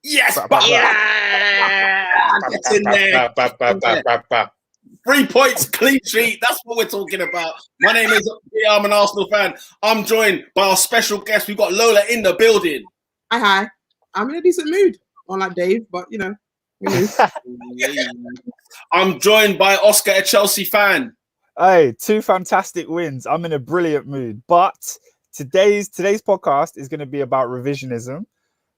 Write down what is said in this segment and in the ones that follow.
Yes, it's in there. 3 points, clean sheet. That's what we're talking about. My name is. I'm an Arsenal fan. I'm joined by our special guest. We've got Lola in the building. Hi. I'm in a decent mood, unlike Dave, but you know. I'm joined by Oscar, a Chelsea fan. Hey, 2 fantastic wins. I'm in a brilliant mood. But today's podcast is going to be about revisionism.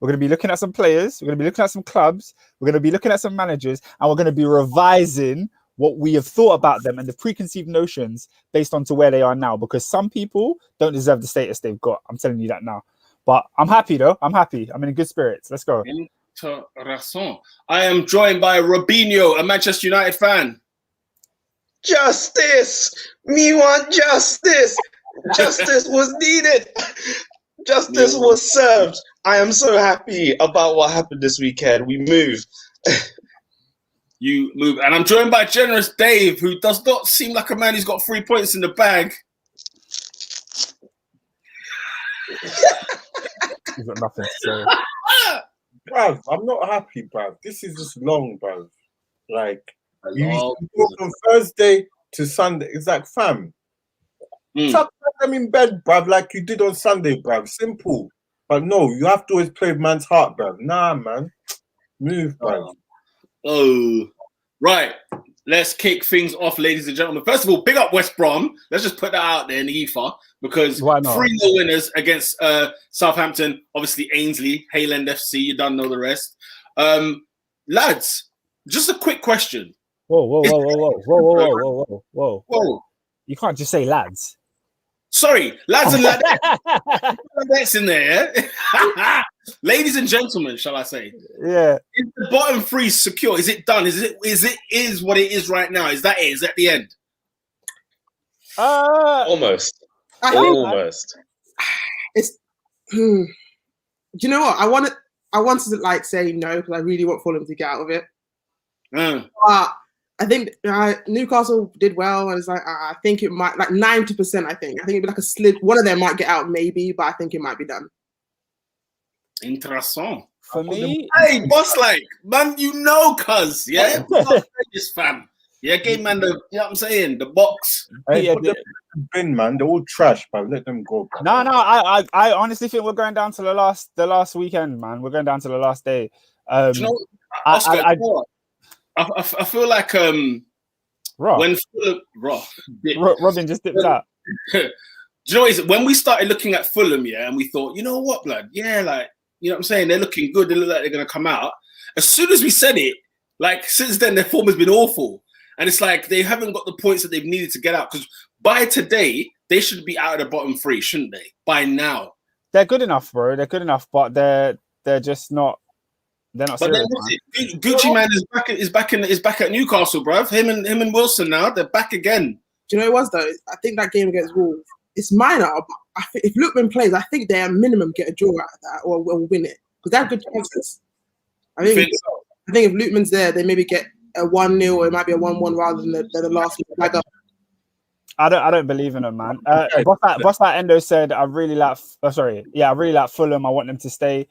We're going to be looking at some players. We're going to be looking at some clubs. We're going to be looking at some managers, and we're going to be revising what we have thought about them and the preconceived notions based on to where they are now. Because some people don't deserve the status they've got. I'm telling you that now. But I'm happy though. I'm happy. I'm in good spirits. Let's go. Interessant. I am joined by Robinho, a Manchester United fan. Justice! Me want justice! Justice was needed. Justice was served. I am so happy about what happened this weekend. We moved. You move. And I'm joined by generous Dave, who does not seem like a man who's got 3 points in the bag. He's got nothing to say. Bruv, I'm not happy, bruv. This is just long, bruv. Like, you go from Thursday to Sunday. It's like, fam. Tuck them in bed, bruv, like you did on Sunday, bruv. Simple. But no, you have to always play with man's heart, bruv. Nah, man. Move, bruv. Oh, right. Let's kick things off, ladies and gentlemen. First of all, big up West Brom. Let's just put that out there in the ether because 3-0 winners against Southampton. Obviously, Ainsley, Hayland FC. You don't know the rest. Lads, just a quick question. Whoa. You can't just say lads. Sorry, lads and lads. That's in there. Yeah? Ladies and gentlemen, shall I say? Yeah. Is the bottom 3 secure? Is it done? Is what it is right now? Is that it? Is that the end? Almost. It's. Do you know what? I wanted to like say no because I really want Fulham to get out of it. But I think Newcastle did well, and it's like I think it might like 90%. I think it'd be like a slip. One of them might get out, maybe, but I think it might be done. Interessant. For me, hey, boss, like man, cuz yeah, this fam, yeah, game man. You know what I'm saying? The box. Hey, bin man, they're all trash, but let them go. No. I honestly think we're going down to the last weekend, man. We're going down to the last day. Do you know, Oscar, I feel like when Fulham, Robin just dipped out. Do you know what it is? When we started looking at Fulham, yeah, and we thought, you know what, blood, yeah, like, you know what I'm saying? They're looking good. They look like they're going to come out. As soon as we said it, like, since then, their form has been awful. And it's like they haven't got the points that they've needed to get out. Because by today, they should be out of the bottom 3, shouldn't they? By now. They're good enough, bro. They're good enough, but they're just not. They're not serious. But Gucci man is back at Newcastle, bruv. Him and Wilson now, they're back again. Do you know what it was though? I think that game against Wolves, it's minor. But I think if Lookman plays, I think they at minimum get a draw out of that or will win it because they have good chances. I think if Lookman's there, they maybe get a 1-0 or it might be a 1-1 rather than the last leg up. I don't believe in them, man. Boss that Endo said I really like Fulham. I want them to stay.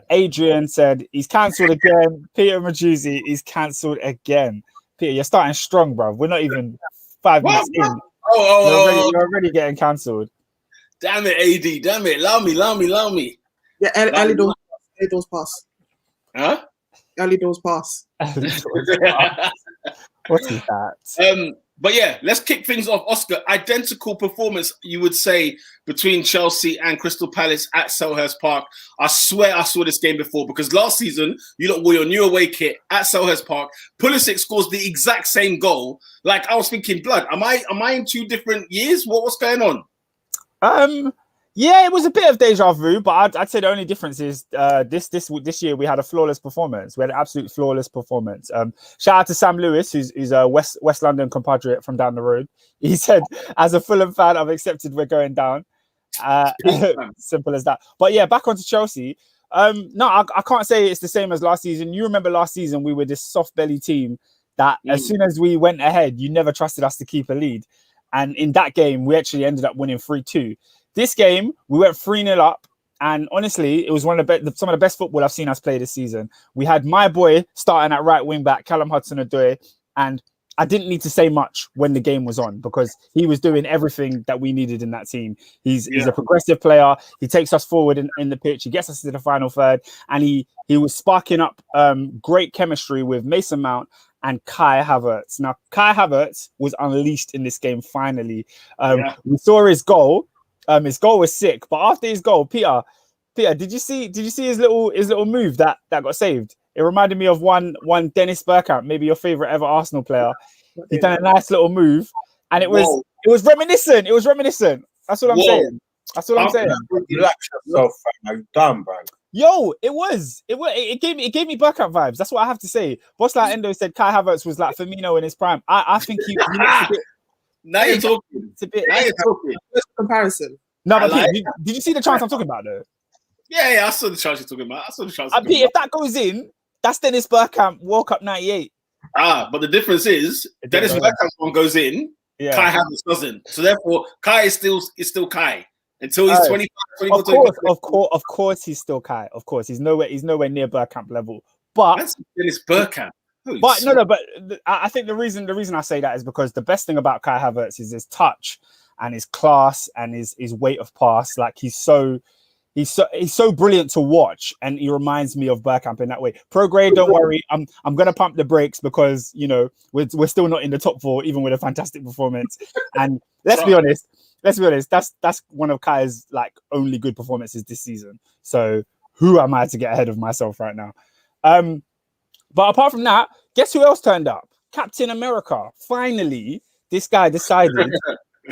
Adrian said he's cancelled again. Peter Majuzzi, he's cancelled again. Peter, you're starting strong, bro. We're not even 5 minutes in. You're already getting cancelled. Damn it, AD. Damn it. Allow me. Yeah, early doors pass. Huh? Early doors pass. What is that? But yeah, let's kick things off. Oscar, identical performance, you would say, between Chelsea and Crystal Palace at Selhurst Park. I swear I saw this game before because last season, you lot wore your new away kit at Selhurst Park. Pulisic scores the exact same goal. Like, I was thinking, blood, am I in 2 different years? What's going on? Yeah, it was a bit of deja vu, but I'd say the only difference is this year we had a flawless performance. We had an absolute flawless performance. Shout out to Sam Lewis, who's a West London compatriot from down the road. He said, as a Fulham fan, I've accepted we're going down. Simple as that. But yeah, back onto Chelsea. No, I can't say it's the same as last season. You remember last season, we were this soft belly team that as soon as we went ahead, you never trusted us to keep a lead. And in that game, we actually ended up winning 3-2. This game, we went 3-0 up And honestly, it was some of the best football I've seen us play this season. We had my boy starting at right wing back, Callum Hudson-Odoi, and I didn't need to say much when the game was on because he was doing everything that we needed in that team. He's a progressive player. He takes us forward in the pitch. He gets us to the final third, and he was sparking up great chemistry with Mason Mount and Kai Havertz. Now, Kai Havertz was unleashed in this game finally. We saw his goal. His goal was sick, but after his goal, Peter, did you see his little move that got saved? It reminded me of one Dennis Bergkamp, maybe your favorite ever Arsenal player. He done a nice little move, and it was reminiscent. It was reminiscent. That's what I'm saying. That's what I'm saying. Relax yourself, fam. You dumb, man. Yo, it gave me Bergkamp vibes. That's what I have to say. Boss like Endo said Kai Havertz was like Firmino in his prime. I think he now you're talking. It's a bit. Now you're talking. Comparison. No, but did you see the chance I'm talking about though? Yeah, I saw the chance you're talking about. If that goes in, that's Dennis Bergkamp World Cup '98. But the difference is Dennis Bergkamp's one goes in, Kai Havertz doesn't. So therefore, Kai is still Kai until he's 25. Of course, he's still Kai. Of course, he's nowhere near Bergkamp level. But that's Dennis Bergkamp. But I think the reason I say that is because the best thing about Kai Havertz is his touch and his class and his weight of pass. Like he's so brilliant to watch, and he reminds me of Bergkamp in that way. Pro grade, don't worry. I'm gonna pump the brakes because we're still not in the top 4, even with a fantastic performance. And let's be honest. That's one of Kai's like only good performances this season. So who am I to get ahead of myself right now? But apart from that, guess who else turned up? Captain America. Finally, this guy decided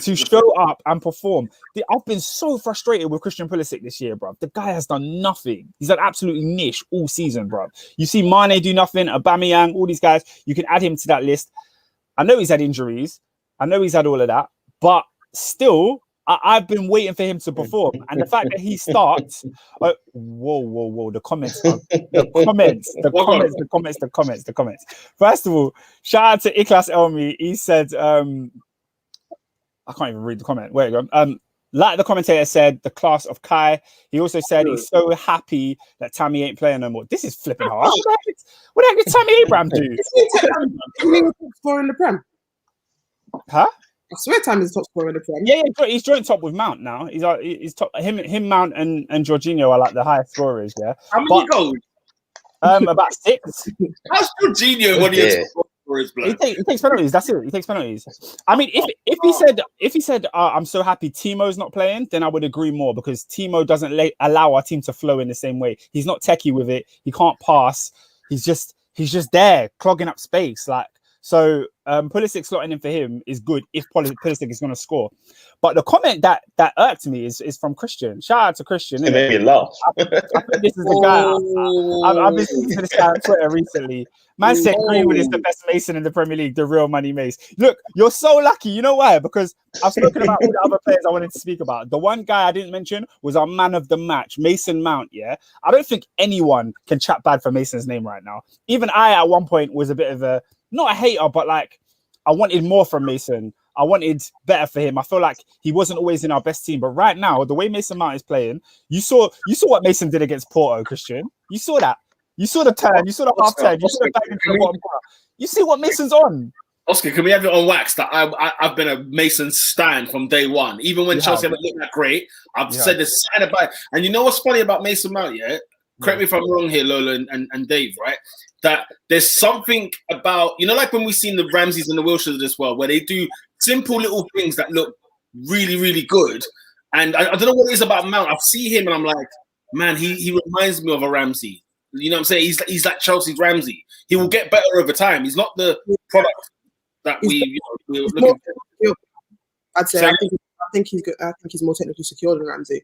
to show up and perform. I've been so frustrated with Christian Pulisic this year, bro. The guy has done nothing. He's done absolutely niche all season, bro. You see Mane do nothing, Aubameyang, all these guys. You can add him to that list. I know he's had injuries. I know he's had all of that. But still, I've been waiting for him to perform. And the fact that he starts... whoa. The comments. First of all, shout out to Iklas Elmi. He said... I can't even read the comment. Where you go? Like the commentator said, the class of Kai. He also said he's so happy that Tammy ain't playing no more. This is flipping hard. What the heck did Tammy Abraham do? He was top scorer in the Prem. Huh? I swear Tammy's top scorer in the Prem. Yeah, he's joint top with Mount now. He's top. Him, Mount, and Jorginho are like the highest scorers. Yeah. How many goals? About 6. How's Jorginho when he takes penalties. That's it. He takes penalties. I mean, if he said, I'm so happy Timo's not playing, then I would agree more because Timo doesn't allow our team to flow in the same way. He's not techie with it. He can't pass. He's just there clogging up space. Like so, Pulisic slotting in for him is good if Pulisic is going to score. But the comment that irked me is from Christian. Shout out to Christian. It made me laugh. I think this is the guy. I've been speaking to this guy on Twitter recently. Man said Greenwood is the best Mason in the Premier League, the real money Mace. Look, you're so lucky. You know why? Because I've spoken about all the other players I wanted to speak about. The one guy I didn't mention was our man of the match, Mason Mount, yeah? I don't think anyone can chat bad for Mason's name right now. Even I, at one point, was a bit of not a hater, but like, I wanted more from Mason. I wanted better for him. I feel like he wasn't always in our best team. But right now, the way Mason Mount is playing, you saw what Mason did against Porto, Christian. You saw that. You saw the turn. You saw the half turn. You saw the back into the bottom corner. You see what Mason's on. Oscar, can we have it on wax that I've been a Mason stan from day one? Even when Chelsea haven't looked that great, I've said this sign about it. And you know what's funny about Mason Mount, yeah? Correct me if I'm wrong here, Lola and Dave, right? That there's something about, like when we've seen the Ramseys and the Wilshires of this world, where they do simple little things that look really, really good. And I don't know what it is about Mount. I see him and I'm like, man, he reminds me of a Ramsey. You know what I'm saying? He's like Chelsea's Ramsey. He will get better over time. He's not the product that we're looking for. I'd say I think he's good. I think he's more technically secure than Ramsey.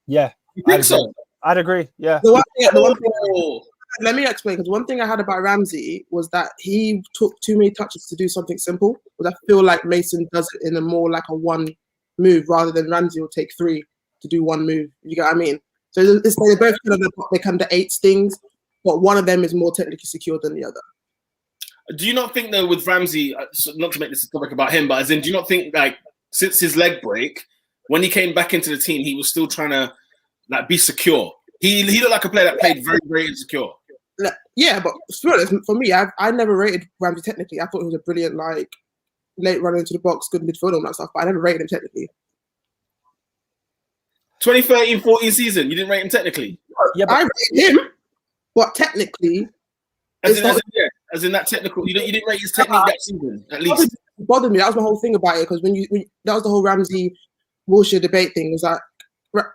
Yeah. You think so? I'd agree. Yeah. The one thing, let me explain, because one thing I had about Ramsey was that he took too many touches to do something simple. But I feel like Mason does it in a more like a one move rather than Ramsey will take 3 to do one move. You get what I mean? So it's like they're both kind of the 8 stings, but one of them is more technically secure than the other. Do you not think though with Ramsey, not to make this a topic about him, but as in, do you not think like since his leg break, when he came back into the team, he was still trying to like be secure. He looked like a player that played very, very insecure. Yeah, but to be honest, for me, I never rated Ramsey technically. I thought he was a brilliant, like, late runner into the box, good midfielder and that stuff, but I never rated him technically. 2013-14 season, you didn't rate him technically? Yeah, I rated him, but technically... As in that technical... You didn't rate his technique that season, at least? It bothered me. That was my whole thing about it, because when that was the whole Ramsey-Wilshere debate thing, was that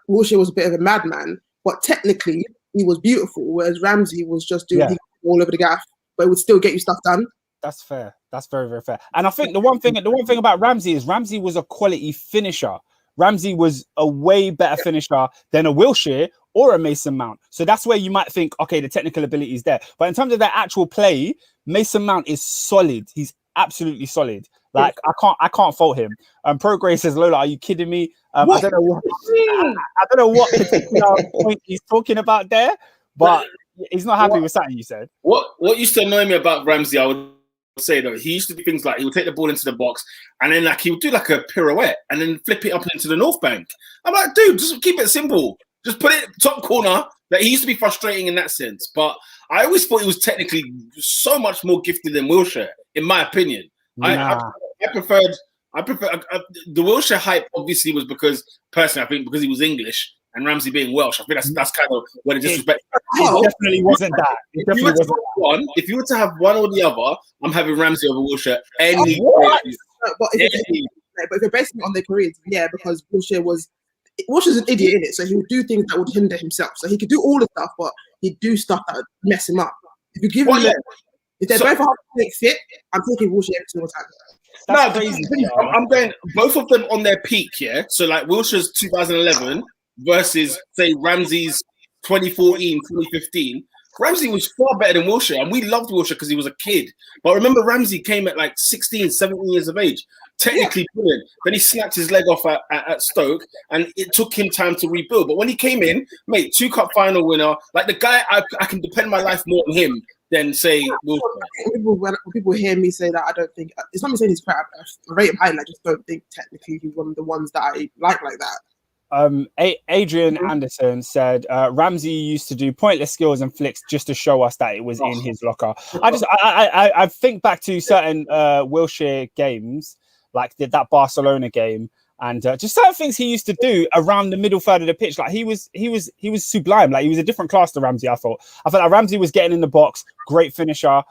Wilshere was a bit of a madman, but technically, he was beautiful, whereas Ramsey was just doing things all over the gaff, but it would still get you stuff done. That's fair. That's very, very fair. And I think the one thing about Ramsey is Ramsey was a quality finisher. Ramsey was a way better finisher than a Wilshere or a Mason Mount. So that's where you might think, okay, the technical ability is there. But in terms of their actual play, Mason Mount is solid. He's absolutely solid. Like I can't fault him. Progress says, Lola, are you kidding me? I don't know what particular point he's talking about there, but he's not happy with something you said. What used to annoy me about Ramsey, I would say though, he used to do things like he would take the ball into the box and then like he would do like a pirouette and then flip it up into the North Bank. I'm like, dude, just keep it simple. Just put it top corner. That he used to be frustrating in that sense, but I always thought he was technically so much more gifted than Wilshere, in my opinion. Nah. I prefer the Wilshere hype. Obviously, was because personally, I think because he was English and Ramsey being Welsh. I think that's kind of where the disrespect. It definitely wasn't that. If you were to have one or the other, I'm having Ramsey over Wilshere any. But if you're basing it on their careers, because Wilshere's an idiot in it, so he would do things that would hinder himself. So he could do all the stuff, but he'd do stuff that would mess him up. If you give him, if they're both hard to fit, I'm taking Wilshere every single time. That's crazy. I'm going both of them on their peak, So like Wilshere's 2011 versus say Ramsey's 2014, 2015. Ramsey was far better than Wilshere, and we loved Wilshere because he was a kid. But remember, Ramsey came at like 16, 17 years of age, technically brilliant. Then he snapped his leg off at Stoke, and it took him time to rebuild. But when he came in, mate, 2 cup final winner, like the guy, I can depend my life more on him than say Wilshere. When people hear me say that, I don't think it's not me saying he's crap. I rate him highly. I just don't think technically he's one of the ones that I like that. Adrian Anderson said Ramsey used to do pointless skills and flicks just to show us that it was in his locker. I think back to certain Wilshere games, like that Barcelona game, and just certain things he used to do around the middle third of the pitch. Like he was sublime. Like he was a different class to Ramsey. I felt like Ramsey was getting in the box, great finisher,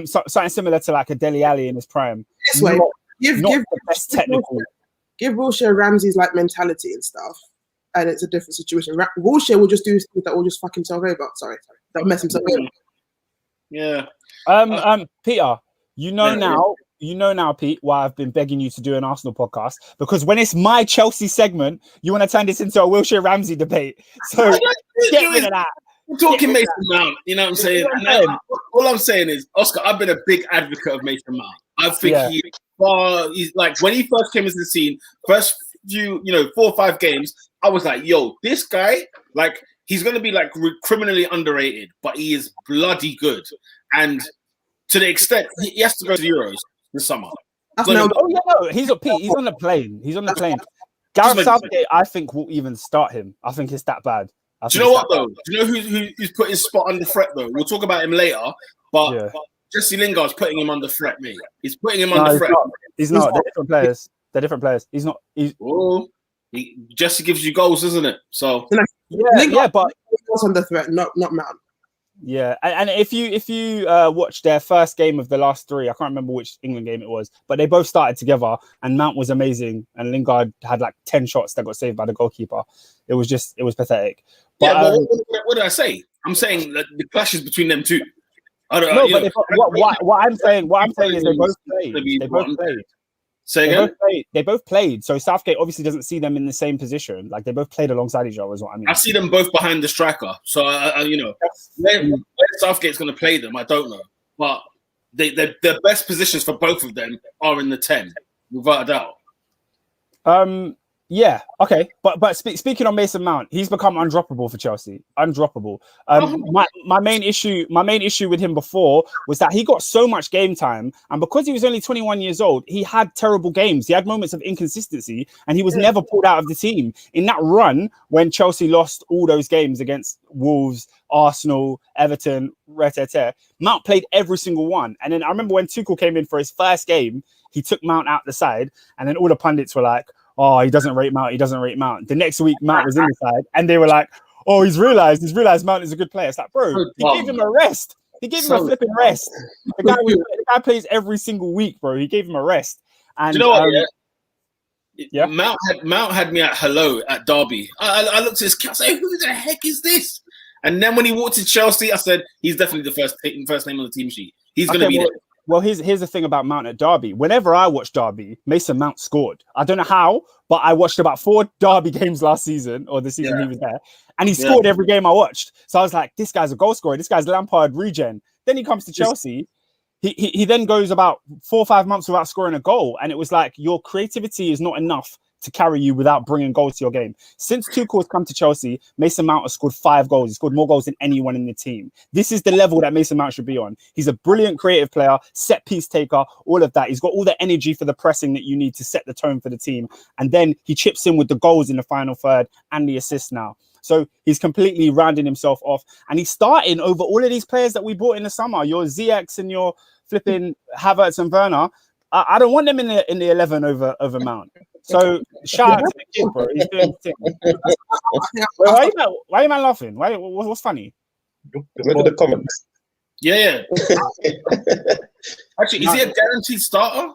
something similar to like a Dele Alli in his prime. This way, give the best technical. Give Wilshere Ramsey's like mentality and stuff, and it's a different situation. Wilshere will just do things that will just fuck himself over. Sorry, that will mess himself over. Yeah. Peter, you know now, Pete, why I've been begging you to do an Arsenal podcast, because when it's my Chelsea segment, you want to turn this into a Wilshere Ramsey debate. So get rid of that. We're talking Mason Mount, you know what I'm saying? All I'm saying is, Oscar, I've been a big advocate of Mason Mount. I think he's like when he first came into the scene, first few, 4 or 5 games, I was like, yo, this guy, like, he's gonna be like criminally underrated, but he is bloody good. And to the extent he has to go to the Euros this summer. He's on the plane. He's on the plane. Gareth Southgate, I think, will even start him. I think it's that bad. Do you know what though? Do you know who's put his spot under threat though? We'll talk about him later, but Jesse Lingard's putting him under threat, mate. He's putting him under threat. He's not. They're different players. He's not. Jesse gives you goals, isn't it? So but he's under threat, not Mount. Yeah, and if you watch their first game of the last 3, I can't remember which England game it was, but they both started together, and Mount was amazing, and Lingard had like 10 shots that got saved by the goalkeeper. It was pathetic. But, what did I say? I'm saying that the clashes between them two. What I'm saying is they both played. Say again? They both played. So Southgate obviously doesn't see them in the same position. Like they both played alongside each other, is what I mean. I see them both behind the striker. So where Southgate's going to play them, I don't know. But the best positions for both of them are in the 10, without a doubt. Yeah, okay, but speaking on Mason Mount, he's become undroppable for Chelsea. Undroppable. My main issue with him before was that he got so much game time, and because he was only 21 years old, he had terrible games. He had moments of inconsistency, and he was never pulled out of the team. In that run, when Chelsea lost all those games against Wolves, Arsenal, Everton, Mount played every single one. And then I remember when Tuchel came in for his first game, he took Mount out the side, and then all the pundits were like, oh, he doesn't rate Mount. He doesn't rate Mount. The next week, Mount was in the side, and they were like, oh, he's realized Mount is a good player. It's like, bro, he gave him a rest. He gave him a flipping rest. The guy plays every single week, bro. He gave him a rest. And do you know what? Mount had me at hello at Derby. I looked at his cap. I said, who the heck is this? And then when he walked to Chelsea, I said, he's definitely the first name on the team sheet. He's going to be there. Well, here's the thing about Mount at Derby. Whenever I watch Derby, Mason Mount scored. I don't know how, but I watched about 4 Derby games last season, or the season he was there, and he scored every game I watched. So I was like, this guy's a goal scorer. This guy's Lampard regen. Then he comes to Chelsea. He then goes about 4 or 5 months without scoring a goal, and it was like, your creativity is not enough to carry you without bringing goals to your game. Since Tuchel has come to Chelsea, Mason Mount has scored 5 goals. He scored more goals than anyone in the team. This is the level that Mason Mount should be on. He's a brilliant creative player, set piece taker, all of that. He's got all the energy for the pressing that you need to set the tone for the team. And then he chips in with the goals in the final third and the assists now. So he's completely rounding himself off. And he's starting over all of these players that we bought in the summer. Your ZX and your flipping Havertz and Werner. I don't want them in the 11 over Mount. So shout out to the kid, bro. He's doing his thing. Why are you man laughing? What's funny? Look at the comments. Yeah. Actually, is he a guaranteed starter?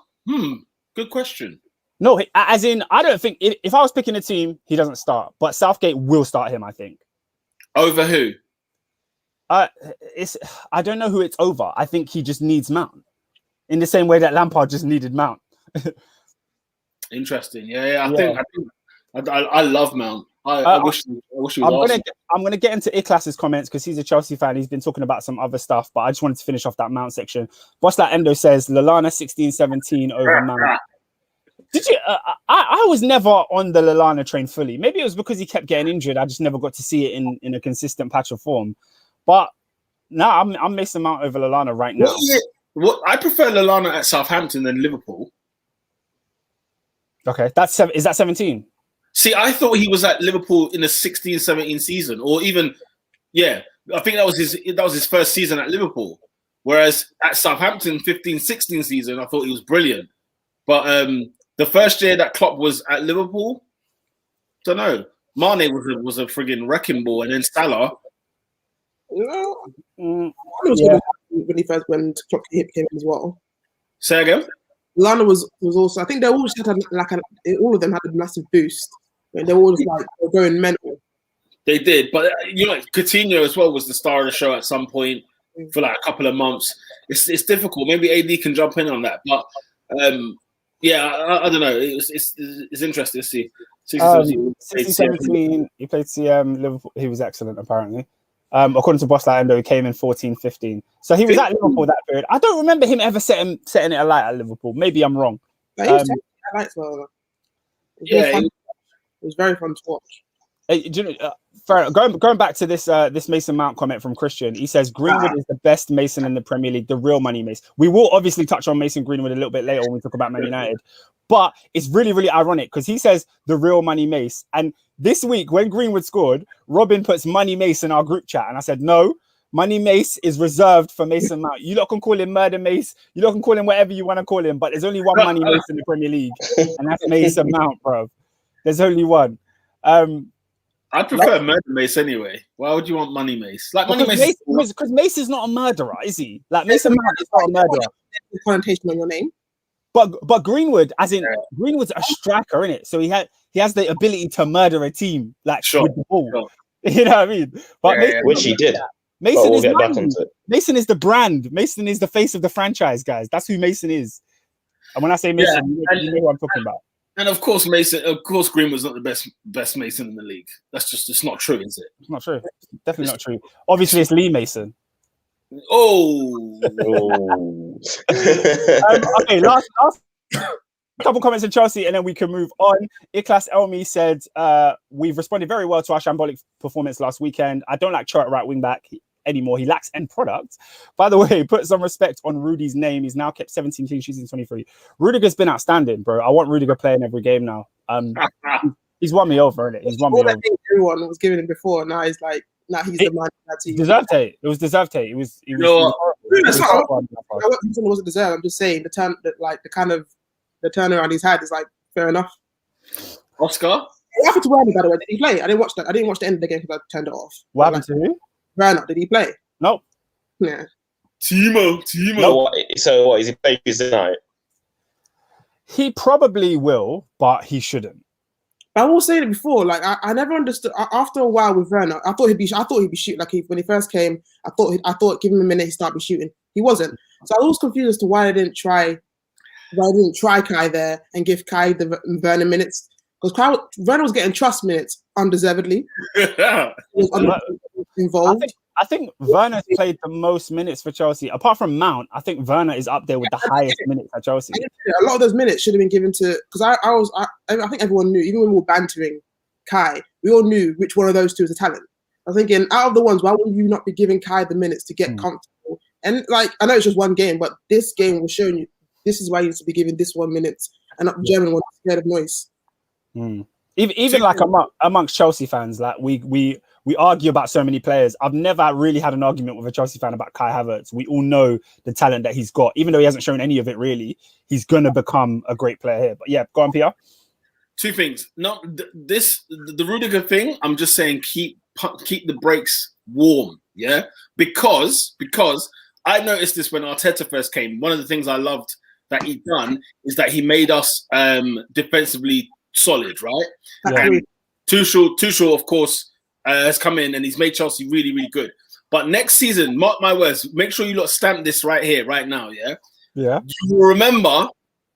Good question. No, as in, I don't think if I was picking a team, he doesn't start. But Southgate will start him, I think. Over who? I don't know who it's over. I think he just needs Mount. In the same way that Lampard just needed Mount. Interesting. Yeah. I love Mount. I wish he was. I'm gonna get into I-Class's comments because he's a Chelsea fan. He's been talking about some other stuff, but I just wanted to finish off that Mount section. Boss That Endo says Lallana 16-17 over Mount. Did you? I was never on the Lallana train fully. Maybe it was because he kept getting injured. I just never got to see it in a consistent patch of form. But no, I'm Mason Mount over Lallana right now. I prefer Lallana at Southampton than Liverpool. Okay, is that 17? See, I thought he was at Liverpool in the 16-17 season, or even, I think that was his first season at Liverpool. Whereas at Southampton, 15-16 season, I thought he was brilliant. But the first year that Klopp was at Liverpool, don't know. Mane was a friggin' wrecking ball, and then Salah. When Klopp came in as well. Say again. Lana was also. I think they all had all of them had a massive boost. And they were all just like going mental. They did, but Coutinho as well was the star of the show at some point for like a couple of months. It's difficult. Maybe AD can jump in on that, but I don't know. It's interesting to see. 16-17, he played CM Liverpool. He was excellent, apparently. According to Boss Endo, he came in 14-15. So he was at Liverpool that period. I don't remember him ever setting it alight at Liverpool. Maybe I'm wrong. It was very fun to watch. Going back to this Mason Mount comment from Christian, he says Greenwood is the best Mason in the Premier League, the real money Mason. We will obviously touch on Mason Greenwood a little bit later when we talk about Man United, but it's really, really ironic because he says the real money Mace. And this week when Greenwood scored, Robin puts Money Mace in our group chat, and I said no. Money Mace is reserved for Mason Mount. You lot can call him Murder Mace. You lot can call him whatever you want to call him, but there's only one Money Mace in the Premier League, and that's Mason Mount, bro. There's only one. I prefer Murder Mace anyway. Why would you want Money Mace? Like Money Mace, because Mace is not a murderer, is he? Like Mason Mount is not a murderer. Connotation on your name. But Greenwood, as in Greenwood's a striker, innit? So he has the ability to murder a team, like with the ball. Sure. You know what I mean? But which he did. Mason is Mason is the brand. Mason is the face of the franchise, guys. That's who Mason is. And when I say Mason, you know what I'm talking about. And of course, Greenwood's not the best Mason in the league. It's not true, is it? It's not true. Definitely not true. Obviously, it's Lee Mason. Oh. Okay, last couple comments in Chelsea, and then we can move on. Iklas Elmi said, "We've responded very well to our shambolic performance last weekend. I don't like Cho at right wing back anymore. He lacks end product. By the way, put some respect on Rudy's name. He's now kept 17 clean sheets in 23. Rudiger's been outstanding, bro. I want Rudiger playing every game now. He's won me over, innit? He's won me over. Everyone was giving him before. Now he's like, now he's the man of that team. Deserved hate. It was deserved hate. It was. It wasn't deserved. I'm just saying the turnaround he's had is like fair enough. Oscar, What happened to Werner, by the way? Did he play? I didn't watch that. I didn't watch the end of the game because I turned it off. What happened to who? Werner, did he play? Nope. Yeah. Timo. So what is he playing Tuesday night? He probably will, but he shouldn't. I will say it before. Like I never understood. After a while with Werner, I thought he'd be shooting. Like when he first came, I thought give him a minute, he started shooting. He wasn't. So I was confused as to why they didn't try Kai there and give Kai the Werner minutes, because Werner was getting trust minutes undeservedly. He was involved. I think Werner's played the most minutes for Chelsea. Apart from Mount, I think Werner is up there with the highest minutes at Chelsea. A lot of those minutes should have been given to, because I think everyone knew, even when we were bantering Kai, we all knew which one of those two is a talent. I'm thinking, out of the ones, why would you not be giving Kai the minutes to get comfortable? And like, I know it's just one game, but this game was showing you this is why you need to be giving this 1 minute, and not German one scared of noise. Even like amongst Chelsea fans, like we argue about so many players. I've never really had an argument with a Chelsea fan about Kai Havertz. We all know the talent that he's got, even though he hasn't shown any of it really. He's gonna become a great player here. But yeah, go on, Pierre. Two things. The Rudiger thing. I'm just saying, keep the brakes warm. Yeah, because I noticed this when Arteta first came. One of the things I loved that he'd done is that he made us defensively solid, right? Yeah. And Tuchel, of course, has come in and he's made Chelsea really, really good. But next season, mark my words, make sure you lot stamp this right here, right now, yeah? Yeah. You will remember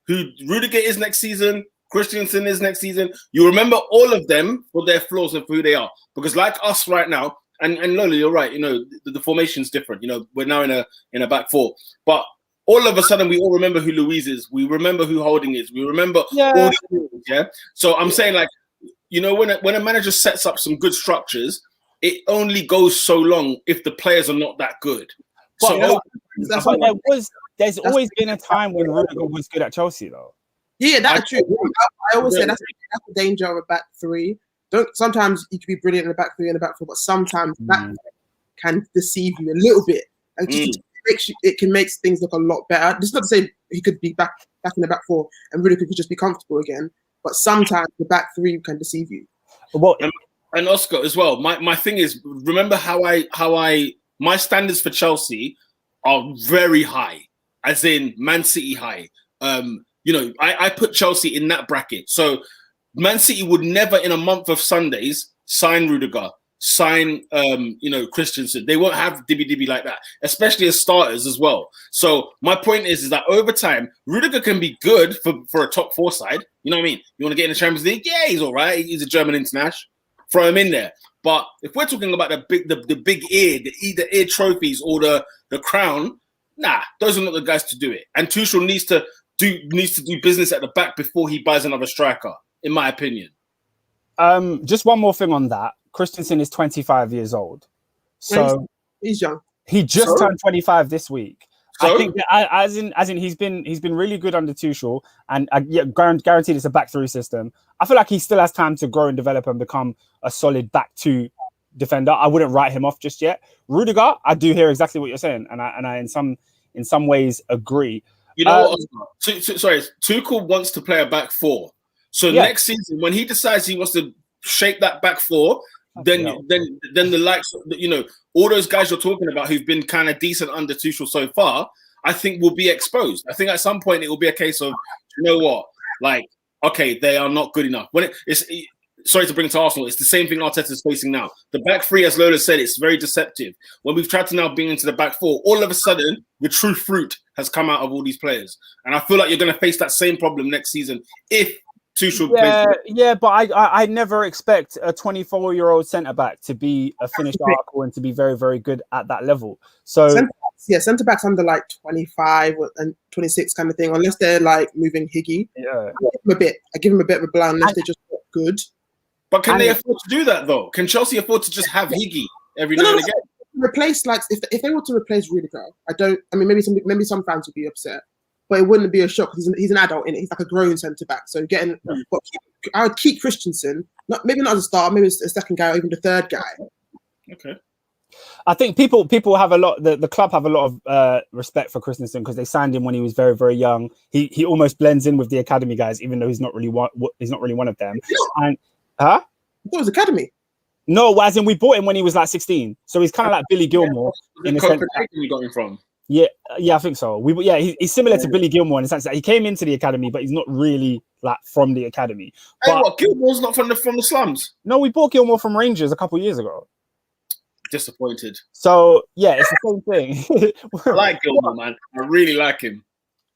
who Rudiger is next season, Christensen is next season. You remember all of them for their flaws and for who they are. Because like us right now, and Lola, you're right, you know, the formation's different. You know, we're now in a back four. But all of a sudden, we all remember who Louise is. We remember who Holding is. We remember all the things, yeah? So I'm saying, like, you know, when a manager sets up some good structures, it only goes so long if the players are not that good. But there's always been a time when Rudiger was good at Chelsea, though. Yeah, that's true. I always say that's the danger of a back three. Sometimes you can be brilliant in the back three and the back four, but sometimes that can deceive you a little bit. And it can make things look a lot better. This is not to say he could be back in the back four and Rudiger could just be comfortable again. But sometimes the back three can deceive you. Well, and Oscar as well. My thing is, remember how my standards for Chelsea are very high, as in Man City high. You know, I put Chelsea in that bracket. So Man City would never in a month of Sundays sign Rudiger, sign Christensen. They won't have dibby like that, especially as starters as well. So my point is that over time, Rudiger can be good for a top four side. You know what I mean? You want to get in the Champions League? Yeah, he's all right. He's a German international. Throw him in there. But if we're talking about the big ear, the ear trophies or the crown, nah, those are not the guys to do it. And Tuchel needs to do business at the back before he buys another striker, in my opinion. Just one more thing on that. Christensen is 25 years old, so he's young. He just turned 25 this week. So? I think that as in he's been really good under Tuchel, and guaranteed it's a back three system. I feel like he still has time to grow and develop and become a solid back two defender. I wouldn't write him off just yet. Rudiger, I do hear exactly what you're saying, and I in some ways agree. You know what? Sorry, Tuchel wants to play a back four. So next season, when he decides he wants to shape that back four, then the likes, you know, all those guys you're talking about who've been kind of decent under Tuchel so far, I think will be exposed. I think at some point it will be a case of, you know what, like, okay, they are not good enough. Sorry to bring it to Arsenal, it's the same thing Arteta is facing now. The back three, as Lola said, it's very deceptive. When we've tried to now bring into the back four, all of a sudden, the true fruit has come out of all these players. And I feel like you're going to face that same problem next season if Tuchel but I never expect a 24-year-old centre-back to be a finished article and to be very, very good at that level. So yeah, centre backs under like 25 and 26 kind of thing, unless they're like moving Higgy. Yeah, I give him a bit of a blow unless they're just not good. But can they afford to do that though? Can Chelsea afford to just have Higgy every now and again? Replace like if they were to replace Rudiger, I mean maybe some fans would be upset, but it wouldn't be a shock because he's an adult in it. He's like a grown centre back. So I would keep Christensen, maybe not as a starter, maybe as a second guy or even the third guy. Okay. I think people have a lot. The club have a lot of respect for Christensen because they signed him when he was very, very young. He almost blends in with the academy guys, even though he's not really one of them. And I thought it was academy. No, as in we bought him when he was like 16, so he's kind of like Billy Gilmore in the sense that you got him from. Yeah, I think so. He's similar to Billy Gilmore in the sense that he came into the academy, but he's not really like from the academy. Hey, but, what? Gilmore's not from the slums? No, we bought Gilmore from Rangers a couple of years ago. Disappointed. So yeah, it's the same thing. I like Gilmore, man. I really like him.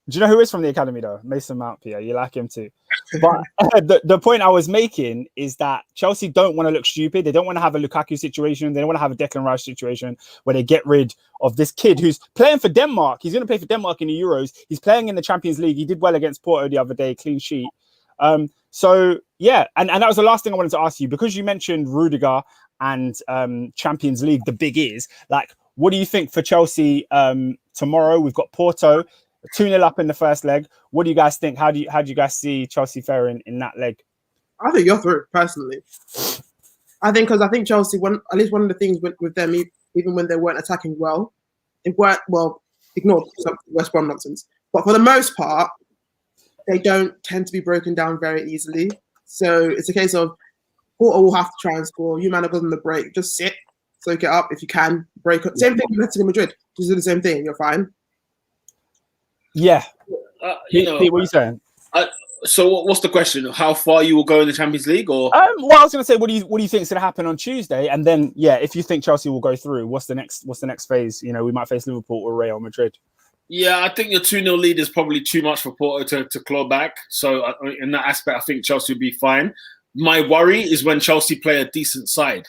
Do you know who is from the academy though? Mason Mount, Pierre. You like him too. But the point I was making is that Chelsea don't want to look stupid. They don't want to have a Lukaku situation. They don't want to have a Declan Rice situation where they get rid of this kid who's playing for Denmark. He's going to play for Denmark in the Euros. He's playing in the Champions League. He did well against Porto the other day, clean sheet. So yeah, and that was the last thing I wanted to ask you because you mentioned Rudiger and Champions League. The big is like, what do you think for Chelsea tomorrow? We've got Porto. 2-0 up in the first leg. What do you guys think? How do you guys see Chelsea faring in that leg? I think you're through personally. I think Chelsea, at least one of the things with them, even when they weren't attacking well, ignore some West Brom nonsense. But for the most part, they don't tend to be broken down very easily. So it's a case of Porto will have to try and score. You man are good on the break. Just sit, soak it up if you can. Break up. Same thing with Atletico Madrid. Just do the same thing. You're fine. Yeah. Pete, what are you saying? So what's the question? How far you will go in the Champions League, or? Well, I was going to say, what do you think is going to happen on Tuesday? And then, yeah, if you think Chelsea will go through, what's the next phase? You know, we might face Liverpool or Real Madrid. Yeah, I think your 2-0 lead is probably too much for Porto to claw back. So in that aspect, I think Chelsea will be fine. My worry is when Chelsea play a decent side.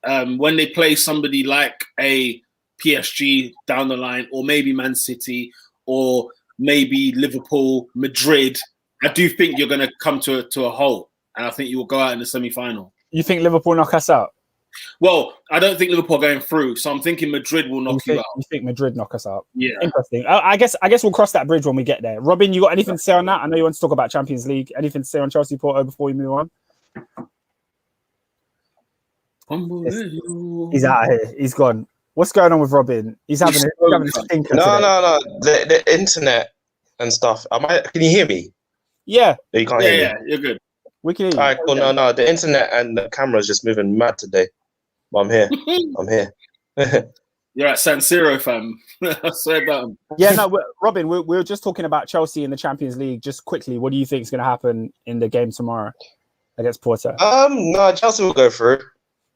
When they play somebody like a PSG down the line, or maybe Man City, or maybe Liverpool, Madrid, I do think you're going to come to a hole, and I think you will go out in the semi-final. You think Liverpool knock us out? Well, I don't think Liverpool are going through, so I'm thinking Madrid will knock you out. You think Madrid knock us out? Yeah. Interesting. I guess we'll cross that bridge when we get there. Robin, you got anything to say on that? I know you want to talk about Champions League. Anything to say on Chelsea Porto before we move on? He's out of here. He's gone. What's going on with Robin? He's having a stinker. No. The internet and stuff. Can you hear me? Yeah. No, you can't hear me. Yeah, you're good. We can hear you. All right, cool. No. The internet and the camera is just moving mad today. But I'm here. I'm here. You're at San Siro, fam. I swear down. Yeah, no, Robin, we were just talking about Chelsea in the Champions League. Just quickly, what do you think is going to happen in the game tomorrow against Porto? No, Chelsea will go through.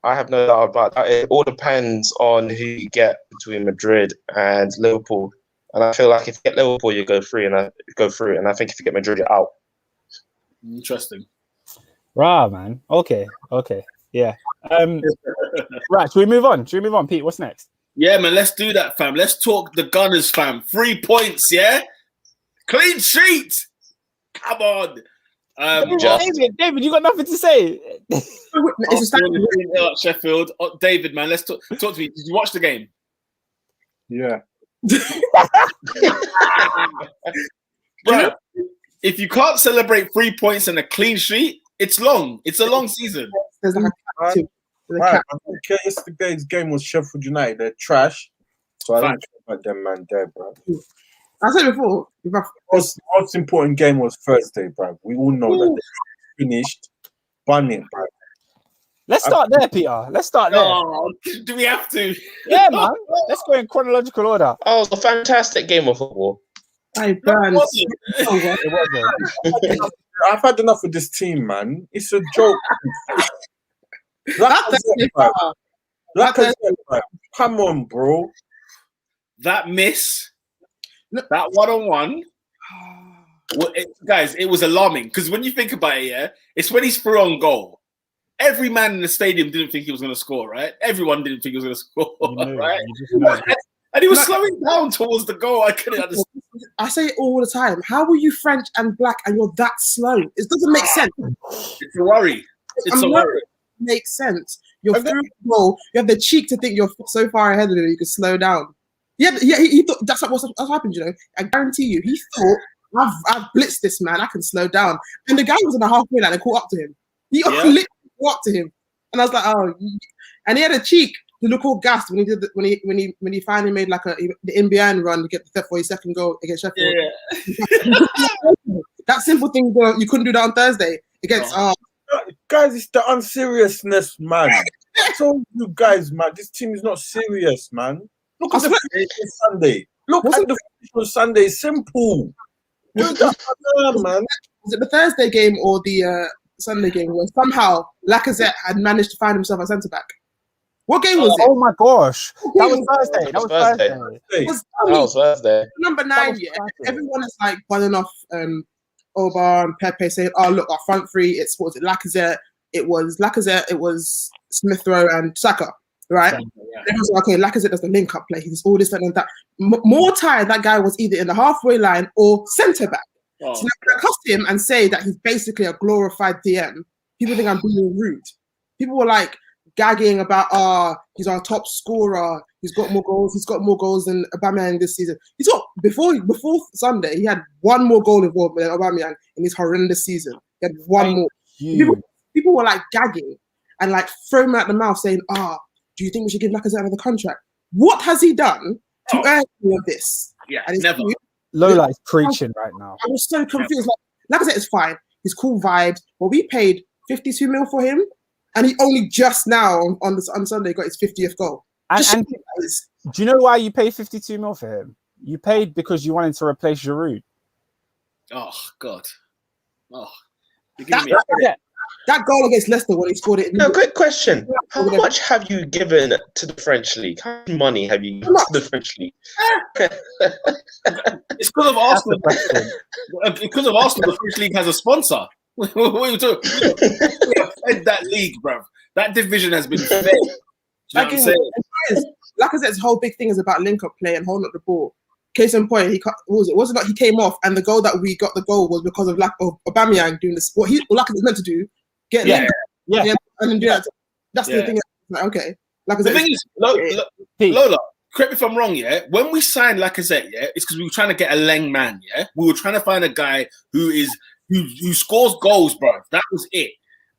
I have no doubt about that. It all depends on who you get between Madrid and Liverpool. And I feel like if you get Liverpool, you go through. And I think if you get Madrid, you're out. Interesting. Right, man. Okay. Yeah. Right, should we move on, Pete? What's next? Yeah, man, let's do that, fam. Let's talk the Gunners, fam. 3 points, yeah? Clean sheet. Come on. David, you got nothing to say. Sheffield. David, man, let's talk to me. Did you watch the game? Yeah. Bro, if you can't celebrate 3 points and a clean sheet, it's long. It's a long season. Yesterday's game was Sheffield United. They're trash. So I don't care about them man there, bro. I said before. Most important game was Thursday, bro. We all know that they finished. Bunny, bro. Let's start there, Peter. Let's start there. Oh, do we have to? Yeah, man. Let's go in chronological order. Oh, it was a fantastic game of football. It wasn't. I've had enough of this team, man. It's a joke. Come on, bro. That miss, that one-on-one, guys, it was alarming. Because when you think about it, yeah, it's when he's through on goal. Every man in the stadium didn't think he was going to score, right? Everyone didn't think he was going to score, right? And he was slowing down towards the goal. I couldn't understand. I say it all the time. How are you French and black and you're that slow? It doesn't make sense. It's a worry. It's a worry. It makes sense. You're through the goal. You have the cheek to think you're so far ahead of him you can slow down. Yeah, he thought that's what's happened, you know. I guarantee you, he thought, I've blitzed this man, I can slow down. And the guy was in the halfway line and caught up to him. He literally caught up to him. And I was like, oh, and he had a cheek to look all gassed when he did when he finally made like the NBN run to get the 42nd goal against Sheffield. Yeah. That simple thing, you couldn't do that on Thursday against. Guys, it's the unseriousness, man. I told you guys, man, this team is not serious, man. Look at the finish on Sunday. Look at the finish on Sunday. Simple. Man. Was it the Thursday game or the Sunday game where somehow Lacazette had managed to find himself a centre back? What game was it? Oh my gosh, that was Thursday. That was Thursday. Number 9. Yeah, everyone is like buzzing off Obar and Pepe saying, "Oh look, our front three. It was Lacazette. It was Smith Rowe and Saka." Right? Yeah. It was okay. Lacazette does the link up play. He's all this and that. More tired, that guy was either in the halfway line or centre back. So now I cuss him and say that he's basically a glorified DM. People think I'm being rude. People were like gagging about, he's our top scorer. He's got more goals. He's got more goals than Aubameyang this season. He's got before Sunday. He had one more goal involved with Aubameyang in his horrendous season. He had one more. People were like gagging and like throwing him out the mouth, saying, do you think we should give Lacazette another contract? What has he done to earn all of this? Yeah, never. Lola is preaching right now. I was so confused. Like, Lacazette is fine. He's cool vibes. But we paid 52 mil for him, and he only just now on Sunday got his 50th goal. And do you know why you paid 52 mil for him? You paid because you wanted to replace Giroud. Oh God. Oh. That goal against Leicester when he scored it. No, quick question. How much have you given to the French league? How much money have you given to the French league? It's because of Arsenal. Because of Arsenal, the French league has a sponsor. What are you talking? We have fed that league, bro. That division has been fed. Lacazette's whole big thing is about link-up play and holding up the ball. Case in point, he came off, and the goal that we got was because of Aubameyang doing this. What Lacazette's meant to do. Get and then do that. That's the thing. Like, okay, Lacazette. The thing is, Lola, correct me if I'm wrong. Yeah, when we signed Lacazette, it's because we were trying to get a Leng man. Yeah, we were trying to find a guy who scores goals, bro. That was it.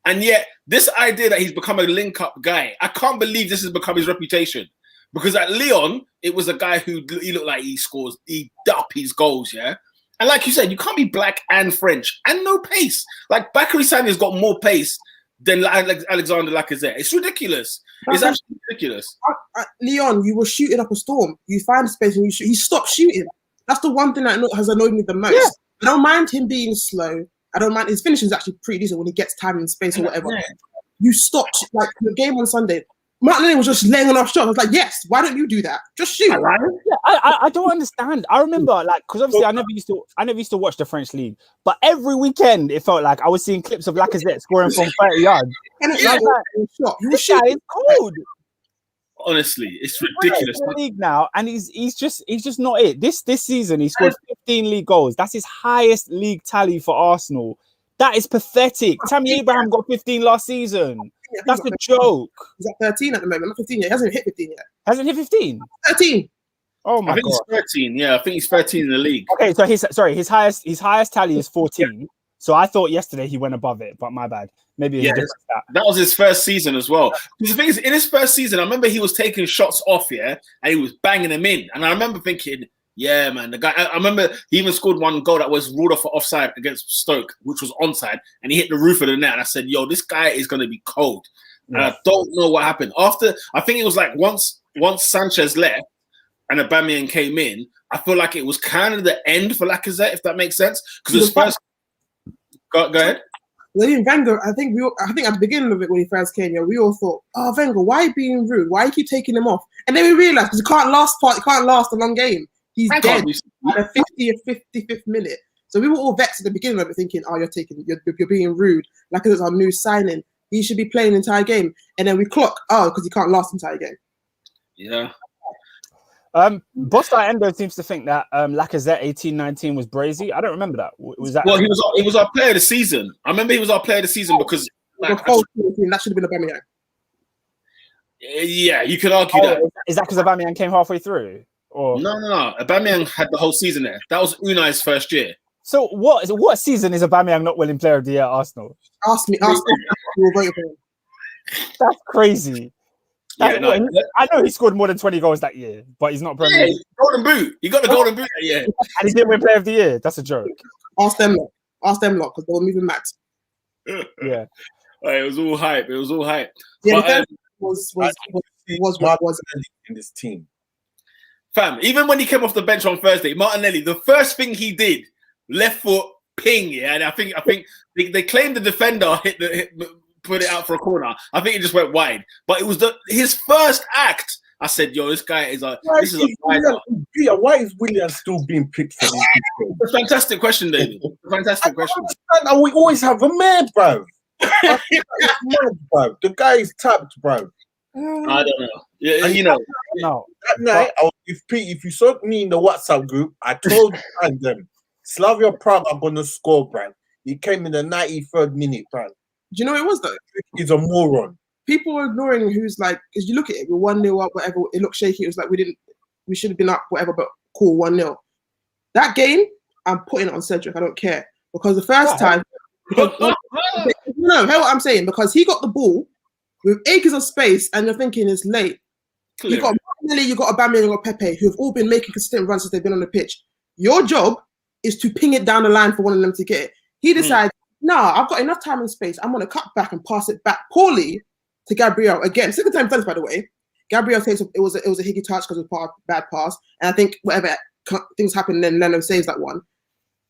And yet, this idea that he's become a link-up guy, I can't believe this has become his reputation. Because at Lyon, it was a guy he looked like he up his goals, yeah. And like you said, you can't be black and French and no pace. Like Bakary Sagna's got more pace than Alexander Lacazette. It's ridiculous. It's absolutely ridiculous. At Lyon, you were shooting up a storm. You find space and you shoot. He stopped shooting. That's the one thing that has annoyed me the most. Yeah. I don't mind him being slow. I don't mind his finishing is actually pretty decent when he gets time and space or whatever. Yeah. You stopped like the game on Sunday. Martinelli was just laying off shots. I was like, yes, why don't you do that? Just shoot. Yeah, I don't understand. I remember, like, because obviously I never used to watch the French league, but every weekend it felt like I was seeing clips of Lacazette scoring from 30 yards. And this guy is cold. Honestly, it's ridiculous. In the league now, and he's just not it. This season he scored 15 league goals. That's his highest league tally for Arsenal. That is pathetic. Tammy Abraham got 15 last season. That's a joke. He's at 13 at the moment, not 15 yet. He hasn't hit 15 yet. Hasn't hit 15? 13. Oh my God. I think he's 13. Yeah, I think he's 13 in the league. Okay, so his highest tally is 14. Yeah. So I thought yesterday he went above it, but my bad. Maybe that was his first season as well. Because the thing is, in his first season, I remember he was taking shots off, and he was banging them in. And I remember thinking, yeah, man, the guy. I remember he even scored one goal that was ruled off for offside against Stoke, which was onside, and he hit the roof of the net. And I said, yo, this guy is going to be cold. Yeah. And I don't know what happened after. I think it was like once Sanchez left and Aubameyang came in, I feel like it was kind of the end for Lacazette, if that makes sense. Because his first. Go ahead. Willian Wenger, I think at the beginning of it when he first came here, we all thought, oh, Wenger, why are you being rude? Why you keep taking him off? And then we realized because it can't last a long game. He's dead at the 55th minute. So we were all vexed at the beginning of it, thinking, oh, you're being rude. Like it's our new signing. He should be playing the entire game. And then we clock, because he can't last the entire game. Yeah. Bosta Endo seems to think that Lacazette 18-19 was brazy. I don't remember that. Was that? Well, he was our player of the season. I remember he was our player of the season because that should have been Aubameyang. Yeah, you could argue that. Is that because Aubameyang came halfway through? Or No. Aubameyang had the whole season there. That was Unai's first year. So what season is Aubameyang not winning player of the year at Arsenal? Ask me. That's crazy. I know he scored more than 20 goals that year, but he's not Premier League. Golden boot. He got the golden boot that year. And he didn't win player of the year. That's a joke. Ask them lot because they were moving mad. Yeah. It was all hype. Yeah, but, was in this team. Fam, even when he came off the bench on Thursday, Martinelli, the first thing he did, left foot ping, yeah, and I think they claimed the defender put it out for a corner. I think it just went wide, but it was his first act. I said, "Yo, this guy is this is a fighter." Why is Willian still being picked for this? It's a fantastic question, David. Fantastic question. And we always have a man, bro. Bro. The guy is tapped, bro. I don't know. Yeah, you know. No. That night, if you saw me in the WhatsApp group, I told them Slavia Prague are gonna score, bro. He came in the 93rd minute, bro. Do you know what it was though? He's a moron. People are ignoring who's like, because you look at it, we're 1-0 up, whatever. It looked shaky. It was like we should have been up, whatever, but cool, 1-0. That game, I'm putting it on Cedric. I don't care because the first time, hear what I'm saying, because he got the ball with acres of space, and you're thinking it's late. Clearly. You got Martinelli, you got Aubameyang, you got Pepe, who have all been making consistent runs since they've been on the pitch. Your job is to ping it down the line for one of them to get it. He decides, I've got enough time and space. I'm going to cut back and pass it back poorly to Gabriel. Again, second time done, by the way. Gabriel takes it was a higgy touch because it was a bad pass. And I think whatever things happen, then Leno saves that one.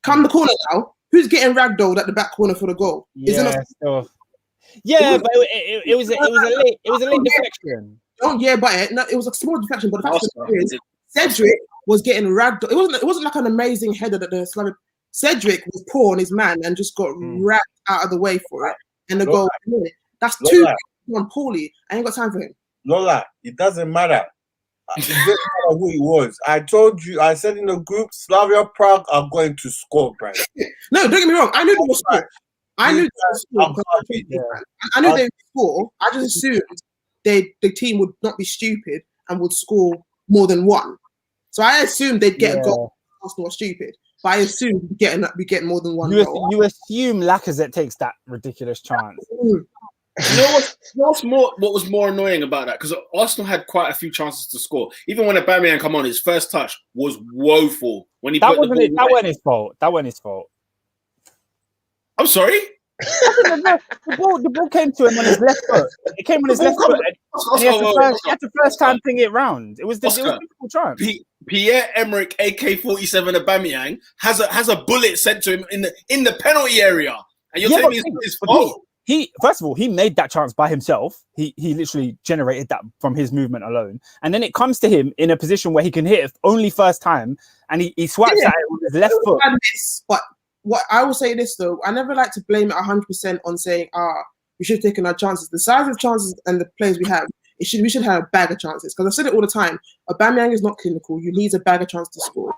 Come the corner now. Who's getting ragdolled at the back corner for the goal? Yeah, but it was a late deflection. It was a small deflection. But the fact is, Cedric was getting ragdolled. It wasn't like an amazing header that the Slavic. Cedric was poor on his man and just got racked out of the way for it. And the goal, that's two on poorly. I ain't got time for him. Lola, it doesn't matter. It doesn't matter who he was. I told you, I said in the group, Slavia Prague are going to score, Brian. No, don't get me wrong. I knew they would score. I knew they would score. I just assumed the team would not be stupid and would score more than one. So I assumed they'd get a goal. Arsenal are stupid. But I assume we get more than one goal. You assume Lacazette takes that ridiculous chance. You know what was more annoying about that? Because Arsenal had quite a few chances to score. Even when Aubameyang come on, his first touch was woeful. When that wasn't his fault. That wasn't his fault. I'm sorry? The ball came to him on his left foot. It came on his left foot. He had to first time ping it round. It was a difficult chance. Pierre-Emerick AK-47 Aubameyang has a bullet sent to him in the penalty area, and you're telling me it's his fault. He first of all, he made that chance by himself. He literally generated that from his movement alone, and then it comes to him in a position where he can hit it only first time, and he swipes at it with his left foot. But what I will say this though, I never like to blame it 100% on saying we should have taken our chances. The size of chances and the players we have, we should have a bag of chances. Because I've said it all the time. Aubameyang is not clinical. You need a bag of chances to score.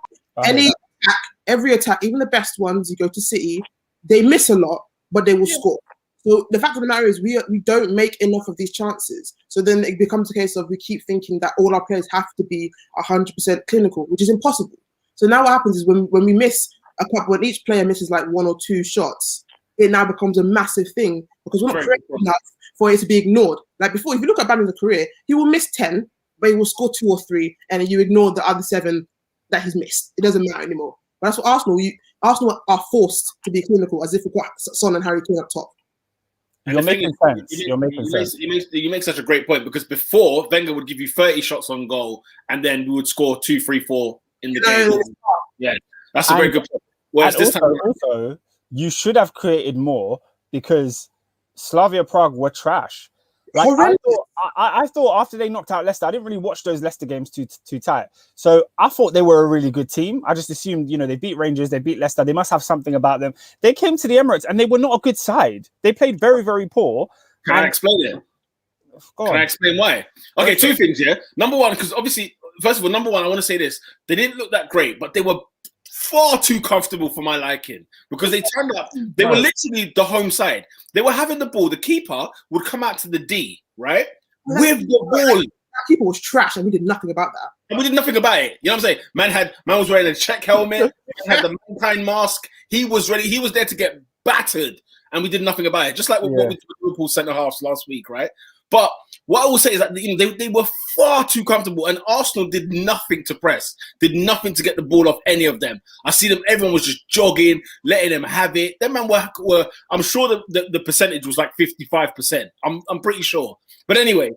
Every attack, even the best ones, you go to City, they miss a lot, but they will score. So the fact of the matter is we don't make enough of these chances. So then it becomes a case of we keep thinking that all our players have to be 100% clinical, which is impossible. So now what happens is when we miss a couple, when each player misses like one or two shots, it now becomes a massive thing because we're not creative enough for it to be ignored. Like before, if you look at Aubameyang's career, he will miss 10, but he will score 2 or 3, and then you ignore the other 7 that he's missed. It doesn't matter anymore. But that's what Arsenal are forced to be clinical, as if we've got Son and Harry Kane up top. You're making sense. You make such a great point because before Wenger would give you 30 shots on goal, and then we would score 2, 3, 4 in the game. Yeah, that's a very good point. Whereas this time, also, you should have created more because Slavia Prague were trash. Like, I thought after they knocked out Leicester, I didn't really watch those Leicester games too tight. So I thought they were a really good team. I just assumed, they beat Rangers, they beat Leicester. They must have something about them. They came to the Emirates and they were not a good side. They played very, very poor. Can I explain it? Can I explain why? Okay, 2 things here. Number one, because obviously first of all, number one, I want to say this: they didn't look that great, but they were far too comfortable for my liking because they turned up. They were literally the home side. They were having the ball. The keeper would come out to the D, right, with the ball. That keeper was trash, and we did nothing about that. And we did nothing about it. You know what I'm saying? Man was wearing a check helmet, had the mankind mask. He was ready. He was there to get battered, and we did nothing about it. Just like what we did with Liverpool centre halves last week, right? But what I will say is that they were far too comfortable, and Arsenal did nothing to press, did nothing to get the ball off any of them. I see them; everyone was just jogging, letting them have it. Them man were I'm sure the percentage was like 55%. I'm pretty sure. But anyway,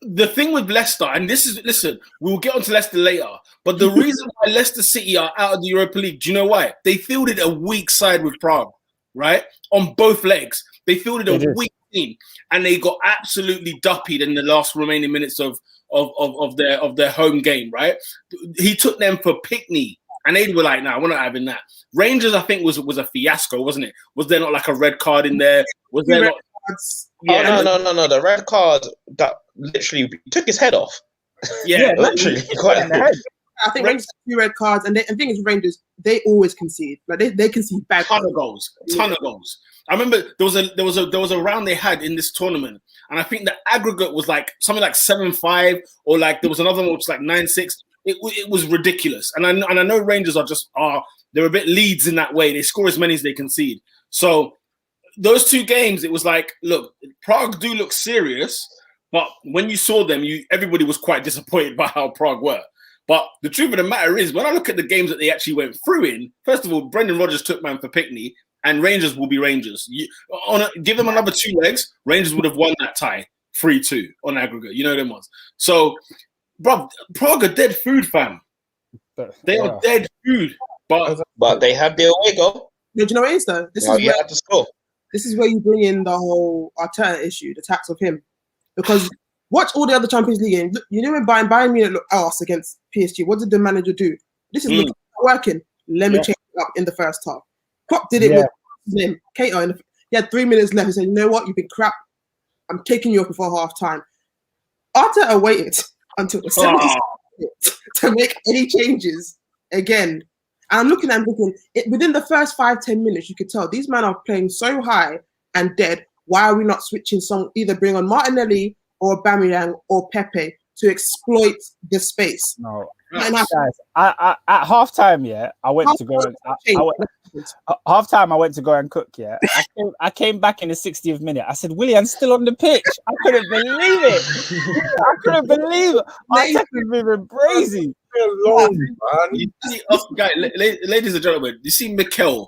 the thing with Leicester, and listen, we'll get onto Leicester later, but the reason why Leicester City are out of the Europa League, do you know why? They fielded a weak side with Prague, right? On both legs. They fielded a weak team, and they got absolutely duppied in the last remaining minutes of their home game, right? He took them for Pickney, and they were like, "Nah, we're not having that." Rangers, I think, was a fiasco, wasn't it? Was there not like a red card in there? Was there not? Yeah, no. The red card that literally took his head off. Yeah, literally. I think Rangers have 2 red cards, and the thing is, Rangers, they always concede. Like they concede bad. Ton of goals. I remember there was a round they had in this tournament, and I think the aggregate was like something like 7-5, or like there was another one which was like 9-6. It was ridiculous, and I know Rangers they're a bit Leeds in that way. They score as many as they concede. So those 2 games, it was like, look, Prague do look serious, but when you saw them, everybody was quite disappointed by how Prague were. But the truth of the matter is, when I look at the games that they actually went through in, first of all, Brendan Rodgers took man for Pickney, and Rangers will be Rangers. Give them another 2 legs, Rangers would have won that tie 3-2 on aggregate. You know them ones. So, bro, Prague are dead food, fam. They are dead food. But they have their away goal. Do you know what it is, though? You have to score. This is where you bring in the whole Arteta issue, the tax of him. Because watch all the other Champions League games. You know when Bayern Munich looked arse against PSG, what did the manager do? This is not working. Let me change it up in the first half. Klopp did it with his name, Cato. He had 3 minutes left. He said, you know what? You've been crap. I'm taking you off before half time. Arteta waited until the 70th minute to make any changes again. And I'm looking at him thinking, within the first 5-10 minutes, you could tell these men are playing so high and dead. Why are we not switching either bring on Martinelli or Aubameyang or Pepe to exploit the space? No. Guys, at half time, I went to go and cook. I came back in the 60th minute. I said, Willian's still on the pitch. I couldn't believe it. I was moving crazy. Ladies and gentlemen, you see Mikel,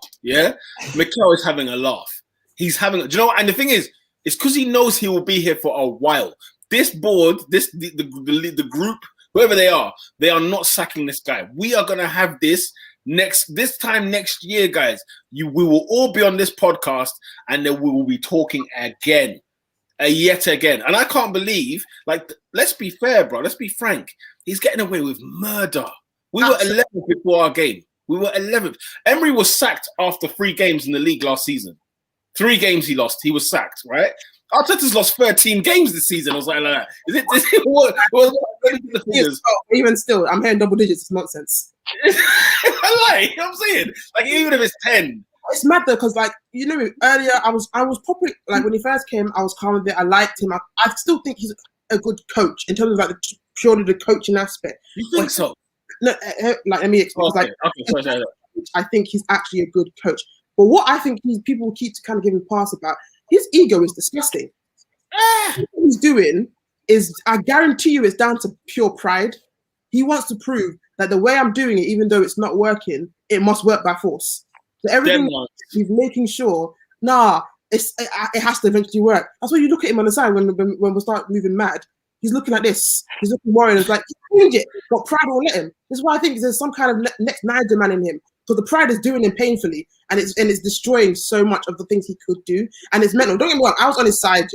Mikel is having a laugh. Do you know what? And the thing is, it's because he knows he will be here for a while. This board, the group, whoever they are not sacking this guy. We are gonna have this time next year, guys. We will all be on this podcast, and then we will be talking again, yet again. And I can't believe, like, let's be fair, bro. Let's be frank. He's getting away with murder. We were 11th before our game. We were 11th. Emery was sacked after 3 games in the league last season. 3 games he lost. He was sacked, right? Arteta's lost 13 games this season or something like that. Is it what even still, I'm hearing double digits. It's nonsense. I lie. You know what I'm saying? Like, even if it's 10. It's mad though, because earlier I was probably like when he first came, I was calm with it. I liked him. I still think he's a good coach in terms of purely the coaching aspect. You think so? No, let me explain. Sorry. I think he's actually a good coach. But what I think people keep kind of giving pass about, his ego is disgusting. What he's doing is, I guarantee you, it's down to pure pride. He wants to prove that the way I'm doing it, even though it's not working, it must work by force. So everything he's making sure, it has to eventually work. That's why you look at him on the side when we start moving mad. He's looking like this. He's looking worried. It's like, change it, but pride won't let him. This is why I think there's some kind of next Niger man in him. So the pride is doing him painfully, and it's destroying so much of the things he could do. And it's mental. Don't get me wrong, I was on his side,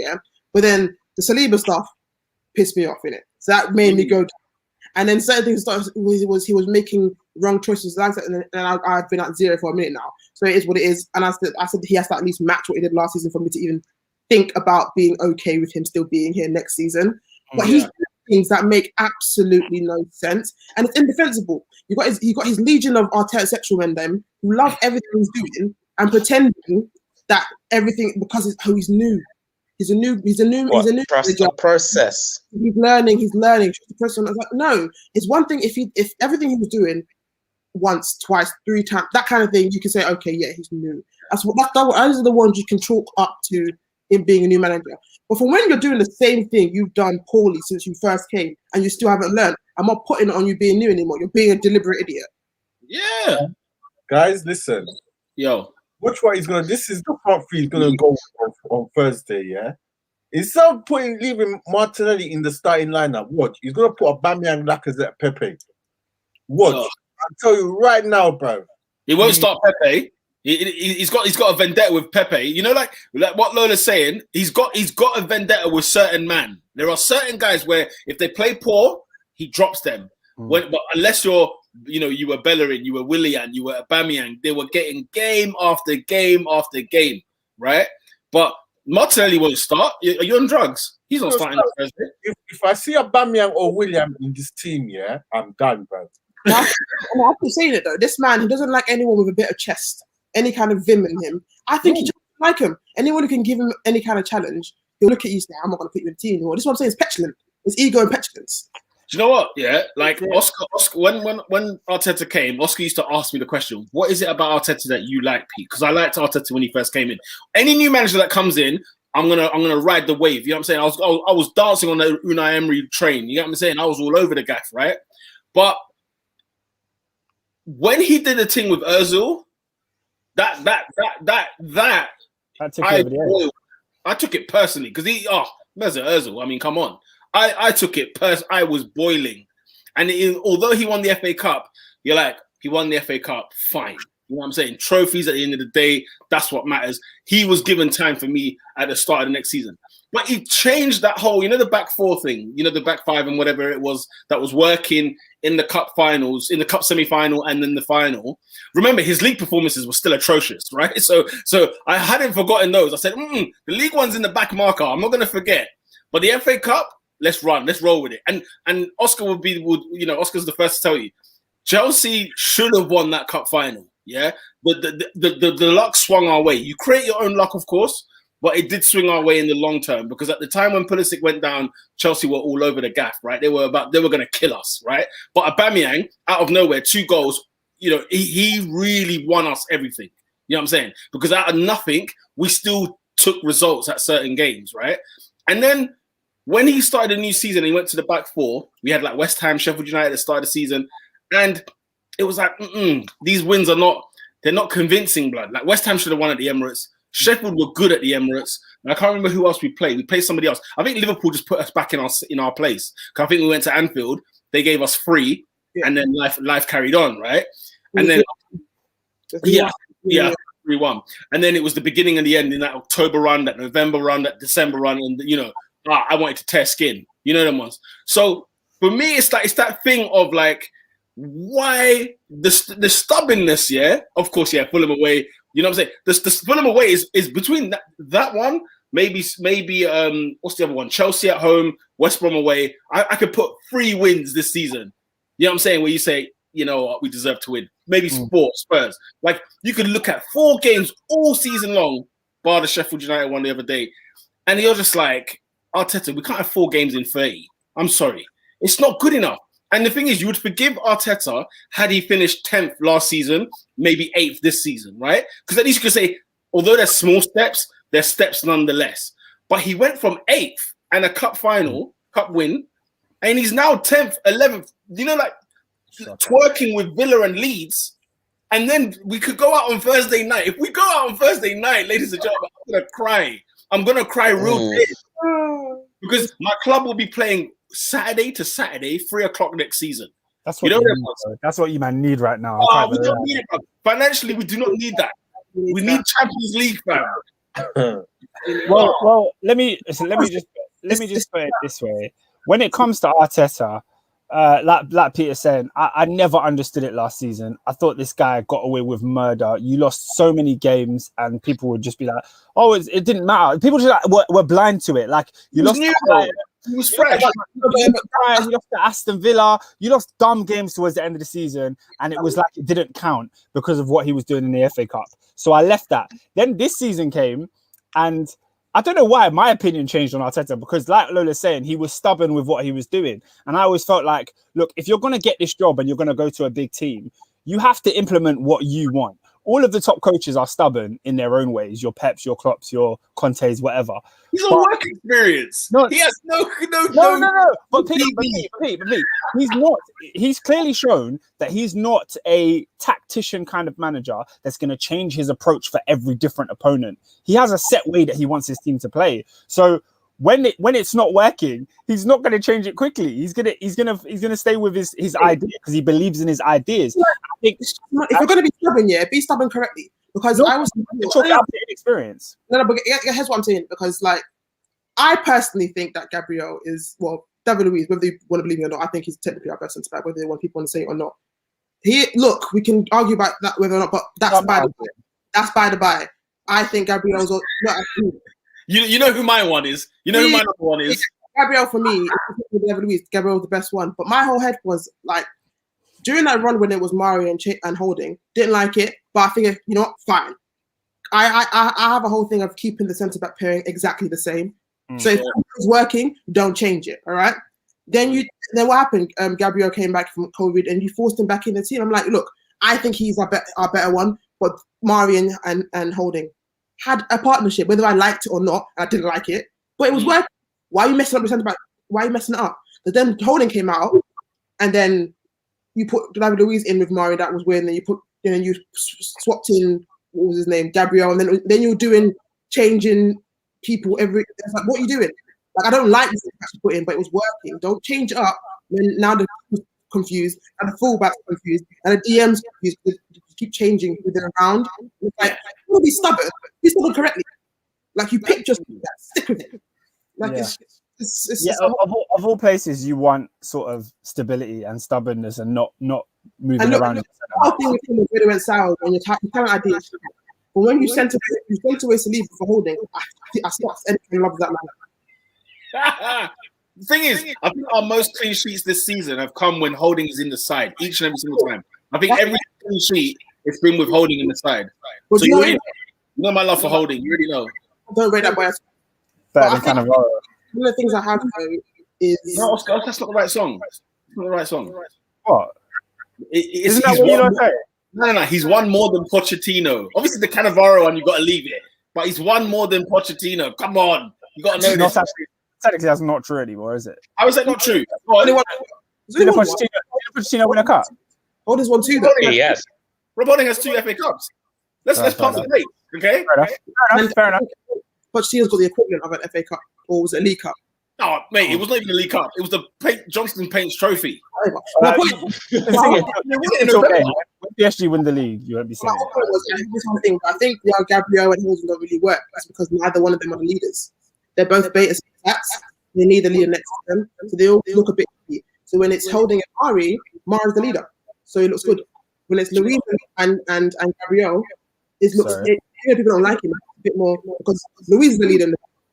but then the Saliba stuff pissed me off in it. So that made me go down. And then certain things he was making wrong choices, and I've been at 0 for a minute now. So it is what it is. And I said he has to at least match what he did last season for me to even think about being okay with him still being here next season. But he's things that make absolutely no sense, and it's indefensible. You got his legion of Arteta sexual men then who love everything he's doing and pretending that everything because he's new. He's a new process. He's learning. The person was like, no, it's one thing if everything he was doing once, twice, 3 times, that kind of thing, you can say, okay, yeah, he's new. Those are the ones you can chalk up to him being a new manager. But for when you're doing the same thing you've done poorly since you first came and you still haven't learned, I'm not putting it on you being new anymore. You're being a deliberate idiot. Yeah. Guys, listen. Yo. Watch what he's gonna. This is the front three he's gonna go on Thursday. Yeah, instead of leaving Martinelli in the starting lineup, watch. He's gonna put Aubameyang, Lacazette, Pepe. Watch. I'll tell you right now, bro. He won't start Pepe. He's got a vendetta with Pepe. You know, like what Lola's saying. He's got a vendetta with certain man. There are certain guys where if they play poor, he drops them. But unless you were Bellerin, you were Willian, you were Aubameyang, they were getting game after game after game, right? But Martinelli won't start. You're on drugs. He's not starting on Thursday. If I see Aubameyang or Willian in this team, yeah, I'm done, bro. I keep saying it though. This man, he doesn't like anyone with a bit of chest, any kind of vim in him. I think he just doesn't like him. Anyone who can give him any kind of challenge, he'll look at you and say, I'm not going to put you in the team anymore. This is what I'm saying. It's petulant. It's ego and petulance. Do you know what? Yeah, like Oscar when Arteta came, Oscar used to ask me the question, what is it about Arteta that you like, Pete? Because I liked Arteta when he first came in. Any new manager that comes in, I'm gonna ride the wave. You know what I'm saying? I was dancing on the Unai Emery train. You know what I'm saying? I was all over the gaff, right? But when he did the thing with Ozil, I took it personally because Ozil. I mean, come on. I took it I was boiling. And although he won the FA Cup, you're like, he won the FA Cup, fine. You know what I'm saying? Trophies at the end of the day, that's what matters. He was given time for me at the start of the next season. But he changed that whole, the back four thing, the back five and whatever it was that was working in the cup finals, in the cup semi-final and then the final. Remember, his league performances were still atrocious, right? So I hadn't forgotten those. I said, the league one's in the back marker. I'm not going to forget. But the FA Cup, let's roll with it. And Oscar Oscar's the first to tell you, Chelsea should have won that cup final. Yeah, but the luck swung our way. You create your own luck, of course, but it did swing our way in the long term because at the time when Pulisic went down, Chelsea were all over the gaff, right? They were going to kill us, right? But Aubameyang, out of nowhere, 2 goals. He really won us everything. You know what I'm saying? Because out of nothing, we still took results at certain games, right? And then when he started a new season, he went to the back four. We had like West Ham, Sheffield United at the start of the season. And it was like, these wins they're not convincing, blood. Like West Ham should have won at the Emirates. Sheffield were good at the Emirates. And I can't remember who else we played. We played somebody else. I think Liverpool just put us back in our place. Because I think we went to Anfield. They gave us 3. Yeah. And then life carried on, right? And then, 3-1. And then it was the beginning and the end in that October run, that November run, that December run. And, I wanted to tear skin. You know them ones. So for me, it's that thing of like, why the stubbornness? Yeah, of course. Yeah, Fulham away. You know what I'm saying? The Fulham away is between that one. Maybe what's the other one? Chelsea at home, West Brom away. I could put 3 wins this season. You know what I'm saying? Where you say, we deserve to win. Maybe Spurs. Like you could look at 4 games all season long, bar the Sheffield United one the other day, and you're just like, Arteta, we can't have 4 games in 30. I'm sorry. It's not good enough. And the thing is, you would forgive Arteta had he finished 10th last season, maybe 8th this season, right? Because at least you could say, although they're small steps, they're steps nonetheless. But he went from 8th and a cup win, and he's now 10th, 11th, twerking with Villa and Leeds. And then we could go out on Thursday night. If we go out on Thursday night, ladies and gentlemen, I'm going to cry. I'm going to cry real big. Because my club will be playing Saturday to Saturday, 3:00 next season. That's what that's what you man need right now. We don't need it, bro. Financially, we do not need that. We need Champions League, fam. Well, let me just put it this way. When it comes to Arteta, like Peter said, I never understood it last season. I thought this guy got away with murder. You lost so many games, and people would just be like, "Oh, it didn't matter." People just were blind to it. Like you lost. He was fresh. You lost to Aston Villa. You lost dumb games towards the end of the season, and it was like it didn't count because of what he was doing in the FA Cup. So I left that. Then this season came, and I don't know why my opinion changed on Arteta, because like Lola's saying, he was stubborn with what he was doing. And I always felt like, look, if you're going to get this job and you're going to go to a big team, you have to implement what you want. All of the top coaches are stubborn in their own ways. Your Peps, your Klopps, your Contes, whatever. He's on work experience. No, he has no. But Pete, he's not. He's clearly shown that he's not a tactician kind of manager that's going to change his approach for every different opponent. He has a set way that he wants his team to play. So when it's not working, he's not going to change it quickly. He's gonna stay with his idea because he believes in his ideas. I think if you're going to be stubborn, be stubborn correctly. Because I was experience. No, but here's what I'm saying. Because like, I personally think that Gabriel is David Luiz, whether you want to believe me or not, I think he's technically our best centre back, whether people want to say it or not. We can argue about that whether or not, but that's by the by. I think Gabriel's You know who my one is. You know who my number one is. Gabriel for me, David Luiz, Gabriel the best one. But my whole head was like, during that run when it was Mari and Holding, didn't like it, but I think, you know what, fine. I have a whole thing of keeping the centre back pairing exactly the same. So if it's working, don't change it. All right. Then what happened? Gabriel came back from COVID and you forced him back in the team. I'm like, look, I think he's our better one, but Mari and Holding had a partnership, whether I liked it or not. I didn't like it, but it was working. Why are you messing up the centre back? Why are you messing it up? But then Holding came out, and then you put David Luiz in with Mari. That was weird. And then you swapped in, what was his name, Gabriel, and then you were changing people it's like, what are you doing? Like, I don't like this you put in, but it was working. Don't change it up. Now the confused, and the fullback's confused, and the DM's confused. You keep changing within a round. It's like, you want to be stubborn. Be stubborn correctly. Like, you pick just stick with it. Like, of all places, you want sort of stability and stubbornness, and not moving around. The thing with him was really went sour when you're telling ideas. But when you sent away Saliba for Holding, I stopped anything in love with that man. The thing is, I think our most clean sheets this season have come when Holding is in the side each and every single time. I think every clean sheet it's been with Holding in the side. So you know my love for Holding. You already know. I don't rate that by us. Kind of one of the things I have though is no, Oscar, that's not the right song. It's not the right song. What? Isn't that what you don't say? No. He's won more than Pochettino. Obviously, the Cannavaro one, you got to leave it. But he's won more than Pochettino. Come on. You got to know this. Technically, that's not true anymore, is it? How is that not true? Did Pochettino win a cup? Holding's won 2, though. Yes. Rob Holding has 2 FA Cups. Let's pass the plate, okay? Fair enough. Pochettino's got the equivalent of an FA Cup, or was it a League Cup? Oh, mate, it was not even a League Cup. It was the Johnston Paints Trophy. When PSG win the league, you won't be saying it. I think Gabriel and Holding don't really work. That's because neither one of them are the leaders. They're both beta stats. They need a leader next to them, so they all look a bit key. So when it's Holding and Mari's the leader, so it looks good. When it's Luiz and Gabriel, people don't like him a bit more because Luiz is the leader.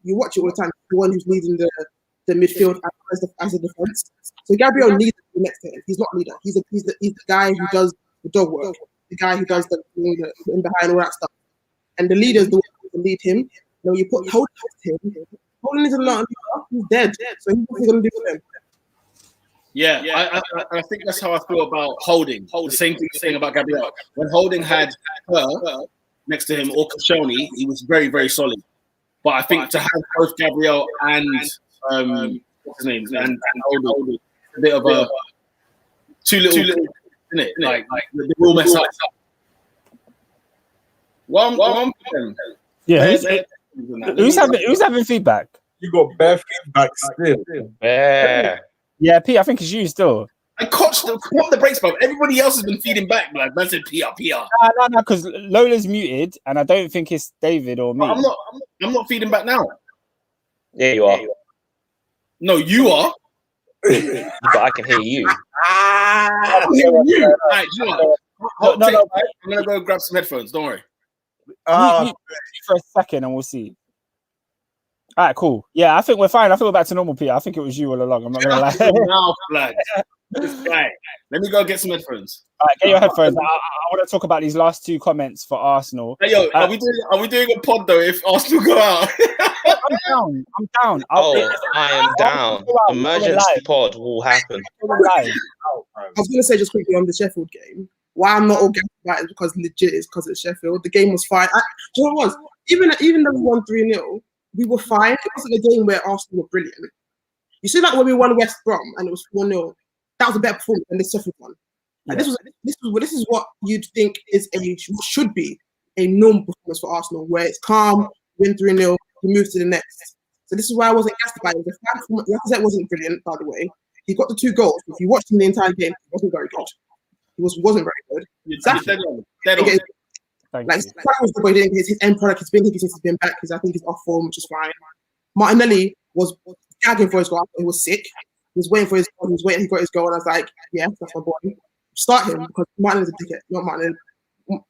You watch it all the time. The one who's leading the midfield as a defense. So Gabriel needs to be next to him. He's not leader. He's the guy who does the dog work. The guy who does the in behind all that stuff. And the leader's the one who lead him. Now you put Holding next to him. Holding is a lot. He's dead. So he's going to do with him. Yeah, I think that's how I feel about Holding. The same thing saying about Gabriel. When Holding had her next to him or Koscielny, he was very, very solid. But I think to have both Gabriel and what's his name and Holding, a bit of a too little, isn't it? Like the real mess up. One. Yeah, who's having feedback? You got bare feedback still. Yeah, P, I think it's you still. I caught the brakes, bro. Everybody else has been feeding back. Like, man said PR. No, because Lola's muted, and I don't think it's David or me. I'm not feeding back now. Yeah, you are. No, you are. But I can hear you. I hear you. Right, I'm gonna go grab some headphones. Don't worry. You for a second, and we'll see. All right, cool. Yeah, I think we're fine. I think we're back to normal, Peter. I think it was you all along. I'm not gonna lie. Now, blood. This guy. Let me go get some headphones. All right, get your headphones. I want to talk about these last two comments for Arsenal. Hey, yo, are we doing a pod though? If Arsenal go out, I'm down. I am down. Emergency pod will happen. I was going to say just quickly on the Sheffield game, why I'm not all gassed about it is because legit is because it's Sheffield. The game was fine. Do you know what it was? Even though we won 3-0, we were fine. It wasn't a game where Arsenal were brilliant. You see, like when we won West Brom and it was 4-0, that was a better performance than the Sheffield one. Like, this is what you'd think is should be a normal performance for Arsenal, where it's calm, win 3-0, you move to the next. So this is why I wasn't gassed about it. Lacazette wasn't brilliant, by the way. He got the 2 goals. If you watched him the entire game, he wasn't very good. He wasn't very good. His end product, he's been here since he's been back, because I think he's off form, which is fine. Martinelli was gagging for his goal. He was sick. He was waiting for his goal. He was waiting. He got his goal, and I was like, yeah, that's my boy. Start him, because Martinelli's a dickhead. Not Martinelli.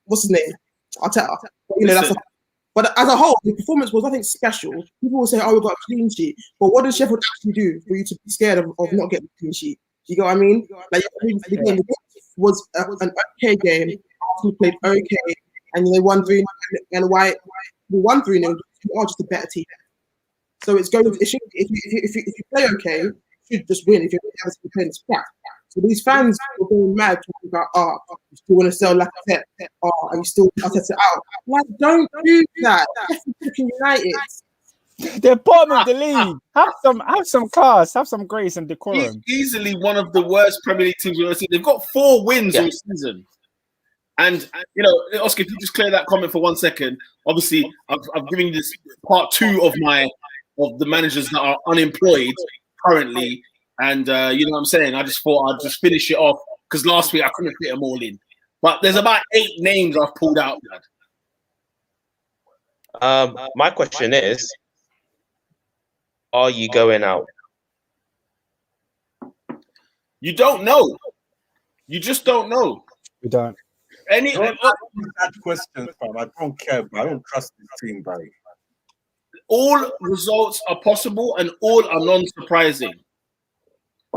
What's his name? Arteta. But as a whole, the performance was nothing special. People will say, "Oh, we got a clean sheet," but what does Sheffield actually do for you to be scared of not getting a clean sheet? You know what I mean? Like the game was an okay game. Arsenal played okay, and they won 3-0. And why we won 3-0? You are just a better team. So it's going. It should, if you play okay, you should just win. If you're playing crap. So these fans were going mad talking about, you still want to sell Lacazette? Are you still Lacazette out? Like, don't do that. Fucking United. They're bottom of the league. Have some class, have some grace and decorum. He's easily one of the worst Premier League teams we've ever seen. They've got 4 wins all season. And, you know, Oscar, if you just clear that comment for 1 second. Obviously, I've given you this part 2 of the managers that are unemployed currently. And you know what I'm saying? I just thought I'd just finish it off, because last week I couldn't fit them all in. But there's about 8 names I've pulled out, lad. My question is, are you going out? You don't know. You just don't know. We don't. That question, fam. I don't care, but I don't trust this team, Barry. All results are possible and all are non-surprising.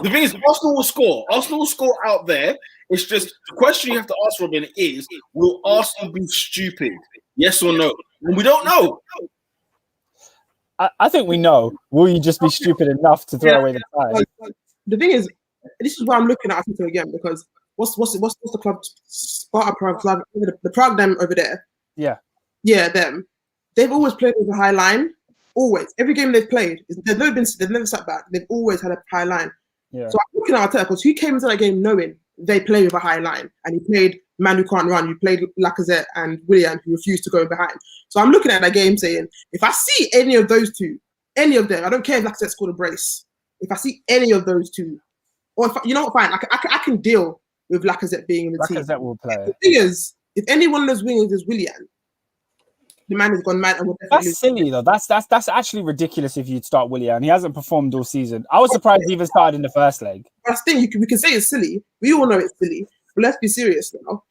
The thing is, Arsenal will score. Arsenal will score out there. It's just the question you have to ask, Robin, is: will Arsenal be stupid? Yes or no? And we don't know. I think we know. Will you just be stupid enough to throw away the tie? The thing is, this is why I'm looking at Arsenal again, because what's the club? Sparta Prague club, the Prague them over there. Yeah, them. They've always played with a high line. Always, every game they've played, they've never sat back. They've always had a high line. Yeah. So I'm looking at Arteta, because he came into that game knowing they play with a high line, and he played man who can't run. You played Lacazette and Willian, who refused to go behind. So I'm looking at that game saying, if I see any of those two, any of them, I don't care if Lacazette scored a brace. If I see any of those two, or if you know what, fine, I can deal with Lacazette being in the team. Lacazette will play. The thing is, if any one of those wingers is Willian, the man has gone mad. And that's silly though. That's actually ridiculous if you'd start Willian. He hasn't performed all season. I was surprised he even started in the first leg. That's the thing. We can say it's silly. We all know it's silly. But let's be serious now.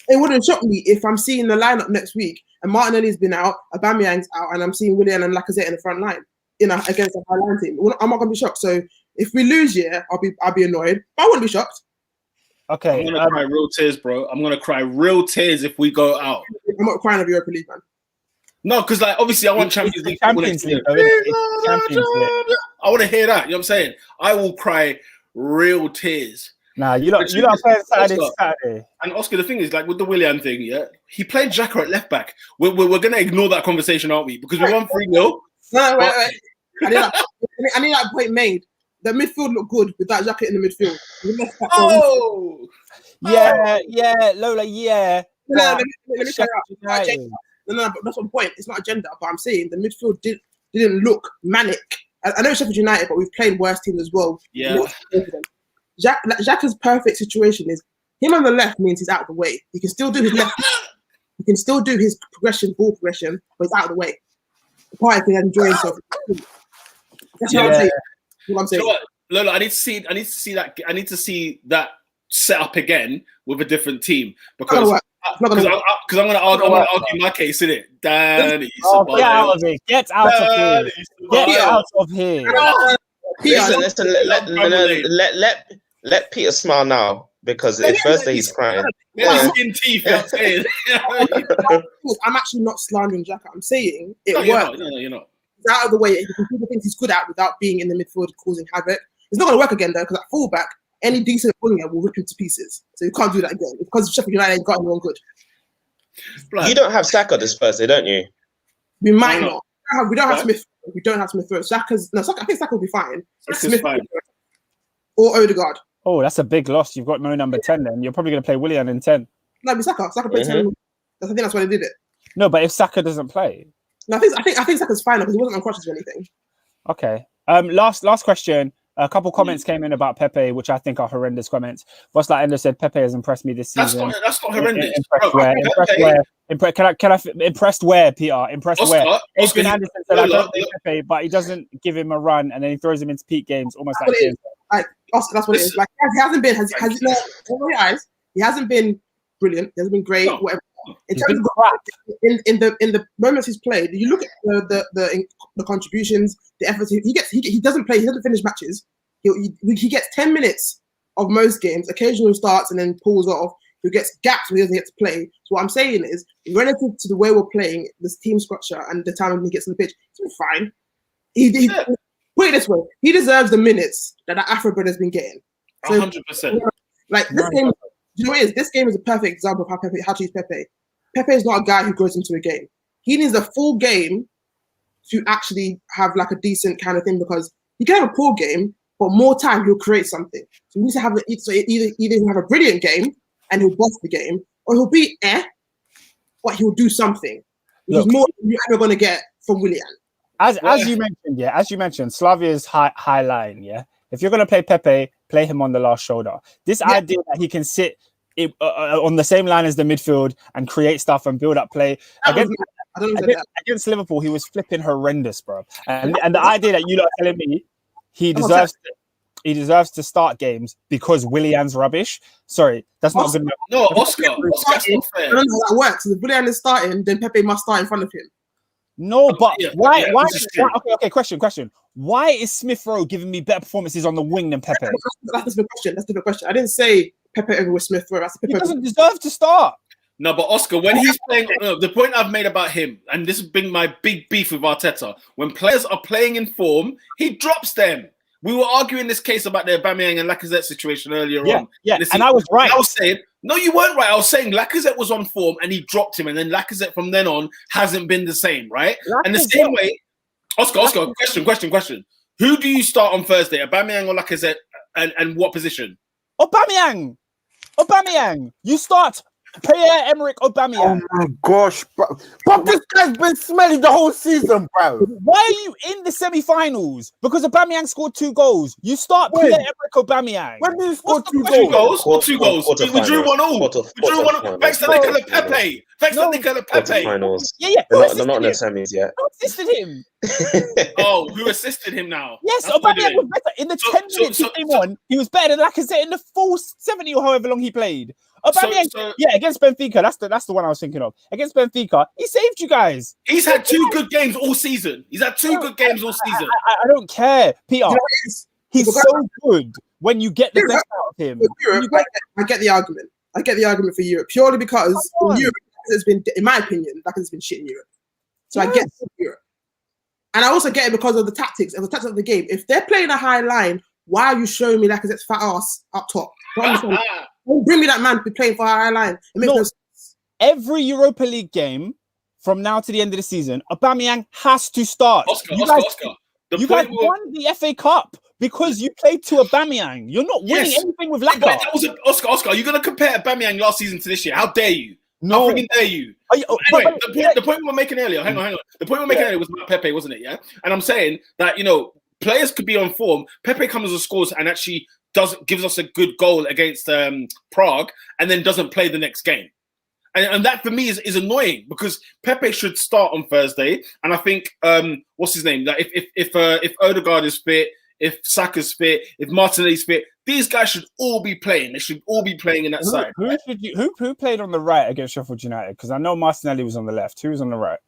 It wouldn't shock me if I'm seeing the lineup next week and Martinelli's been out, Aubameyang's out, and I'm seeing Willian and Lacazette in the front line, against a high line team. I'm not gonna be shocked. So if we lose, I'll be annoyed. But I wouldn't be shocked. Okay. I'm gonna cry real tears, bro. I'm gonna cry real tears if we go out. I'm not crying over Europa League, man. No, because obviously I want Champions League. Champions League. I want to hear that. You know what I'm saying? I will cry real tears. Nah, you don't play Saturday. And Oscar, the thing is, like with the Willian thing, he played Xhaka at left back. We're going to ignore that conversation, aren't we? Because we won 3-0. No, wait. I need that point made. The midfield looked good with that Xhaka in the midfield. Yeah, Lola, yeah. No, let me clear out. No, but that's one point. It's not agenda, but I'm saying the midfield didn't look manic. I know Sheffield United, but we've played worse teams as well. Yeah. Xhaka's perfect situation is him on the left means he's out of the way. He can still do his left. He can still do his ball progression, but he's out of the way. The part he can enjoy himself. That's what I'm saying. What I'm saying. You know what? Lola, I need to see that set up again with a different team, because Because I'm going to argue my case, innit? Danny. Get out of here. Get out of here. Get out of here. Listen, let Peter smile now, because it's Thursday he's crying. Skin teeth. I'm actually not slandering Xhaka. I'm saying it works. No, you're not. It's out of the way. He can do the things he's good at without being in the midfield causing havoc. It's not going to work again, though, because at fullback, any decent winger will rip him to pieces. So you can't do that again. Because Sheffield United ain't got anyone good. You don't have Saka this Thursday, don't you? We might not. We don't have Smith. We don't have Smith Rowe. I think Saka will be fine. Smith fine. Or Odegaard. Oh, that's a big loss. You've got no number 10 then. You're probably going to play Willian in 10. No, but Saka played 10. I think that's why they did it. No, but if Saka doesn't play. No, I think Saka's fine because he wasn't on crutches or anything. Okay. Last question. A couple comments came in about Pepe, which I think are horrendous comments. What's that? Ender said Pepe has impressed me this season. That's not horrendous. Impressed where, Peter? Impressed Oscar, where? Oscar, Anderson said, I don't think Pepe, but he doesn't give him a run, and then he throws him into peak games, almost like this. Oscar, that's what it is. Like he hasn't been. He hasn't been brilliant. He hasn't been great. No. Whatever. In terms of in the moments he's played, you look at the contributions, the efforts he gets. He doesn't play. He doesn't finish matches. He gets 10 minutes of most games. Occasionally starts and then pulls off. He gets gaps where he doesn't get to play. So what I'm saying is, relative to the way we're playing, this team structure and the time when he gets on the pitch, he's been fine. Put it this way: he deserves the minutes that Afro has been getting. So, 100%. Like this game. You know what it is? This game is a perfect example of how to use Pepe. Pepe is not a guy who goes into a game. He needs a full game to actually have like a decent kind of thing, because he can have a poor game, but more time he'll create something. So he needs to have either he'll have a brilliant game and he'll boss the game, or he'll be but he'll do something. Which is more than you're ever going to get from Willian. As you mentioned, Slavia's high line, yeah. If you're going to play Pepe, play him on the last shoulder. This idea that he can sit on the same line as the midfield and create stuff and build up play. Against Liverpool, he was flipping horrendous, bro. And the idea that you lot are telling me he deserves to start games because Willian's rubbish. Sorry, that's not good enough. No, Oscar, that's not fair. I don't know how that works. If Willian is starting, then Pepe must start in front of him. No, but why? Okay, question. Why is Smith Rowe giving me better performances on the wing than Pepe? That's the question. I didn't say Pepe over with Smith Rowe. He doesn't deserve to start. No, but Oscar, when he's playing, the point I've made about him, and this has been my big beef with Arteta, when players are playing in form, he drops them. We were arguing this case about the Aubameyang and Lacazette situation earlier on. Yeah, and I was right. I was saying, no, you weren't right. I was saying Lacazette was on form and he dropped him, and then Lacazette from then on hasn't been the same, right? And the same way, Oscar, question. Who do you start on Thursday, Aubameyang or Lacazette, and what position? Aubameyang. You start Pierre-Emerick Aubameyang. Oh my gosh, bro. But this guy's been smelly the whole season, bro. Why are you in the semi-finals? Because Aubameyang scored 2 goals. You start Pierre-Emerick Aubameyang. When did he score 2 goals? 2 goals. We drew 1-1. We drew 1-1. Thanks to Nicola Pepe. Yeah. They're not in the semis yet. Who assisted him? Who assisted him now? Yes, Aubameyang was better. In the 10 minutes he came on, he was better than Lacazette in the full 70 or however long he played. Aubameyang, against Benfica, that's the one I was thinking of. Against Benfica, he saved you guys. He's had 2 good games all season. I don't care, Peter. He's so good when you get the best out of him. I get the argument. I get the argument for Europe purely because in Europe has been, in my opinion, Lacazette's been shit in Europe. So I get Europe, and I also get it because of the tactics of the game. If they're playing a high line, why are you showing me Lacazette's fat ass up top? Don't bring me that man to be playing for a high line. It makes no sense. Every Europa League game from now to the end of the season, Aubameyang has to start. Oscar. You guys won the FA Cup because you played to Aubameyang. You're not winning anything with Lacazette. Oscar, are you going to compare Aubameyang last season to this year? How dare you? No. How freaking dare you? Anyway, the point we were making earlier, hang on. The point we were making earlier was about Pepe, wasn't it? Yeah? And I'm saying that, players could be on form. Pepe comes and scores and actually gives us a good goal against Prague and then doesn't play the next game. And that for me is annoying because Pepe should start on Thursday. And I think what's his name? Like if Odegaard is fit, if Saka's fit, if Martinelli's fit, these guys should all be playing. They should all be playing in that side. Who played on the right against Sheffield United? Because I know Martinelli was on the left. Who was on the right?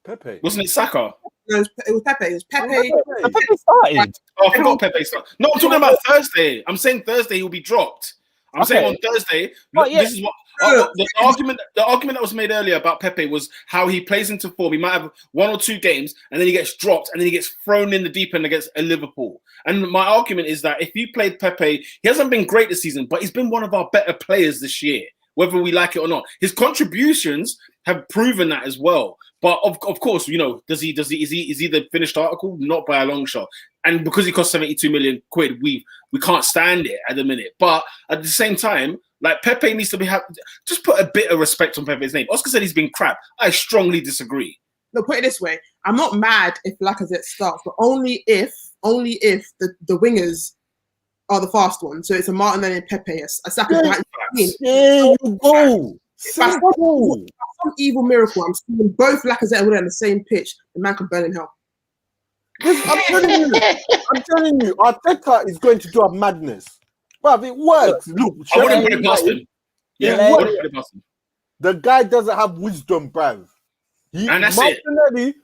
Pepe. Wasn't it Saka? It was Pepe. It was Pepe. Pepe started. Oh, I forgot Pepe started. No, I'm talking about Thursday. I'm saying Thursday he'll be dropped. I'm saying on Thursday. Look, this is what the argument that was made earlier about Pepe was how he plays into form. He might have 1 or 2 games, and then he gets dropped, and then he gets thrown in the deep end against a Liverpool. And my argument is that if you played Pepe, he hasn't been great this season, but he's been one of our better players this year, whether we like it or not. His contributions have proven that as well. But of course, you know, is he the finished article? Not by a long shot. And because he cost 72 million quid, we can't stand it at the minute. But at the same time, like Pepe needs to just put a bit of respect on Pepe's name. Oscar said he's been crap. I strongly disagree. Look, put it this way: I'm not mad if Lacazette starts, but only if the wingers are the fast ones. So it's a Martinelli and Pepe, a Saka. There you go. Some evil miracle. I'm seeing both Lacazette and Willian on the same pitch. The man can burn in hell. I'm telling you, Arteta is going to do a madness. But it works. Look, I wouldn't put it past him. Yeah, I wouldn't put it past him. The guy doesn't have wisdom, bruv. And that's Martinelli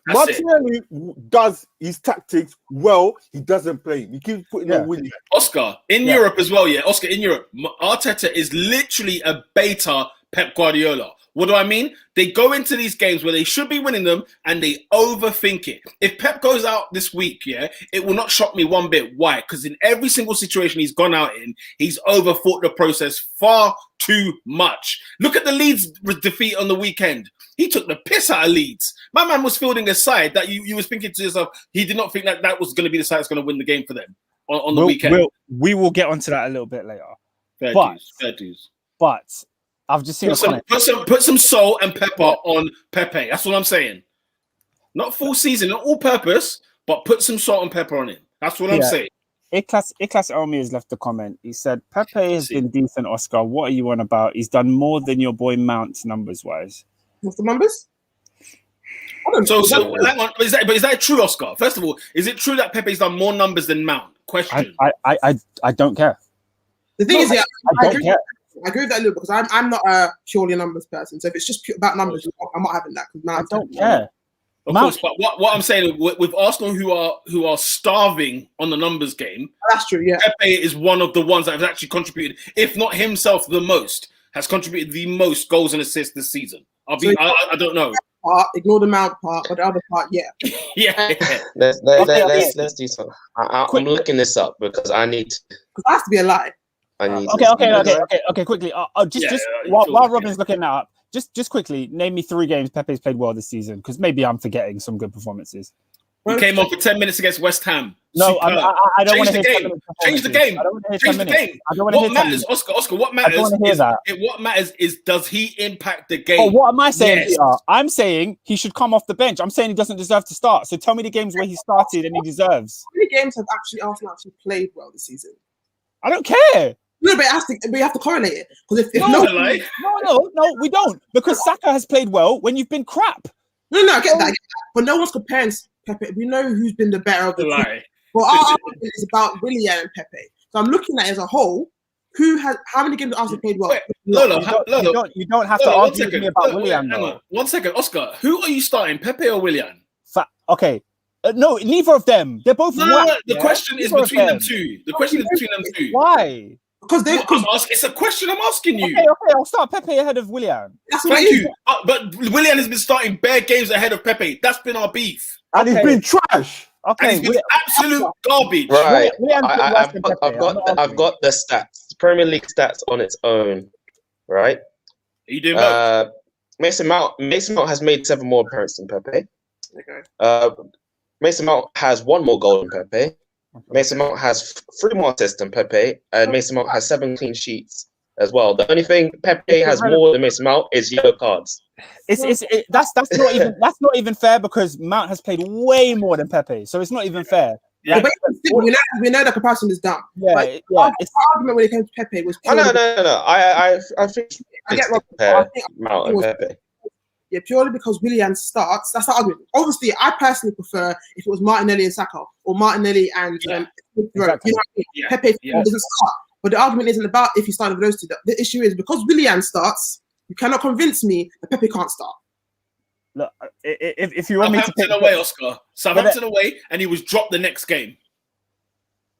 does his tactics well. He doesn't play. He keeps putting on Willian. Oscar, in Europe as well, Oscar, in Europe, Arteta is literally a beta Pep Guardiola. What do I mean? They go into these games where they should be winning them and they overthink it. If Pep goes out this week, it will not shock me one bit. Why? Because in every single situation he's gone out in, he's overthought the process far too much. Look at the Leeds defeat on the weekend. He took the piss out of Leeds. My man was fielding a side that you was thinking to yourself, he did not think that was going to be the side that's going to win the game for them on the weekend. We will get onto that a little bit later. Fair dues. But I've just seen put some salt and pepper on Pepe. That's what I'm saying. Not full season, not all purpose, but put some salt and pepper on it. That's what I'm saying. Iklas Elmi has left a comment. He said, Pepe has been decent, Oscar. What are you on about? He's done more than your boy Mount numbers-wise. What's the numbers? So hang on. Is that true, Oscar? First of all, is it true that Pepe's done more numbers than Mount? Question. I don't care. The thing is, I don't care. I agree with that a little because I'm not a purely numbers person. So if it's just about numbers, I'm not having that. I don't care. Of course, but what I'm saying with Arsenal who are starving on the numbers game, that's true. Yeah, Pepe is one of the ones that has actually contributed, if not himself, the most has contributed the most goals and assists this season. I don't know. Ignore the Mount part, but the other part, yeah. Let's do something. I'm looking this up because I need to. Because that has to be a lie. Okay. Quickly, while Robin's looking that up, just quickly name me 3 games Pepe's played well this season, because maybe I'm forgetting some good performances. He came on for 10 minutes against West Ham. No, I don't want to hear Change the game. Change the game. What matters, Oscar? What matters? What matters is does he impact the game? Oh, what am I saying, Peter? I'm saying he should come off the bench. I'm saying he doesn't deserve to start. So tell me the games where he started and he deserves. How many games have Arsenal actually played well this season? I don't care. No, but we have to correlate it. Because No, we don't. Because Saka has played well when you've been crap. No, I get that. But no one's comparing Pepe. We know who's been the better of the two. Well, our argument is about Willian and Pepe. So I'm looking at it as a whole. How many games have Arsenal played well? You don't have to argue with me about Willian. Hang on. 1 second, Oscar. Who are you starting, Pepe or Willian? Okay. No, neither of them. They're both. The question is between them two. Why? Because it's a question I'm asking you. Okay, I'll start Pepe ahead of Willian. Thank you. But Willian has been starting bare games ahead of Pepe. That's been our beef. And he's been trash. Okay, and he's been absolute garbage. Right. I've got the stats. Premier League stats on its own. Right. Are you doing both? Mason Mount has made 7 more appearances than Pepe. Okay. Mason Mount has 1 more goal than Pepe. Mason Mount has 3 more assists than Pepe, and Mason Mount has 7 clean sheets as well. The only thing Pepe has more than Mason Mount is yellow cards. That's not even fair, because Mount has played way more than Pepe, so it's not even fair. Yeah, but we know the comparison is dumb. The argument when it came to Pepe was. No. I think I get Mount and Pepe. yeah, purely because Willian starts. That's the argument. Obviously, I personally prefer if it was Martinelli and Saka or Martinelli and Exactly. you know what I mean? Yeah. Pepe Yeah. doesn't start. But the argument isn't about if he started with those two. The issue is because Willian starts, you cannot convince me that Pepe can't start. Look, if you want me to Southampton pick, away, Oscar. Southampton away, and he was dropped the next game.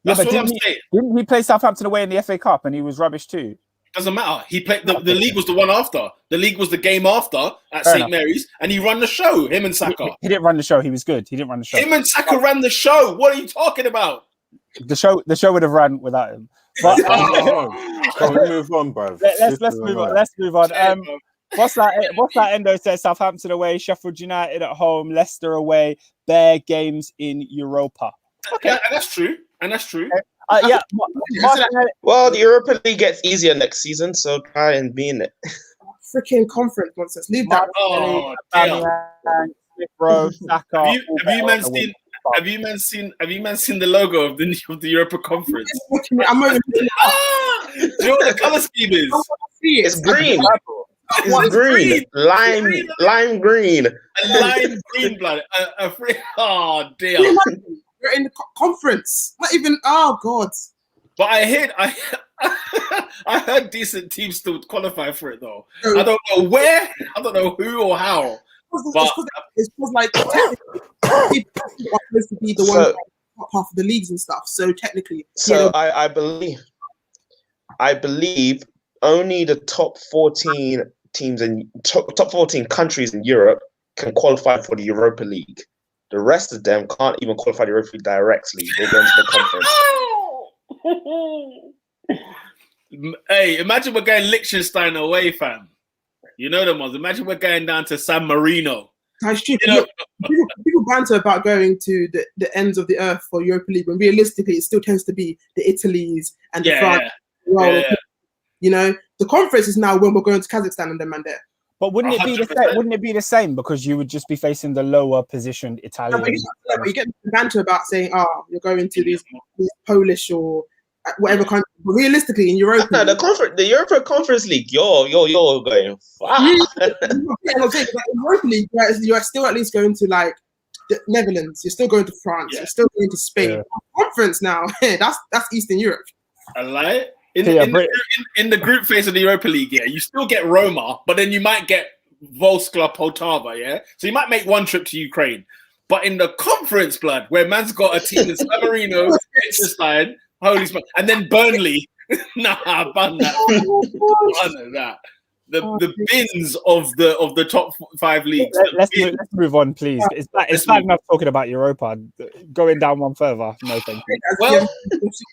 That's what I'm saying. Didn't he play Southampton away in the FA Cup and he was rubbish too? Doesn't matter. He played the league was the one after. The league was the game after at St. Mary's, and he ran the show. Him and Saka. He didn't run the show. He was good. He didn't run the show. Him and Saka ran the show. What are you talking about? The show would have ran without him. But Can we move on, bro? let's move on. Let's move on. What's that Endo says? Southampton away, Sheffield United at home, Leicester away, bare games in Europa. Okay, and that's true. Yeah. Well, the Europa League gets easier next season, so try and be in it. Freaking conference nonsense. Leave that. Oh, Smith Rowe, Saka. Have you men seen the logo of the Europa Conference? I'm over Do you know what the color scheme is? It's green. It's green. Lime green. A lime green blood. Oh dear. We're in the conference. Not even. Oh God. But I heard decent teams still qualify for it though. I don't know where. I don't know who or how. But it's like technically, people are supposed to be the ones top half of the leagues and stuff. So technically, so I believe only the top 14 teams and top 14 countries in Europe can qualify for the Europa League. The rest of them can't even qualify the Europa League directly. They go into the conference. Hey, imagine we're going Liechtenstein away, fam. You know them ones. Imagine we're going down to San Marino. That's true. People banter about going to the ends of the earth for Europa League, when realistically it still tends to be the Italies and the France. You know, the conference is now when we're going to Kazakhstan and them and there. But wouldn't it be the same? Wouldn't it be the same because you would just be facing the lower positioned Italian? But you get banter about saying, "Oh, you're going to these Polish or whatever country." But realistically, in Europe, the Europa Conference League, you're going far. In Europa League, you're still at least going to like the Netherlands. You're still going to France. You're still going to Spain. Yeah. Conference now. that's Eastern Europe. I like. In the group phase of the Europa League, yeah, you still get Roma, but then you might get Volskla Poltava, yeah? So you might make one trip to Ukraine. But in the conference, blood, where man's got a team in San Marino, Liechtenstein, holy smoke, and then Burnley. Nah, bun that. The bins of the top 5 leagues. Let's move on, please. It's bad enough talking about Europa. Going down one further, no thank you. Well,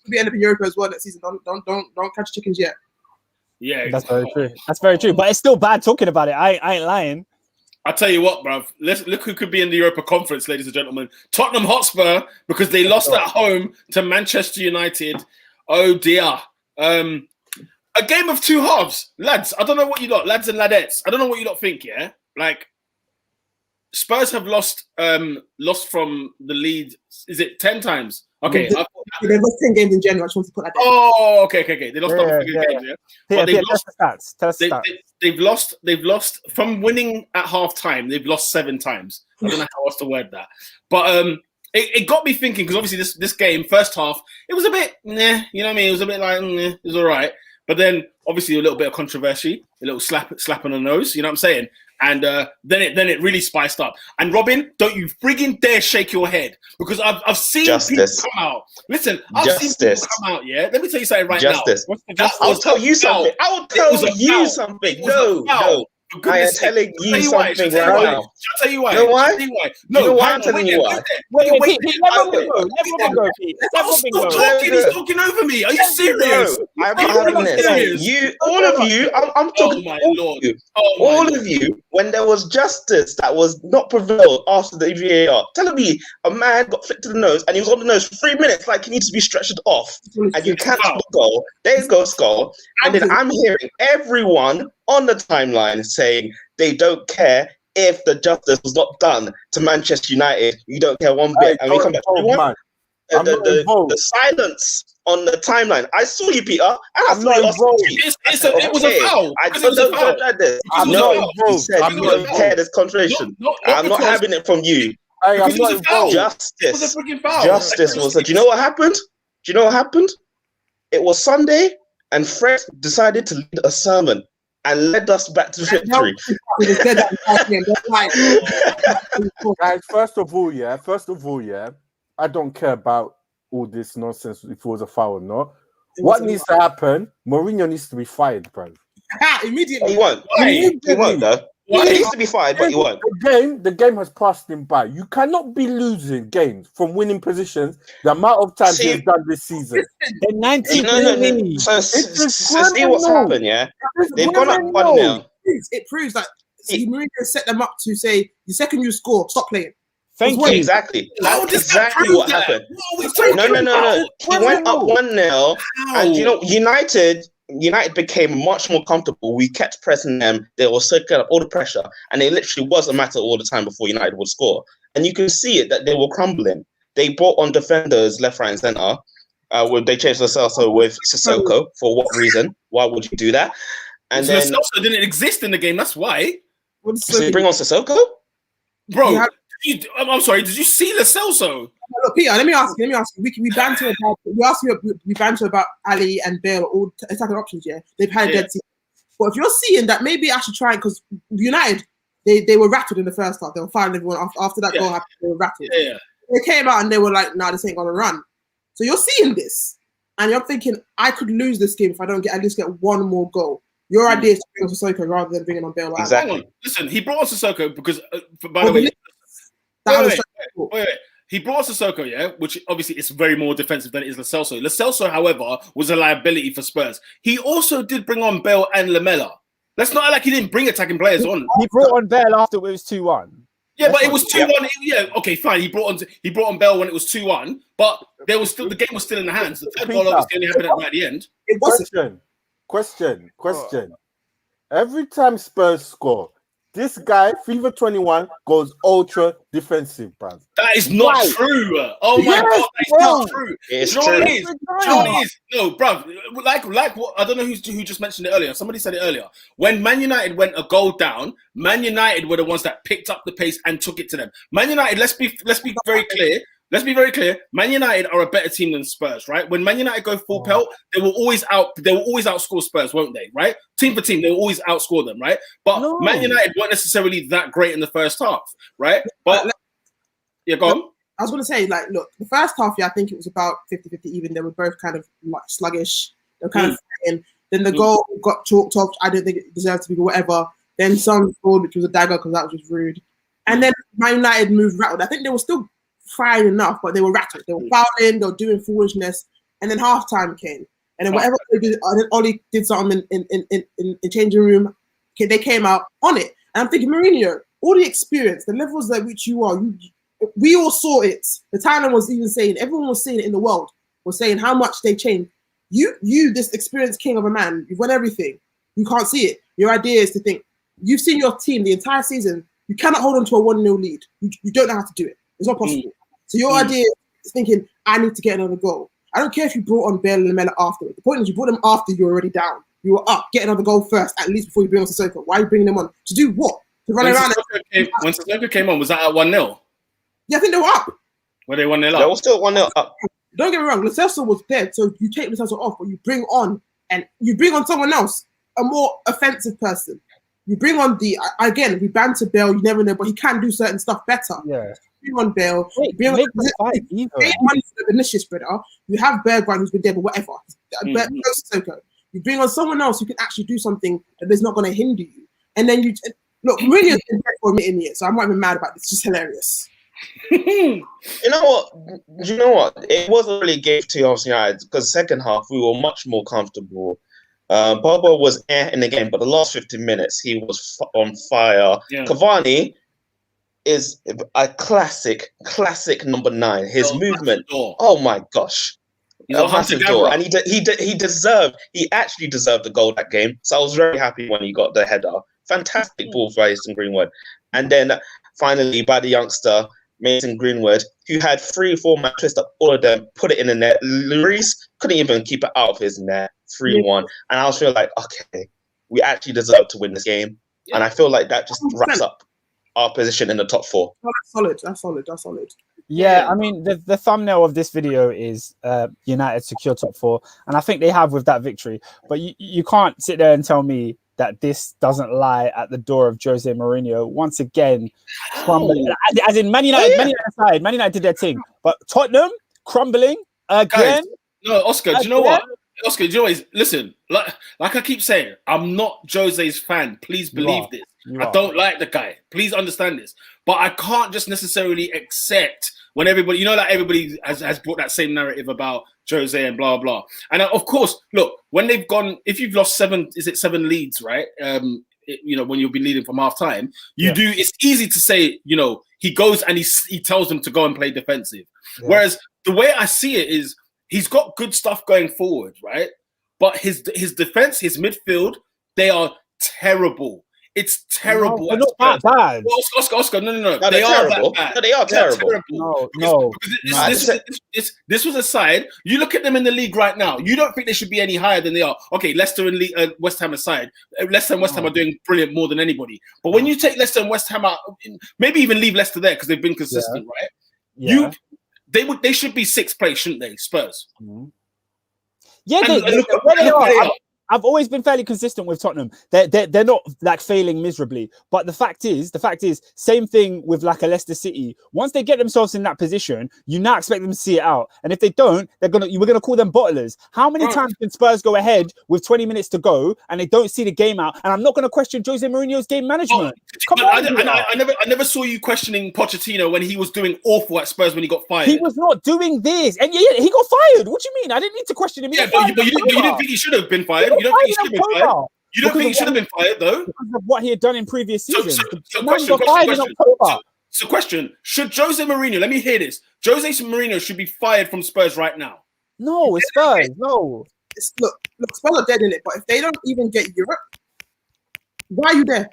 we end up in Europa as well next season. Don't catch chickens yet. Yeah, that's very true. That's very true. But it's still bad talking about it. I ain't lying. I'll tell you what, bruv. Let's look who could be in the Europa Conference, ladies and gentlemen. Tottenham Hotspur, because they lost at home to Manchester United. Oh dear. A game of two halves, lads. I don't know what you lot, lads and ladettes. I don't know what you lot think. Yeah, like Spurs have lost from the lead. Is it 10 times? Okay, they've lost 10 games in general. I just want to put that down. Oh, okay. They lost games. Yeah. But they've lost. Tell us the stats. They've lost from winning at half time. They've lost 7 times. I don't know how else to word that, but It got me thinking because obviously this game first half it was a bit you know what I mean, it was a bit like it was all right, but then obviously a little bit of controversy, a little slap on the nose, you know what I'm saying, and then it really spiced up. And Robin, don't you friggin' dare shake your head because I've seen people come out. Listen, I've seen people come out. Yeah, let me tell you something right now. I'll tell you something. No. I am telling you something right now. I'll tell you why. You know why? I'm telling you why. Wait, He's talking over me. Are you serious? I'm having this. All of you, I'm talking all of you, when there was justice that was not prevailed after the VAR, telling me a man got flicked to the nose and he was on the nose for 3 minutes like he needs to be stretched off and you can't goal. There goes goal. And then I'm hearing everyone on the timeline saying they don't care if the justice was not done to Manchester United. You don't care one bit. And we come back to the silence on the timeline. I saw you, Peter, and I saw you. It was a foul. I don't judge this. I'm not involved. You said you don't care. There's contradiction. I'm not having it from you. Hey, I'm not involved. Justice. Justice was. Do you know what happened? It was Sunday, and Fred decided to lead a sermon and led us back to victory. Guys, first of all, I don't care about all this nonsense if it was a foul or not. What needs to happen? Mourinho needs to be fired, bro. Immediately. He won't. He won't, though. He needs to be fired, but he won't. The game has passed him by. You cannot be losing games from winning positions the amount of times he's done this season. The 19th. So see what's happened, yeah? They've gone up 1-0. It proves that Mourinho set them up to say, the second you score, stop playing. Thank you. Exactly. That's exactly what happened. No. He went up 1-0, and United became much more comfortable. We kept pressing them. They were soaking up all the pressure, and it literally was a matter all the time before United would score. And you can see it that they were crumbling. They brought on defenders left, right, and centre. They changed the Celso with Sissoko. For what reason? Why would you do that? And then Celso didn't exist in the game. That's why. So you bring on Sissoko, bro. I'm sorry. Did you see the Celso? Look, Peter, let me ask you. We banter about Ali and Bale, all attacking options. Yeah, they've had a dead season. But if you're seeing that, maybe I should try, because United, they were rattled in the first half. They were firing everyone after that goal happened. They were rattled. Yeah. They came out and they were like, "Nah, this ain't gonna run." So you're seeing this, and you're thinking, "I could lose this game if I don't at least get one more goal." Your idea is to bring on Sissoko rather than bringing on Bale. Exactly. Listen, he brought on Sissoko because, by the way. Wait. He brought us Sissoko, yeah, which obviously is very more defensive than it is Lo Celso. Lo Celso, however, was a liability for Spurs. He also did bring on Bale and Lamela. Let's not act like he didn't bring attacking players on. He brought on Bale after it was 2-1. Yeah, but it was 2-1. Yeah, okay, fine. He brought on Bale when it was 2-1, but the game was still in the hands. The third goal obviously only happened at the end. It wasn't. Question. Every time Spurs score, this guy, Fever 21, goes ultra defensive, bruv. That is not true. Oh my God, that's not true. It's true. What it is? What it is? No, bruv. Like what, I don't know who just mentioned it earlier. Somebody said it earlier. When Man United went a goal down, Man United were the ones that picked up the pace and took it to them. Man United, let's be very clear. Man United are a better team than Spurs, right? When Man United go full pelt, they will always outscore Spurs, won't they? Right? Team for team, they will always outscore them, right? But Man United weren't necessarily that great in the first half, right? But yeah, go on. I was going to say, like, look, the first half, I think it was about 50-50 even. They were both kind of like sluggish. They were kind of fighting. Then the goal got chalked off. I don't think it deserved to be, whatever. Then Son scored, which was a dagger because that was just rude. And then Man United moved rattled. I think they were still fine enough, but they were rattled. They were fouling, they were doing foolishness, and then halftime came, and then whatever they did, and then Ollie did something in changing room. They came out on it, and I'm thinking, Mourinho, all the experience, the levels at which you are, we all saw it. The Thailand was even saying, everyone was saying it in the world, was saying how much they changed. You, this experienced king of a man, you've won everything. You can't see it. Your idea is to think, you've seen your team the entire season. You cannot hold on to a 1-0 lead. You don't know how to do it. It's not possible. So your idea is thinking, I need to get another goal. I don't care if you brought on Bale and Lamela after. The point is, you brought them after you're already down. You were up. Get another goal first, at least before you bring on Sissoko. Why are you bringing them on? To do what? To run around. When Sissoko came on, was that at 1-0? Yeah, I think they were up. Were they 1-0 up? They were still 1-0 up. Don't get me wrong. Lo Celso was dead, so you take Lo Celso off, but you bring on someone else, a more offensive person. You bring on again, we banter Bale, you never know, but he can do certain stuff better. Yeah. Bring on Bale. Vinicius, brother. You have Bergwijn who's been dead, but whatever. You bring on someone else who can actually do something that is not going to hinder you. And then look, really been dead for a minute in here, so I'm not even mad about this. It's just hilarious. You know what? It wasn't really a game to us United because second half we were much more comfortable. Bobo was in the game, but the last 15 minutes he was on fire. Yeah. Cavani is a classic number 9. His movement, oh my gosh, a massive door, and he actually deserved the goal that game. So I was very happy when he got the header. Fantastic ball for Aston Greenwood, and then finally by the youngster Mason Greenwood, who had 3-4 man twist up all of them, put it in the net. Lloris couldn't even keep it out of his net, 3-1. And I was feeling like, okay, we actually deserve to win this game. Yeah. And I feel like that just wraps up our position in the top 4. That's solid. Yeah, I mean, the thumbnail of this video is United secure top 4. And I think they have with that victory. But you can't sit there and tell me that this doesn't lie at the door of Jose Mourinho once again. As in Man United, Man United did their thing, but Tottenham crumbling again. Guys, no, Oscar, do you know what? Oscar, do you know what? Listen, like I keep saying, I'm not Jose's fan. Please believe this. I don't like the guy. Please understand this. But I can't just necessarily accept when everybody, like everybody has brought that same narrative about Jose and blah, blah. And of course, look, when they've gone, if you've lost 7 leads, right? When you'll be leading from half time, it's easy to say, he goes and he tells them to go and play defensive. Yeah. Whereas the way I see it is he's got good stuff going forward, right? But his defense, his midfield, they are terrible. It's terrible. They're not that bad. Oscar, no. They are that bad. No, they are terrible. No. This was a side. You look at them in the league right now. You don't think they should be any higher than they are. Okay, Leicester and West Ham aside. Leicester and West Ham are doing brilliant more than anybody. But when you take Leicester and West Ham out, maybe even leave Leicester there because they've been consistent, right? Yeah. They should be 6th place, shouldn't they? Spurs. Mm-hmm. Yeah, they are. I've always been fairly consistent with Tottenham. They're not like failing miserably. But the fact is, same thing with like a Leicester City. Once they get themselves in that position, you now expect them to see it out. And if they don't, we're gonna call them bottlers. How many times can Spurs go ahead with 20 minutes to go and they don't see the game out? And I'm not gonna question Jose Mourinho's game management. I never saw you questioning Pochettino when he was doing awful at Spurs when he got fired. He was not doing this, and he got fired. What do you mean? I didn't need to question him. Yeah, but you didn't think he should have been fired. You don't think he should have been fired? You don't think he should have been fired, though? Because of what he had done in previous seasons. Question. Should Jose Mourinho, let me hear this. Jose Mourinho should be fired from Spurs right now. No, it's Spurs. No. Look, Spurs are dead in it, but if they don't even get Europe, why are you there?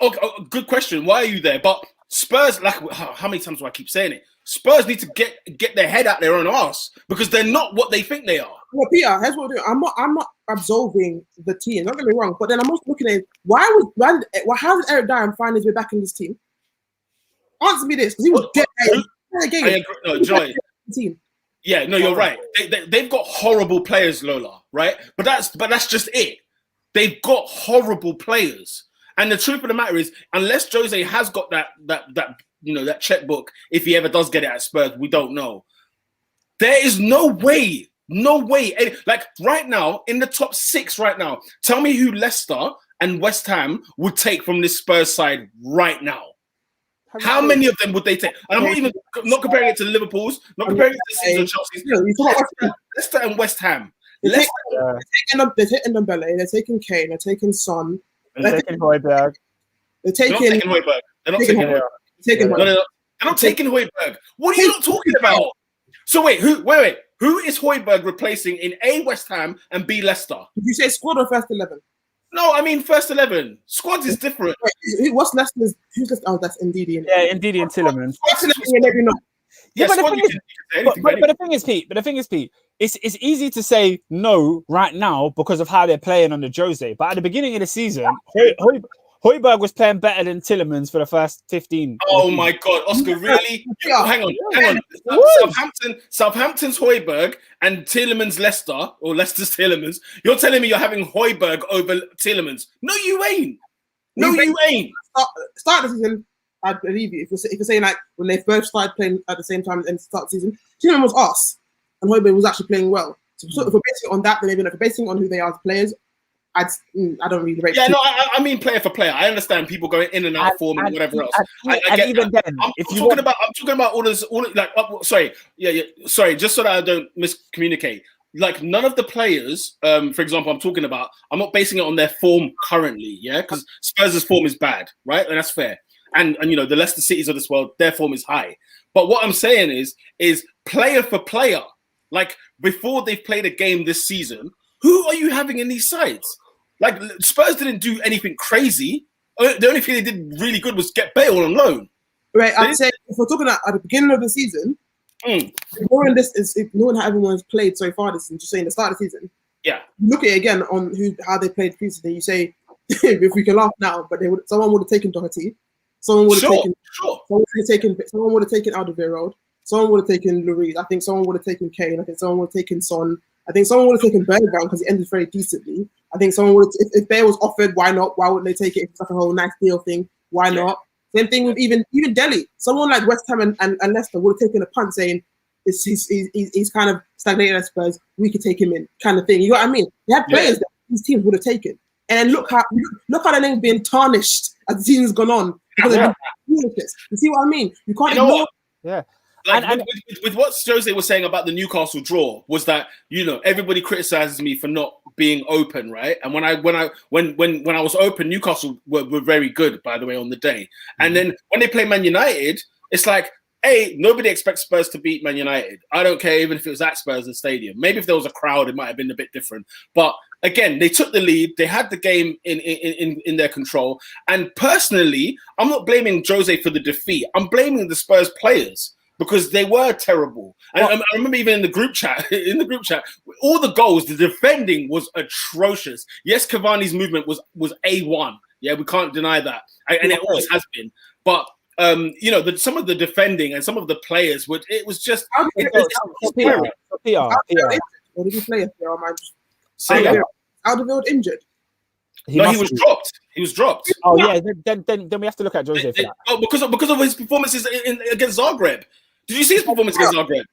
Okay, good question. Why are you there? But Spurs, like, how many times do I keep saying it? Spurs need to get their head out their own arse because they're not what they think they are. Well, Peter, here's what we're doing. I'm not absolving the team. Don't get me wrong, but then I'm also looking at how did Eric Dyer find his way back in this team? Answer me this, because he was dead. No, Joy. Yeah, no, you're right. They've got horrible players, Lola, right? But that's just it. They've got horrible players, and the truth of the matter is, unless Jose has got that checkbook, if he ever does get it at Spurs, we don't know. There is no way. Like right now, in the top 6 right now, tell me who Leicester and West Ham would take from this Spurs side right now. How many of them would they take? And I'm not comparing it to Liverpool's, not comparing it to Chelsea's or Chelsea's. Leicester and West Ham. They're taking Dembele, they're taking Kane, they're taking Son. They're taking Højbjerg. They're taking Højbjerg. They're not taking Højbjerg. They're not taking Højbjerg. What are you not talking about? So wait, who is Højbjerg replacing in A, West Ham, and B, Leicester? Did you say squad or first 11? No, I mean first 11. Squads is different. Wait, what's Leicester's? Who's Leicester? Oh, that's Ndidi. Yeah, Ndidi and Tielemans. But the thing is, Pete, it's easy to say no right now because of how they're playing under Jose. But at the beginning of the season, Højbjerg was playing better than Tielemans for the first 15. Oh my God, Oscar, really? Hang on. Southampton's Højbjerg and Tielemans Leicester, or Leicester's Tielemans. You're telling me you're having Højbjerg over Tielemans? No, you ain't. Start the season, I believe you. If you're saying like when they both started playing at the same time and start the season, Tielemans was us, and Højbjerg was actually playing well. So if we're basing on that, then maybe if we're basing on who they are as players, I don't really rate. Yeah, no, I mean player for player. I understand people going in and out of form and whatever else. I get even that. Then, I'm talking about all this. Sorry, just so that I don't miscommunicate. Like none of the players, for example, I'm not basing it on their form currently, yeah, because Spurs' form is bad, right, and that's fair. And the Leicester Cities of this world, their form is high. But what I'm saying is player for player, like before they've played a game this season, who are you having in these sides? Like Spurs didn't do anything crazy. The only thing they did really good was get Bale on loan. Right, I'd say if we're talking at the beginning of the season, ignoring this is ignoring how everyone's played so far this season, just saying the start of the season. Yeah. Look at it again on how they played previously. You say if we can laugh now, but someone would have taken Doherty, someone would have someone would have taken Alderweireld, someone would have taken Lloris. I think someone would have taken Kane. I think someone would have taken Son. I think someone would have taken Bergvall because he ended very decently. I think someone would have, if Bear was offered, why not? Why wouldn't they take it? If it's like a whole nice deal thing, why not? Same thing with even Delhi. Someone like West Ham and Leicester would have taken a punt saying he's kind of stagnated at Spurs. We could take him in, kind of thing. You know what I mean? They had players that these teams would have taken, and look how their name being tarnished as the season's gone on. Because you see what I mean? You can't ignore. Yeah. Like with what Jose was saying about the Newcastle draw was that everybody criticizes me for not being open, right? And when I was open, Newcastle were very good, by the way, on the day. And then when they play Man United, it's like, hey, nobody expects Spurs to beat Man United. I don't care even if it was at Spurs Stadium. Maybe if there was a crowd, it might have been a bit different. But again, they took the lead. They had the game in their control. And personally, I'm not blaming Jose for the defeat. I'm blaming the Spurs players, because they were terrible. And I remember even in the group chat, all the goals, the defending was atrocious. Yes, Cavani's movement was A1. Yeah, we can't deny that. And it always has been. But, some of the defending and some of the players, it was just... What did he play? Alderweireld injured. He was dropped. He was dropped. Oh, yeah. Then we have to look at Jose for that. Oh, because of his performances against Zagreb. Did you see his performance against Zagreb?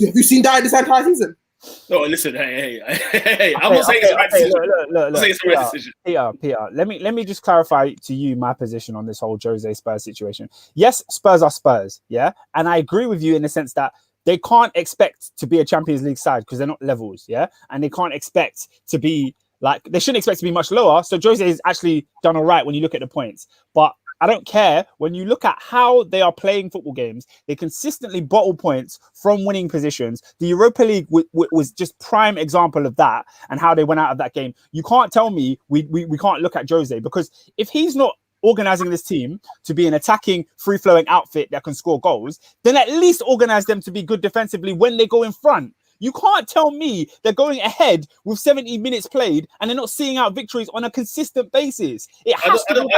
Have you seen that this entire season? No, listen, hey. I'm not saying it's the right decision. Look. It's the right decision. Peter, let me just clarify to you my position on this whole Jose Spurs situation. Yes, Spurs are Spurs, yeah? And I agree with you in the sense that they can't expect to be a Champions League side because they're not levels, yeah? And they can't expect to be, they shouldn't expect to be much lower. So Jose has actually done all right when you look at the points. But I don't care. When you look at how they are playing football games, they consistently bottle points from winning positions. The Europa League was just prime example of that and how they went out of that game. You can't tell me we can't look at Jose, because if he's not organizing this team to be an attacking, free-flowing outfit that can score goals, then at least organize them to be good defensively when they go in front. You can't tell me they're going ahead with 70 minutes played and they're not seeing out victories on a consistent basis. I don't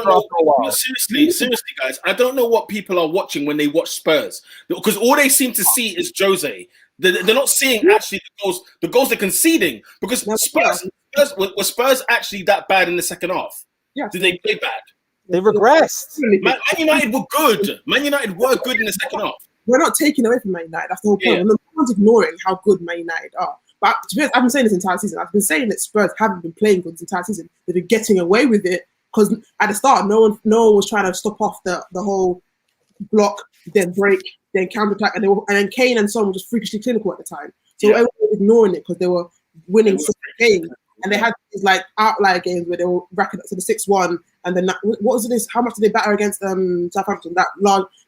know. Seriously, guys, I don't know what people are watching when they watch Spurs, because all they seem to see is Jose. They're not seeing actually the goals they're conceding, because Spurs actually that bad in the second half? Yeah. Did they play bad? They regressed. Man United were good. Man United were good in the second half. We're not taking away from Man United. That's the whole point. No one's ignoring how good Man United are. But to be honest, I've been saying this entire season. I've been saying that Spurs haven't been playing good this entire season. They've been getting away with it because at the start, no one was trying to stop off the whole block, then break, then counter-attack, and then Kane and Son were just freakishly clinical at the time. So everyone was ignoring it because they were winning games. And they had these outlier games where they were racking up to the 6-1, and then what was this? How much did they batter against Southampton? They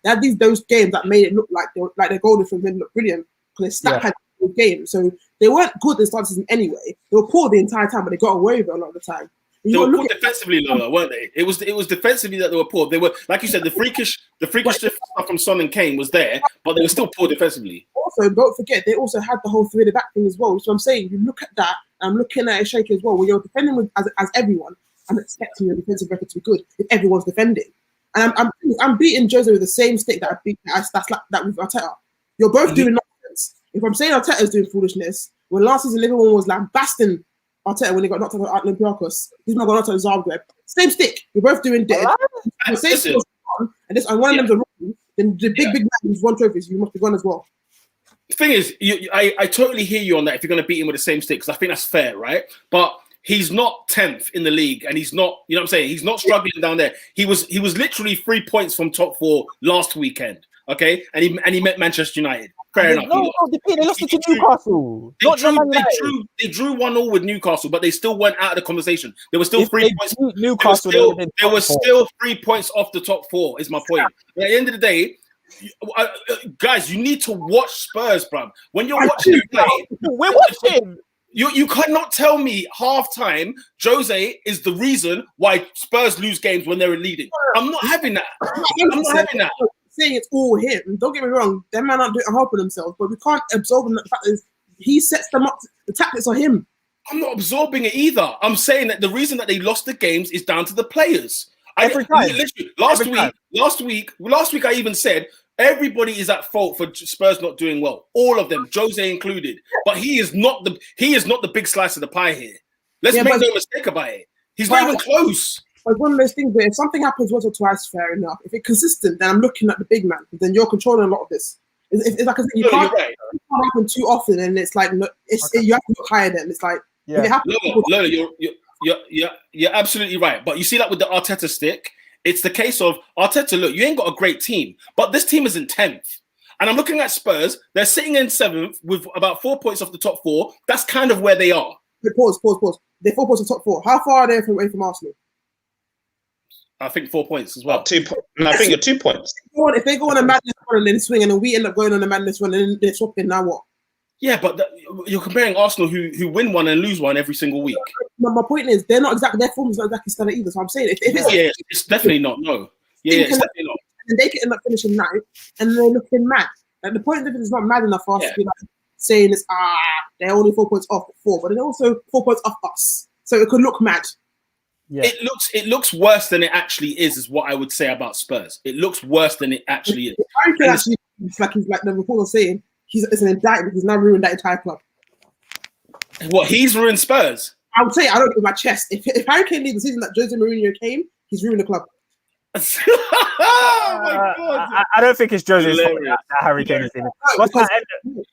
had those games that made it look like their goal difference made it look brilliant because they had good games. So they weren't good at the start of the season anyway. They were poor the entire time, but they got away with it a lot of the time. They were poor defensively, Lola, weren't they? It was defensively that they were poor. They were, like you said, the freakish stuff from Son and Kane was there, but they were still poor defensively. Also, don't forget, they also had the whole 3 at the back thing as well. So I'm saying, you look at that, and I'm looking at a shake as well. When you're defending as everyone, I'm expecting your defensive record to be good if everyone's defending. And I'm beating Jose with the same stick that I beat that with Arteta. You're both doing nonsense. If I'm saying Arteta's doing foolishness, when last season Liverpool was lambasting Arteta when he got knocked out of Olympiacos, he's not got knocked out of Zagreb. Same stick. You're both doing dead. And one of them's a rookie, then the big man who's won trophies, you must be gone as well. The thing is, I totally hear you on that if you're going to beat him with the same stick, because I think that's fair, right? But he's not 10th in the league, and he's not, you know what I'm saying? He's not struggling down there. He was literally 3 points from top 4 last weekend, okay? And he met Manchester United. Fair enough. They lost to Newcastle. They drew 1-1 with Newcastle, but they still went out of the conversation. They were still 3 points. Newcastle. They were still 3 points off the top 4, is my point. At the end of the day, guys, you need to watch Spurs, bro. When you're watching them play, we're watching. You cannot tell me half-time Jose is the reason why Spurs lose games when they're leading. I'm not having that. I'm not having that. Saying it's all him. Don't get me wrong. Them man aren't helping themselves, but we can't absorb the fact that he sets them up. The tactics are him. I'm not absorbing it either. I'm saying that the reason that they lost the games is down to the players. Last week, I even said everybody is at fault for Spurs not doing well. All of them, Jose included. But he is not the big slice of the pie here. Let's make no mistake about it. He's not even close. It's one of those things where if something happens once or twice, fair enough. If it's consistent, then I'm looking at the big man. Then you're controlling a lot of this. It's like it can't happen too often, and it's like you have to look higher. Then it's like Lola, you're absolutely right. But you see that with the Arteta stick, it's the case of Arteta. Look, you ain't got a great team, but this team is in 10th. And I'm looking at Spurs. They're sitting in 7th with about 4 points off the top 4. That's kind of where they are. Pause. They're 4 points off the top 4. How far are they away from Arsenal? I think 4 points as well. I think you're 2 points. If they go on a madness run and then swing, and then we end up going on a madness run and then they're swapping, now what? Yeah, but you're comparing Arsenal who win one and lose one every single week. My point is, their form is not exactly stellar either. So I'm saying, it's definitely not. No, it's definitely not. And they could end up finishing 9th, and they're looking mad. Like the point difference is not mad enough for us to be like saying it's they're only 4 points off 4, but they're also 4 points off us. So it could look mad. Yeah. It looks worse than it actually is what I would say about Spurs. It looks worse than it actually is. It's like the reporter saying it's an indictment. He's now ruined that entire club. What, he's ruined Spurs? I would say I don't know my chest. If Harry Kane leaves the season that Jose Mourinho came, he's ruined the club. Oh my God! I don't think it's Jose's fault that Harry Kane is in it. What's that end?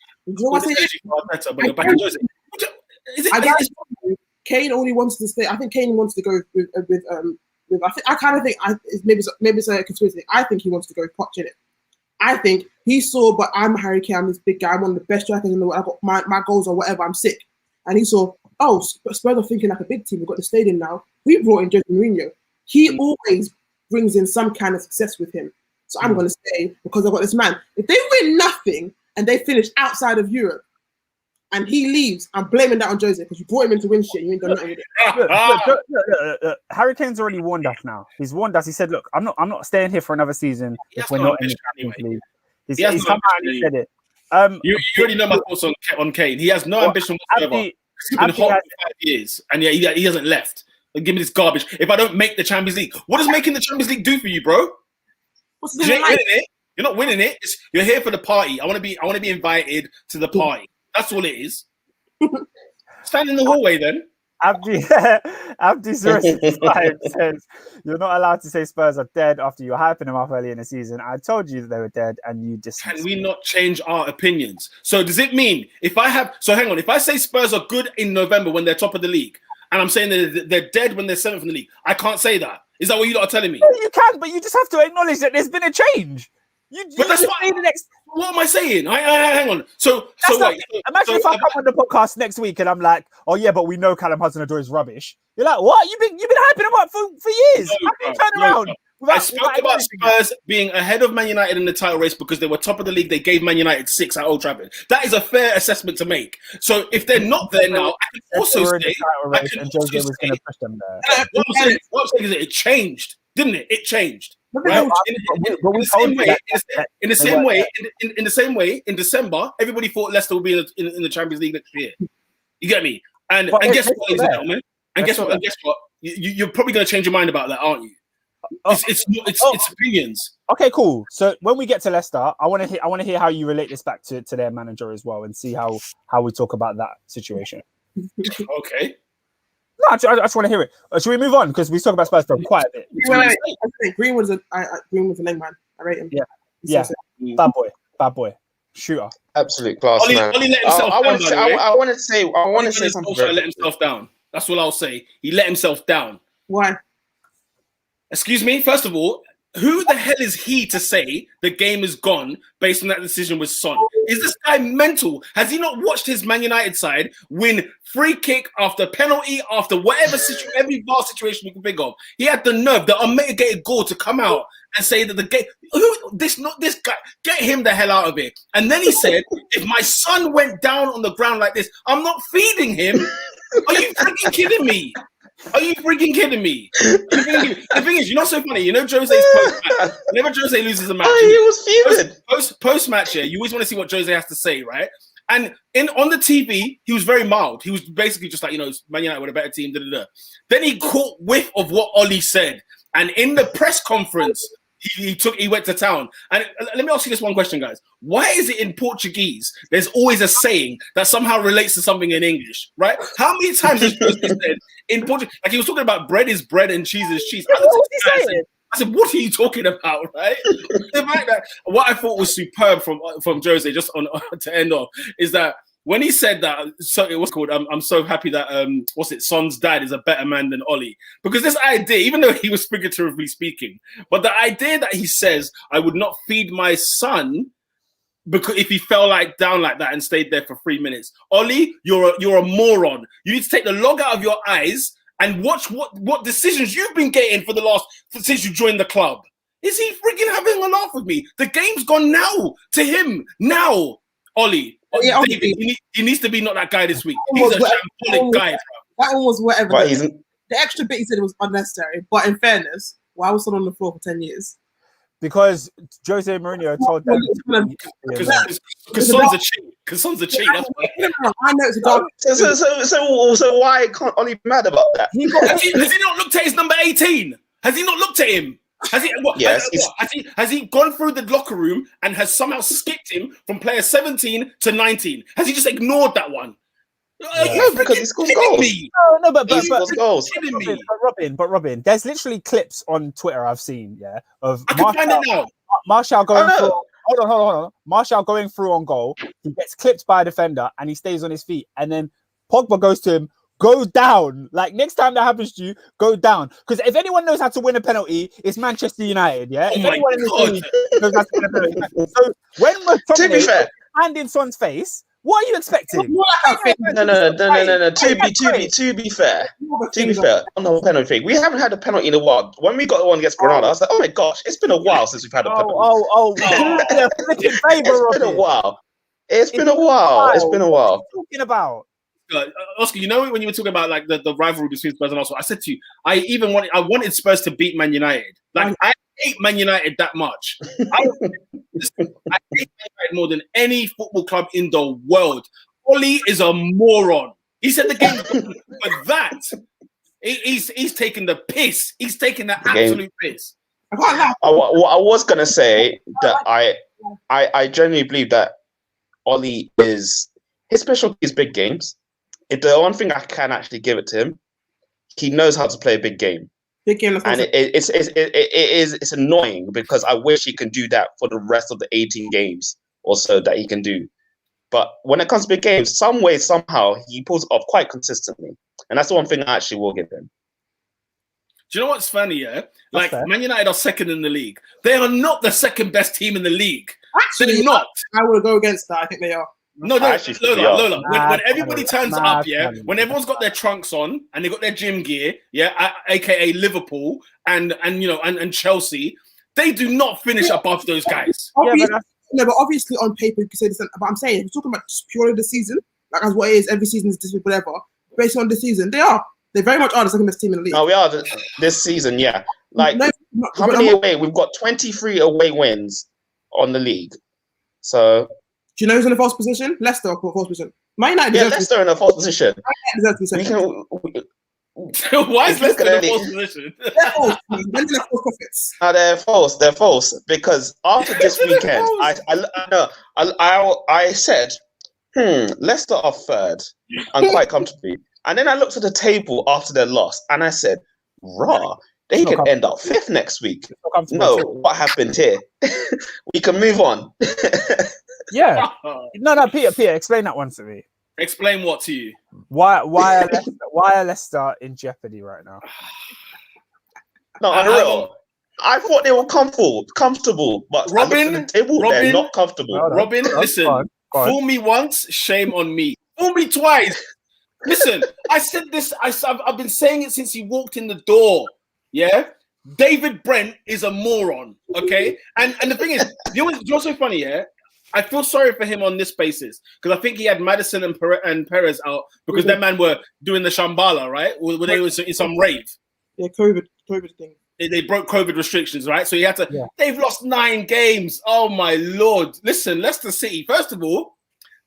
Kane only wants to stay. I think Kane wants to go with I kind of think maybe it's a conspiracy. I think he wants to go Poch in it. I think he saw, but I'm Harry Kane. I'm this big guy. I'm one of the best strikers in the world. I've got my goals or whatever. I'm sick. And he saw, Spurs are thinking like a big team. We've got the stadium now. We brought in Jose Mourinho. He always brings in some kind of success with him. So I'm going to say, because I've got this man, if they win nothing and they finish outside of Europe and he leaves, I'm blaming that on Jose because you brought him in to win shit. You ain't done nothing with it. Look, Harry Kane's already warned us now. He's warned us. He said, look, I'm not staying here for another season if we're not in the Champions League. He's come out and said it. You already know my thoughts on Kane. He has no ambition whatsoever. He's been hot for 5 years and he hasn't left. Give me this garbage. If I don't make the Champions League, what does making the Champions League do for you, bro? You're not winning it. You're here for the party. I want to be invited to the party. That's all it is. Stand in the hallway then. Abdi 065 says you're not allowed to say Spurs are dead after you were hyping them up early in the season. I told you that they were dead, and you just can we not change our opinions? So does it mean if I say Spurs are good in November when they're top of the league, and I'm saying they're dead when they're 7th in the league, I can't say that. Is that what you lot are telling me? No, you can, but you just have to acknowledge that there's been a change. But that's what am I saying? Hang on. Imagine if I come on the podcast next week and I'm like, oh yeah, but we know Callum Hudson-Odoi is rubbish. You're like, what? You've been hyping him up for years. How can you turn around? I spoke about Spurs being ahead of Man United in the title race because they were top of the league. They gave Man United 6 at Old Trafford. That is a fair assessment to make. So if they're not there now, I can also say what I'm saying is that it changed, didn't it? It changed. Right? In the same way, in December, everybody thought Leicester would be in the Champions League next year. You get me? And guess what, ladies and gentlemen? And guess what? You're probably going to change your mind about that, aren't you? It's opinions. Okay, cool. So when we get to Leicester, I want to hear how you relate this back to their manager as well, and see how we talk about that situation. Okay. No, I just want to hear it. Should we move on because we talk about Spurs for quite a bit? Greenwood's a leg man. I rate him. Yeah. Bad boy, shooter. Absolute class, man. I want to say something. Let himself down. That's all I'll say. He let himself down. Why? Excuse me. First of all, who the hell is he to say the game is gone based on that decision with Son? Is this guy mental? Has he not watched his Man United side win free kick after penalty after whatever every VAR situation you can think of? He had the nerve, the unmitigated goal to come out and say that the game, this guy, get him the hell out of it. And then he said, if my son went down on the ground like this, I'm not feeding him. Are you freaking kidding me? Are you freaking kidding me? The thing is, you know, so funny. You know, Jose's post-match. Whenever Jose loses a match, he was fuming. Post-match, you always want to see what Jose has to say, right? And on the TV, he was very mild. He was basically just like, you know, Man United were a better team. Then he caught whiff of what Ollie said, and in the press conference, he went to town. And let me ask you this one question, guys. Why is it in Portuguese there's always a saying that somehow relates to something in English, right? How many times has Jose said in Portuguese, like he was talking about bread is bread and cheese is cheese? What was he saying? I said, what are you talking about, right? The fact that what I thought was superb from Jose, just on to end off, is that when he said that, so it was called, I'm so happy that, Son's dad is a better man than Ollie. Because this idea, even though he was figuratively speaking, but the idea that he says, I would not feed my son because if he fell down like that and stayed there for 3 minutes. Ollie, you're a moron. You need to take the log out of your eyes and watch what decisions you've been getting since you joined the club. Is he freaking having a laugh with me? The game's gone now to him. Now, Ollie. Yeah, David, he needs to be not that guy this week. He's a shambolic guy. That one was whatever. But the extra bit he said it was unnecessary. But in fairness, why was someone on the floor for 10 years? Because Jose Mourinho told them. Because Son's a cheat. Because Son's a cheat. That's why. I know it's a dog. So why can't Ollie be mad about that? Has he not looked at his number 18? Has he not looked at him? Has he gone through the locker room and has somehow skipped him from player 17 to 19? Has he just ignored that one? No, because he scores goals. No, but he scores goals. Robin, there's literally clips on Twitter I've seen, of I can find it now. Martial going through. Hold on. Martial going through on goal. He gets clipped by a defender and he stays on his feet. And then Pogba goes to him, go down. Like, next time that happens to you, go down. Because if anyone knows how to win a penalty, it's Manchester United, yeah? Oh if my anyone in this God. league knows how to win a penalty. So when McTominay fair, hand in Son's face, what are you expecting? No. To be fair, on the penalty thing, we haven't had a penalty in a while. When we got the one against Granada, I was like, oh my gosh, it's been a while since we've had a penalty. It's been a while. What are you talking about? Oscar, you know when you were talking about like the rivalry between Spurs and Arsenal, I said to you, I wanted Spurs to beat Man United. Like, I hate Man United that much. I hate Man United more than any football club in the world. Ollie is a moron. He said the game for that. He's taking the piss. He's taking the absolute piss. What I was gonna say that I genuinely believe that Ollie is his specialty is big games. The one thing I can actually give it to him, he knows how to play a big game. Big game, and it's annoying because I wish he can do that for the rest of the 18 games or so that he can do. But when it comes to big games, some way, somehow, he pulls it off quite consistently. And that's the one thing I actually will give him. Do you know what's funny, yeah? Like, Man United are second in the league. They are not the second best team in the league. Actually, they're not. I would go against that. I think they are. No, Lola. When everybody turns up, when everyone's got their trunks on and they got their gym gear, aka Liverpool and Chelsea, they do not finish above those guys. But obviously on paper you can say this. But I'm saying, if we're talking about just purely the season, like as what it is, every season is this whatever. Based on the season, they very much are the second best team in the league. No, we are this season, yeah. Like, how many away? We've got 23 away wins on the league. So. Do you know who's in the false position? Leicester are false position. Man United. Yeah, Leicester in a false position. Why is Leicester in a false position? They're false. When do they false profits? No, they're false. They're false because after this weekend, I said, Leicester are third and quite comfortably. And then I looked at the table after their loss and I said, they could end up fifth next week. No, what happened here? We can move on. Yeah. No, Peter, explain that one to me. Explain what to you? Why are Leicester in jeopardy right now? No, unreal. I thought they were comfortable, but Robin, the table, they're not comfortable. Robin, listen, go on. Fool me once, shame on me. Fool me twice. Listen, I said this. I've been saying it since he walked in the door. Yeah, David Brent is a moron, okay? And the thing is, you know what's so funny, yeah? I feel sorry for him on this basis because I think he had Maddison and Perez out because their man were doing the Shambhala, right? Where they was in some rave. Yeah, COVID thing. They broke COVID restrictions, right? So he had to. Yeah. They've lost 9 games. Oh my Lord! Listen, Leicester City. First of all,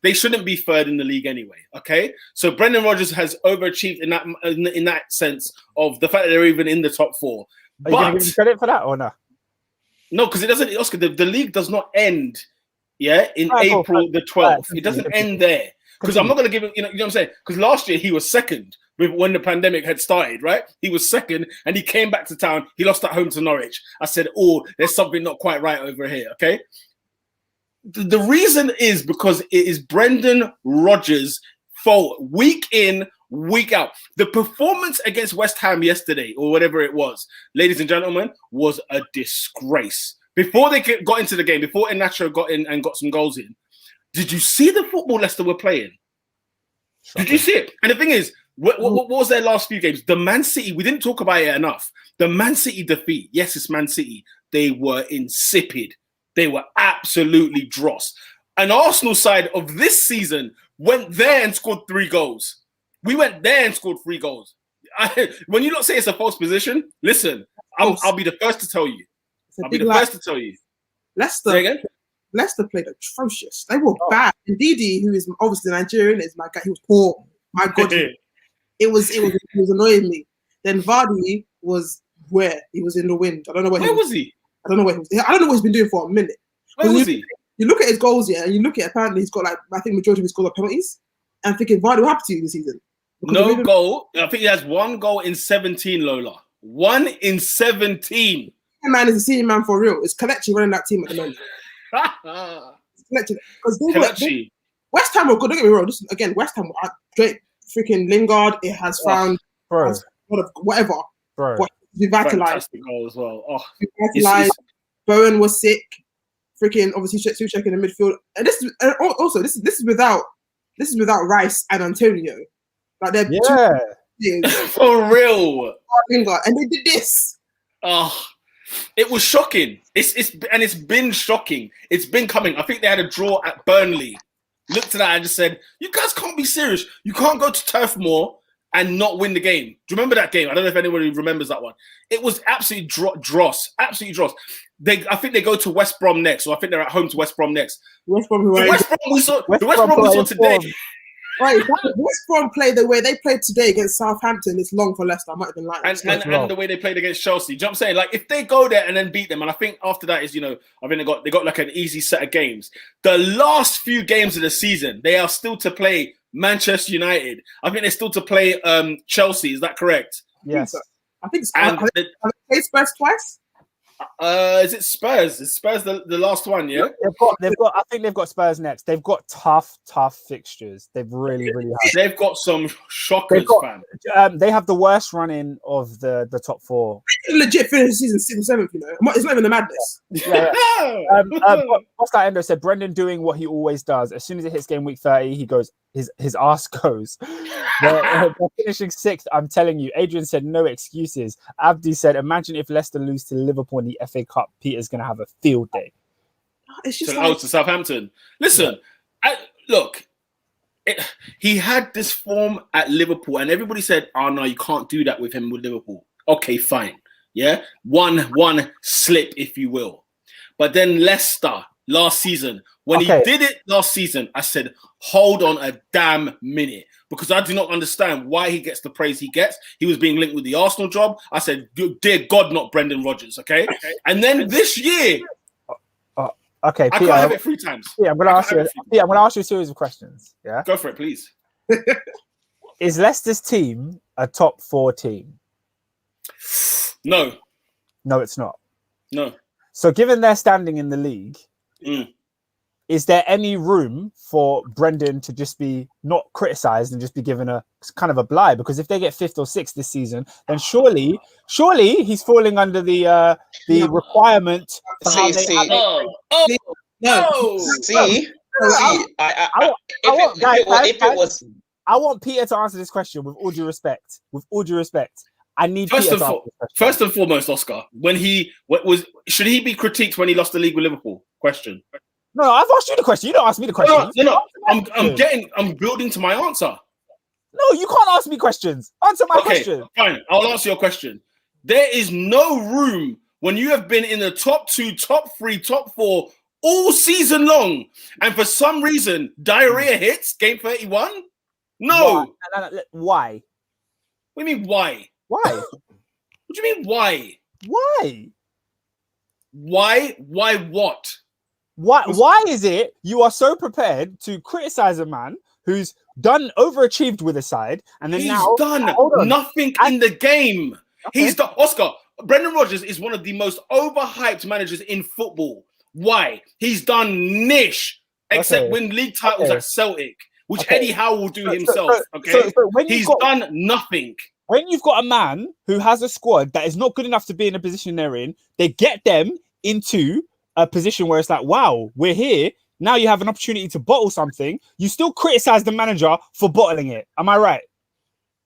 they shouldn't be third in the league anyway. Okay, so Brendan Rodgers has overachieved in that sense of the fact that they're even in the top 4. Are you going to give him credit for that or no? No, because it doesn't. Oscar, the league does not end. Yeah, in April the 12th. It doesn't end there. Because I'm not going to give him, you know what I'm saying? Because last year he was second when the pandemic had started, right? He was second and he came back to town. He lost at home to Norwich. I said, oh, there's something not quite right over here, okay? The reason is because it is Brendan Rodgers' fault week in, week out. The performance against West Ham yesterday, or whatever it was, ladies and gentlemen, was a disgrace. Before they got into the game, before Iheanacho got in and got some goals in, did you see the football Leicester were playing? Did you see it? And the thing is, what was their last few games? The Man City, we didn't talk about it enough. The Man City defeat, yes, it's Man City. They were insipid. They were absolutely dross. An Arsenal side of this season went there and scored 3 goals. We went there and scored 3 goals. When you don't say it's a false position, listen, I'll be the first to tell you. I'll be the first to tell you. Leicester played atrocious. They were bad. And Didi, who is obviously Nigerian, is my guy. He was poor. My God, it was annoying me. Then Vardy was where he was in the wind. I don't know where was he? I don't know where he was. I don't know what he's been doing for a minute. Where was he? You look at his goals, yeah, and you look at apparently he's got I think majority of his goals are penalties. And I'm thinking, Vardy, what happened to you this season? No goal. I think he has 1 goal in 17, Lola. 1 in 17. Man is a senior man for real. It's Kelechi running that team at the moment. Because West Ham were good. Don't get me wrong. West Ham were great. Freaking Lingard. It has found a lot of whatever. But revitalized. Goal as well. Oh, revitalized. Bowen was sick. Freaking obviously Suchek in the midfield. And this is without Rice and Antonio. Like they're for real. Lingard, and they did this. Oh. It was shocking. It's been shocking. It's been coming. I think they had a draw at Burnley. Looked at that and just said, "You guys can't be serious. You can't go to Turf Moor and not win the game." Do you remember that game? I don't know if anybody remembers that one. It was absolutely dross. Absolutely dross. I think they go to West Brom next, or I think they're at home to West Brom next. West Brom we saw today. Right, West Brom play the way they played today against Southampton. It's long for Leicester. I might have been lying. And the way they played against Chelsea. Do you know what I'm saying? Like, if they go there and then beat them, and I think after that is, I think they got like an easy set of games. The last few games of the season, they are still to play Manchester United. I think they're still to play Chelsea. Is that correct? Yes. I think have they played Spurs twice? Is it Spurs? Is Spurs the last one? Yeah, they've got. I think they've got Spurs next. They've got tough fixtures. They've really have. They've got some shockers, fam. They have the worst running of the top 4. Legit finish the season 6th or 7th. It's not even the madness. What's that? Endo said Brendan doing what he always does. As soon as it hits game week 30, he goes. His ass goes. They're finishing 6th. I'm telling you. Adrian said no excuses. Abdi said, imagine if Leicester lose to Liverpool in the FA Cup. Peter's going to have a field day. It's just to Southampton. Listen, he had this form at Liverpool, and everybody said, "Oh no, you can't do that with him with Liverpool." Okay, fine. Yeah, one slip, if you will. But then Leicester last season, when he did it last season, I said, hold on a damn minute, because I do not understand why he gets the praise he gets. He was being linked with the Arsenal job. I said, dear God, not Brendan Rodgers, okay? And then this year, okay, I can't have it 3 times. Yeah, I'm going to ask you a series of questions. Yeah, go for it, please. Is Leicester's team a top 4 team? No, it's not. No. So, given their standing in the league, is there any room for Brendan to just be not criticised and just be given a kind of a blight? Because if they get 5th or 6th this season, then surely he's falling under the requirement. I want Peter to answer this question with all due respect. I need first Peter and, first and foremost, Oscar, should he be critiqued when he lost the league with Liverpool? Question. No, I've asked you the question. You don't ask me the question. No. I'm building to my answer. No, you can't ask me questions. Answer my question. Fine. I'll answer your question. There is no room when you have been in the top 2, top 3, top 4 all season long, and for some reason diarrhea hits game 31. No. Why? What do you mean why? Why? What do you mean why? Why? Why what? Why is it you are so prepared to criticize a man who's overachieved with a side, and then he's now done nothing in the game? Okay. He's done. Oscar, Brendan Rodgers is one of the most overhyped managers in football. Why? He's done niche, except win league titles at Celtic, which Eddie Howe will do himself. So he's done nothing. When you've got a man who has a squad that is not good enough to be in a position they're in, they get them into a position where it's like, wow, we're here. Now you have an opportunity to bottle something. You still criticize the manager for bottling it. Am I right?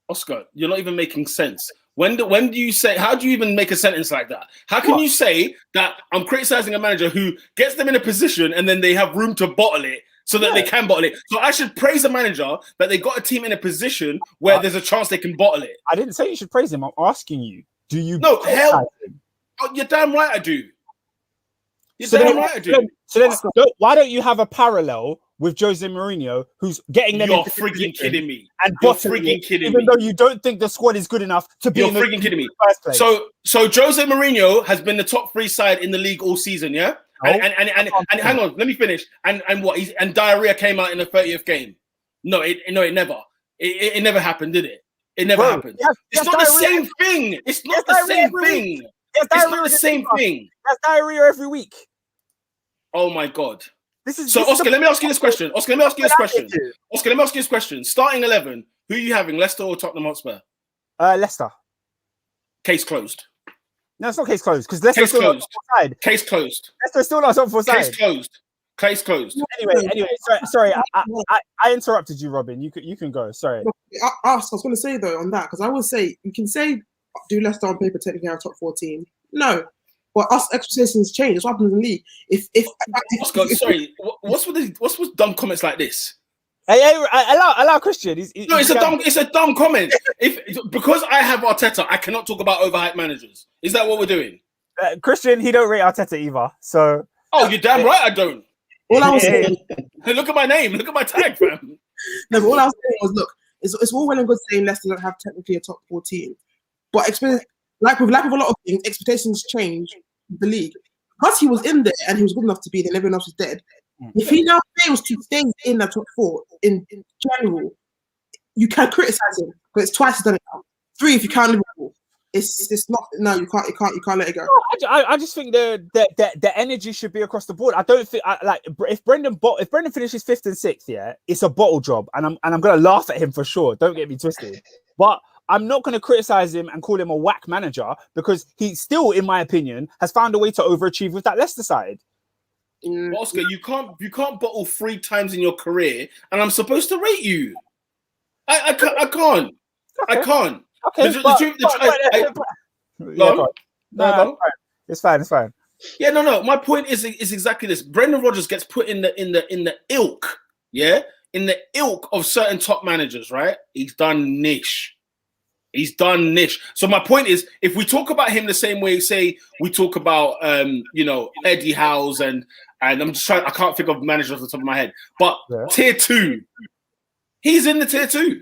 Oscar, you're not even making sense. When do you say, how do you even make a sentence like that? How can you say that I'm criticizing a manager who gets them in a position and then they have room to bottle it so that they can bottle it? So I should praise the manager that they got a team in a position where there's a chance they can bottle it. I didn't say you should praise him. I'm asking you, do you? No, hell, you're damn right I do. So then, why don't you have a parallel with Jose Mourinho, who's getting them? You're freaking kidding me. And you're freaking kidding me. Even though you don't think the squad is good enough to be. You're freaking kidding me. First place. So Jose Mourinho has been the top 3 side in the league all season, yeah. Oh. And hang on, let me finish. And what? And diarrhea came out in the 30th game. No, it never. It never happened, did it? It never happened. It's not the same thing. It's not the same thing. It's not the same thing. That's diarrhea every week. Oh my God. Oscar, let me ask you this question. Oscar, let me ask you this question. Starting 11, who are you having, Leicester or Tottenham Hotspur? Leicester. Case closed. No, it's not case closed because Leicester's still not side. Case closed. Leicester's still not on for side. Case closed. Anyway. Sorry. I interrupted you, Robin. You can go. Sorry. I was going to say though on that because I would say you can say do Leicester on paper technically have top 14. No. But us expectations change. It's what happens in the league. Oscar, sorry, what's with dumb comments like this? Hey, allow Christian. It's a dumb comment. Because I have Arteta, I cannot talk about overhyped managers. Is that what we're doing? Christian, he don't rate Arteta either. So. Oh, you're damn right I don't. All I was saying. Look at my name. Look at my tag, fam. No, but all I was saying was, look, it's all well and good saying Leicester don't have technically a top 14, but like with a lot of things, expectations change with the league. Because he was in there and he was good enough to be there, and everyone else was dead. If he now fails to stay in the top 4 in general, you can criticize him because it's twice he's done it now. 3 if you count Liverpool. It's not. No, you can't let it go. No, I just think the energy should be across the board. I don't think if Brendan finishes 5th and 6th, yeah, it's a bottle job, and I'm gonna laugh at him for sure. Don't get me twisted, but I'm not going to criticize him and call him a whack manager because he still, in my opinion, has found a way to overachieve with that Leicester side. Oscar, you can't bottle 3 times in your career, and I'm supposed to rate you. I can't. Okay. I can't. Okay, it's fine. Yeah, no. My point is exactly this. Brendan Rodgers gets put in the ilk, yeah, in the ilk of certain top managers, right? He's done niche. So my point is, if we talk about him the same way, say we talk about Eddie Howe's and I'm just trying, I can't think of managers off the top of my head, but tier 2, he's in the tier 2.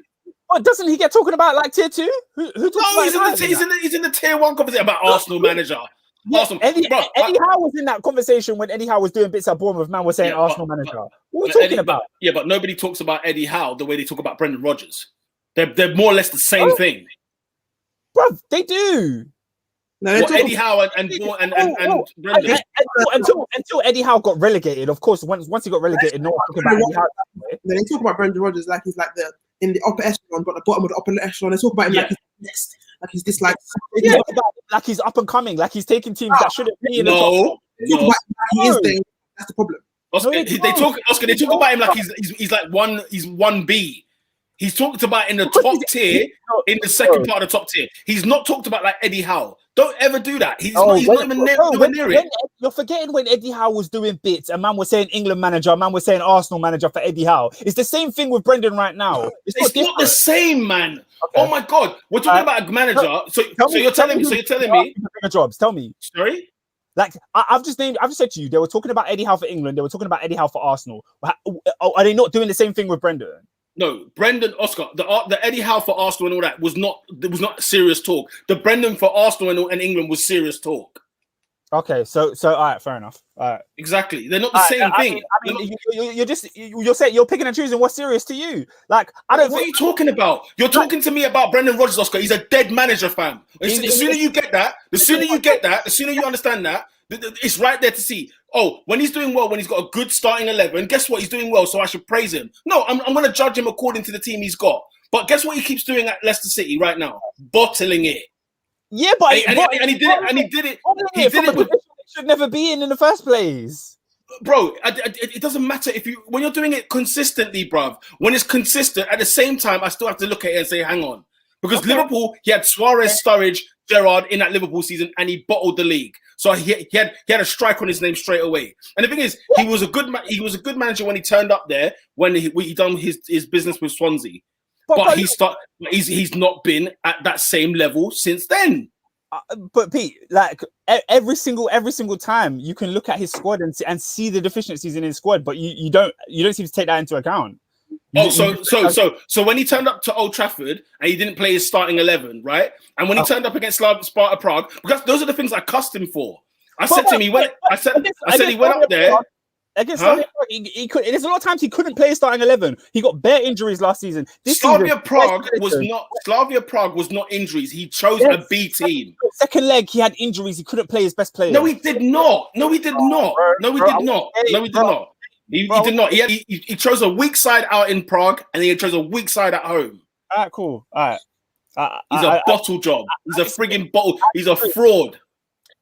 What, doesn't he get talking about like tier 2? Who talks about he's in the tier 1 conversation about Arsenal manager. Yeah, Arsenal. Eddie Howe was in that conversation when Eddie Howe was doing bits at Bournemouth. Man was saying Arsenal manager. What are we talking about? But nobody talks about Eddie Howe the way they talk about Brendan Rodgers. They're more or less the same thing. Bro, they do. No, Eddie Howe and Brendan. Until Eddie Howe got relegated, of course. Once he got relegated, no one talking about Eddie Howe. They talk about Brendan Rodgers like he's like in the upper echelon, but the bottom of the upper echelon. They talk about him like he's next, like he's this like he's up and coming, like he's taking teams that shouldn't be in the top. He is there. That's the problem. Oscar, they talk about him like he's like he's 1B. He's talked about in the top tier, in the second part of the top tier. He's not talked about like Eddie Howe. Don't ever do that. He's not even near it. You're forgetting when Eddie Howe was doing bits. A man was saying England manager, a man was saying Arsenal manager for Eddie Howe. It's the same thing with Brendan right now. It's not the same, man. Okay. Oh my God, we're talking about a manager. So you're telling me jobs. Tell me. Sorry. Like I've just said to you, they were talking about Eddie Howe for England. They were talking about Eddie Howe for Arsenal. Are they not doing the same thing with Brendan? No, Brendan, Oscar, the Eddie Howe for Arsenal and all that was not serious talk. The Brendan for Arsenal and England was serious talk. Okay, so all right, fair enough. All right, exactly. They're not the same thing. You're picking and choosing what's serious to you. Like I don't. What are you talking about? You're talking to me about Brendan Rodgers, Oscar. He's a dead manager, fam. The sooner you get that, the sooner you understand that, it's right there to see. Oh, when he's doing well, when he's got a good starting 11, guess what? He's doing well, so I should praise him. No, I'm going to judge him according to the team he's got. But guess what he keeps doing at Leicester City right now? Bottling it. Yeah, but he did it. He did it with. Should never be in the first place, bro. It doesn't matter when you're doing it consistently, bruv. When it's consistent, at the same time, I still have to look at it and say, hang on, because Liverpool, he had Suarez, Sturridge, Gerrard in that Liverpool season, and he bottled the league. So he had a strike on his name straight away. And the thing is, he was a good manager when he turned up there, when he done his business with Swansea. But he's not been at that same level since then. But Pete, like every single time, you can look at his squad and see the deficiencies in his squad, but you don't seem to take that into account. So when he turned up to Old Trafford and he didn't play his starting 11, right? And when he turned up against Sparta Prague, because those are the things I cussed him for. I said he went up there. Against he could. There's a lot of times he couldn't play his starting 11. He got bare injuries last season. Slavia Prague was not injuries. He chose a B team. Second leg, he had injuries. He couldn't play his best player. No, he did not. He did not. He chose a weak side out in Prague, and he chose a weak side at home. All right, cool. All right. He's a bottle job. He's a frigging bottle. He's a fraud.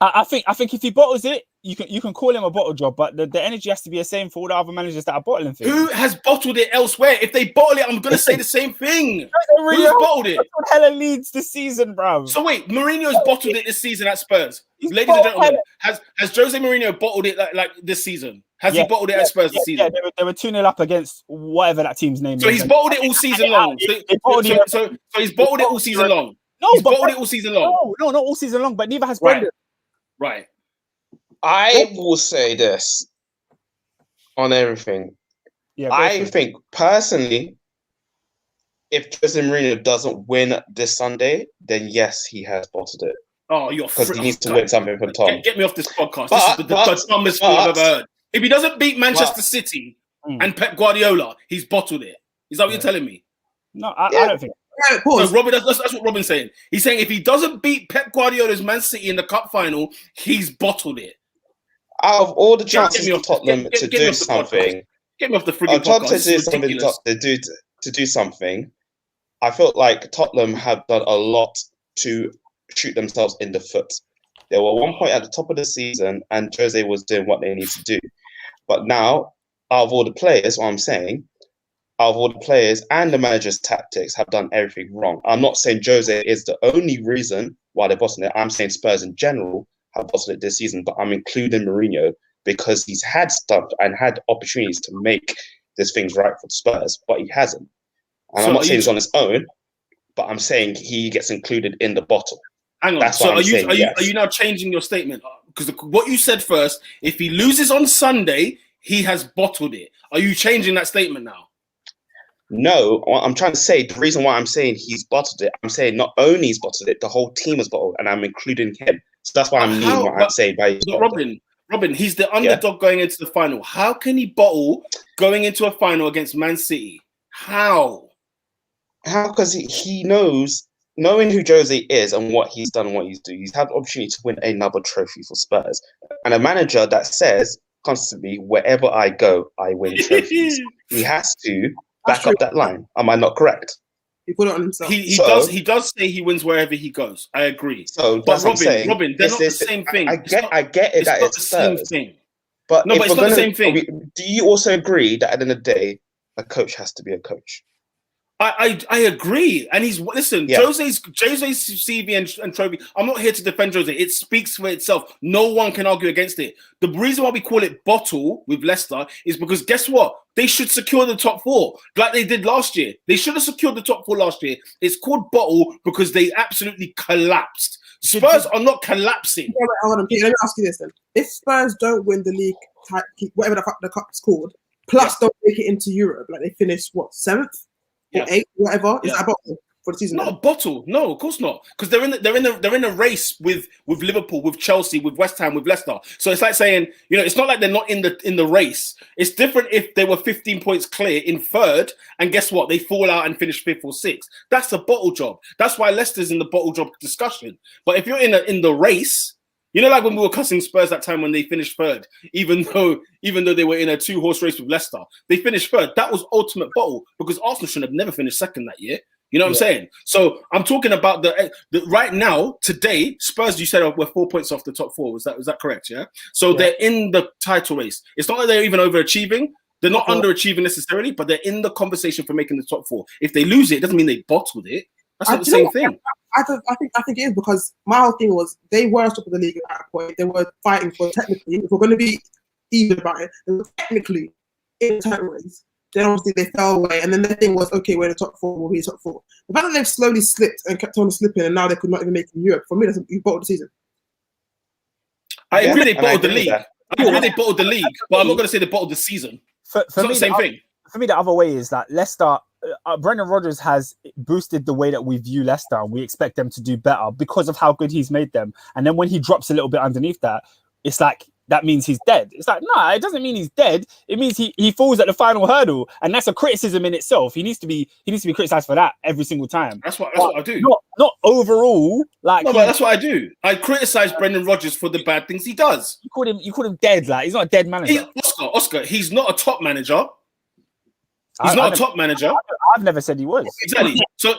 I think if he bottles it, you can call him a bottle job, but the energy has to be the same for all the other managers that are bottling things. Who has bottled it elsewhere? If they bottle it, I'm going to say the same thing. Who's bottled it? Hella Leeds this season, bro. So wait, Mourinho's bottled it this season at Spurs. Ladies and gentlemen, has Jose Mourinho bottled it like this season? Has he bottled it at Spurs this season? Yeah, they were 2-0 up against whatever that team's name is. So he's bottled it all season long. So he's bottled it all season long. He's bottled it all season long. No, not all season long, but neither has Brendan. Right. I will say this on everything. Yeah, I think personally, if Jose Mourinho doesn't win this Sunday, then yes, he has bottled it. Oh, you're because he needs to win something for Tom. Get me off this podcast. This is the dumbest thing I've ever heard. If he doesn't beat Manchester City and Pep Guardiola, he's bottled it. Is that what you're telling me? No, I don't think. Yeah, so Robin, that's what Robin's saying. He's saying if he doesn't beat Pep Guardiola's Man City in the cup final, he's bottled it. Out of all the chances for Tottenham to do something, get me off the frigging podcast. To do something, I felt like Tottenham have done a lot to shoot themselves in the foot. They were 1 point at the top of the season, and Jose was doing what they need to do. But now, out of all the players, what I'm saying, out of all the players and the manager's tactics have done everything wrong. I'm not saying Jose is the only reason why they're bossing it. I'm saying Spurs in general have bossed it this season, but I'm including Mourinho because he's had stuff and had opportunities to make these things right for Spurs, but he hasn't. And so I'm not saying he's on his own, but I'm saying he gets included in the bottle. Hang on. That's so are you now changing your statement? Because what you said first, if he loses on Sunday, he has bottled it. Are you changing that statement now? No, I'm trying to say the reason why I'm saying he's bottled it, I'm saying not only he's bottled it, the whole team has bottled, and I'm including him. So that's why I'm meaning what I'm saying by Robin, he's the underdog going into the final. How can he bottle going into a final against Man City? How? Because he knows, knowing who Jose is and what he's done and what he's doing, he's had the opportunity to win another trophy for Spurs. And a manager that says constantly, wherever I go, I win trophies. He has to back up that line. Am I not correct? He put it on himself. He does say he wins wherever he goes. I agree. So but Robin, they're not the same thing. I get it that it's the same thing. But it's not the same thing. Do you also agree that at the end of the day, a coach has to be a coach? I agree, and Jose's CV and trophy. I'm not here to defend Jose. It speaks for itself. No one can argue against it. The reason why we call it bottle with Leicester is because guess what? They should secure the top 4 like they did last year. They should have secured the top 4 last year. It's called bottle because they absolutely collapsed. Spurs are not collapsing. Hold on, Pete, let me ask you this then: if Spurs don't win the league, whatever the cup's called, plus don't make it into Europe, like they finish what 7th? Or 8th, whatever. Is that a bottle for the season? Not a bottle. No, of course not. Because they're in a race with Liverpool, with Chelsea, with West Ham, with Leicester. So it's like saying, it's not like they're not in the race. It's different if they were 15 points clear in 3rd, and guess what? They fall out and finish 5th or 6th. That's a bottle job. That's why Leicester's in the bottle job discussion. But if you're in the race, like when we were cussing Spurs that time when they finished 3rd, even though they were in a 2-horse race with Leicester, they finished 3rd. That was ultimate bottle because Arsenal should have never finished 2nd that year. You know what I'm saying? So I'm talking about the right now, today, Spurs, you said we're 4 points off the top 4. Was that correct? Yeah. So they're in the title race. It's not like they're even overachieving. They're not underachieving necessarily, but they're in the conversation for making the top 4. If they lose it, it doesn't mean they bottled it. That's not the same thing. I think it is because my whole thing was they were top of the league at that point. They were fighting for technically, if we're going to be even about it, they were technically in the title race. Then obviously they fell away, and then the thing was, okay, we're in the top 4, we'll be top 4. The fact that they've slowly slipped and kept on slipping, and now they could not even make it in Europe, for me, you bottled the season. I agree they bottled the league. But I'm not going to say they bottled the season. It's not the same thing. For me, the other way is that Leicester, Brendan Rodgers has boosted the way that we view Leicester, and we expect them to do better because of how good he's made them. And then when he drops a little bit underneath that, it's like, that means he's dead. It's like, no, it doesn't mean he's dead. It means he falls at the final hurdle, and that's a criticism in itself. He needs to be criticized for that every single time. That's what I do. Not overall. But that's what I do. I criticize Brendan Rodgers for the bad things he does. You call him dead. Like, he's not a dead manager. Oscar, he's not a top manager. He's not a top manager. I've never said he was. Exactly. So,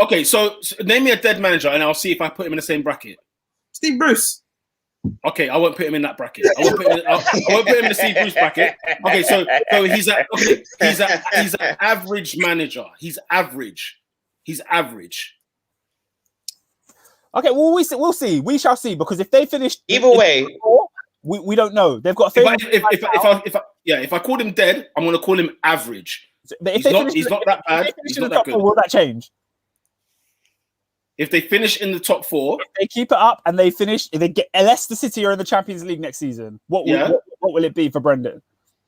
okay. So name me a dead manager, and I'll see if I put him in the same bracket. Steve Bruce. Okay, I won't put him in that bracket. I won't put him in the Steve Bruce bracket. Okay, so he's an average manager. He's average. Okay, well we'll see. We shall see, because if they finish either way, we don't know. They've got a if I called him dead, I'm going to call him average. But he's not that bad. He's not that good. Will that change? If they finish in the top 4, if they keep it up and they finish, if they get Leicester City are in the Champions League next season, what will it be for Brendan?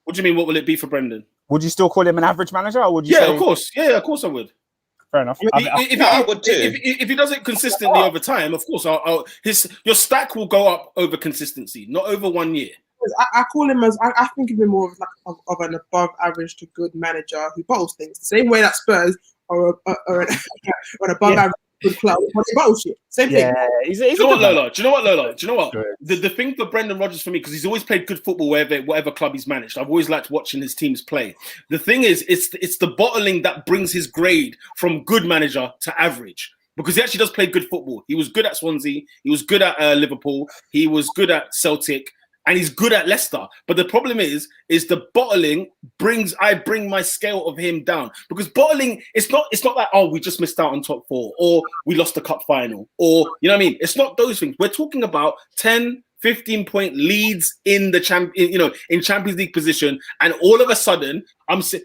What do you mean? What will it be for Brendan? Would you still call him an average manager, or would you? Yeah, of course. Yeah, of course I would. Fair enough. I would too. If he does it consistently over time, of course, your stack will go up over consistency, not over 1 year. I call him I think of him more of an above average to good manager who bottles things. The same way that Spurs are an above average good club. Bullshit. Same thing. Do you know what, Lola? Do you know what? The thing for Brendan Rodgers for me, because he's always played good football whatever club he's managed. I've always liked watching his teams play. The thing is, it's the bottling that brings his grade from good manager to average. Because he actually does play good football. He was good at Swansea. He was good at Liverpool. He was good at Celtic. And he's good at Leicester. But the problem is the bottling I bring my scale of him down. Because bottling, it's not like, oh, we just missed out on top 4, or we lost the cup final, or, you know what I mean? It's not those things. We're talking about 10, 15-point leads in the in Champions League position. And all of a sudden,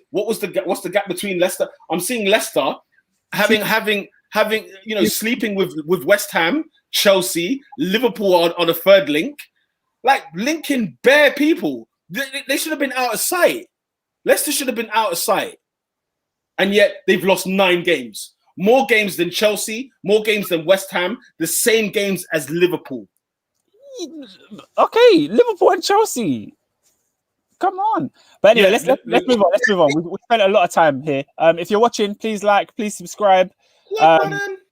what's the gap between Leicester? I'm seeing Leicester having sleeping with West Ham, Chelsea, Liverpool on a third link. Like, linking bare people. They should have been out of sight. Leicester should have been out of sight. And yet, they've lost 9 games. More games than Chelsea, more games than West Ham, the same games as Liverpool. Okay, Liverpool and Chelsea. Come on. But anyway, let's move on. Let's move on. We spent a lot of time here. If you're watching, please like, please subscribe.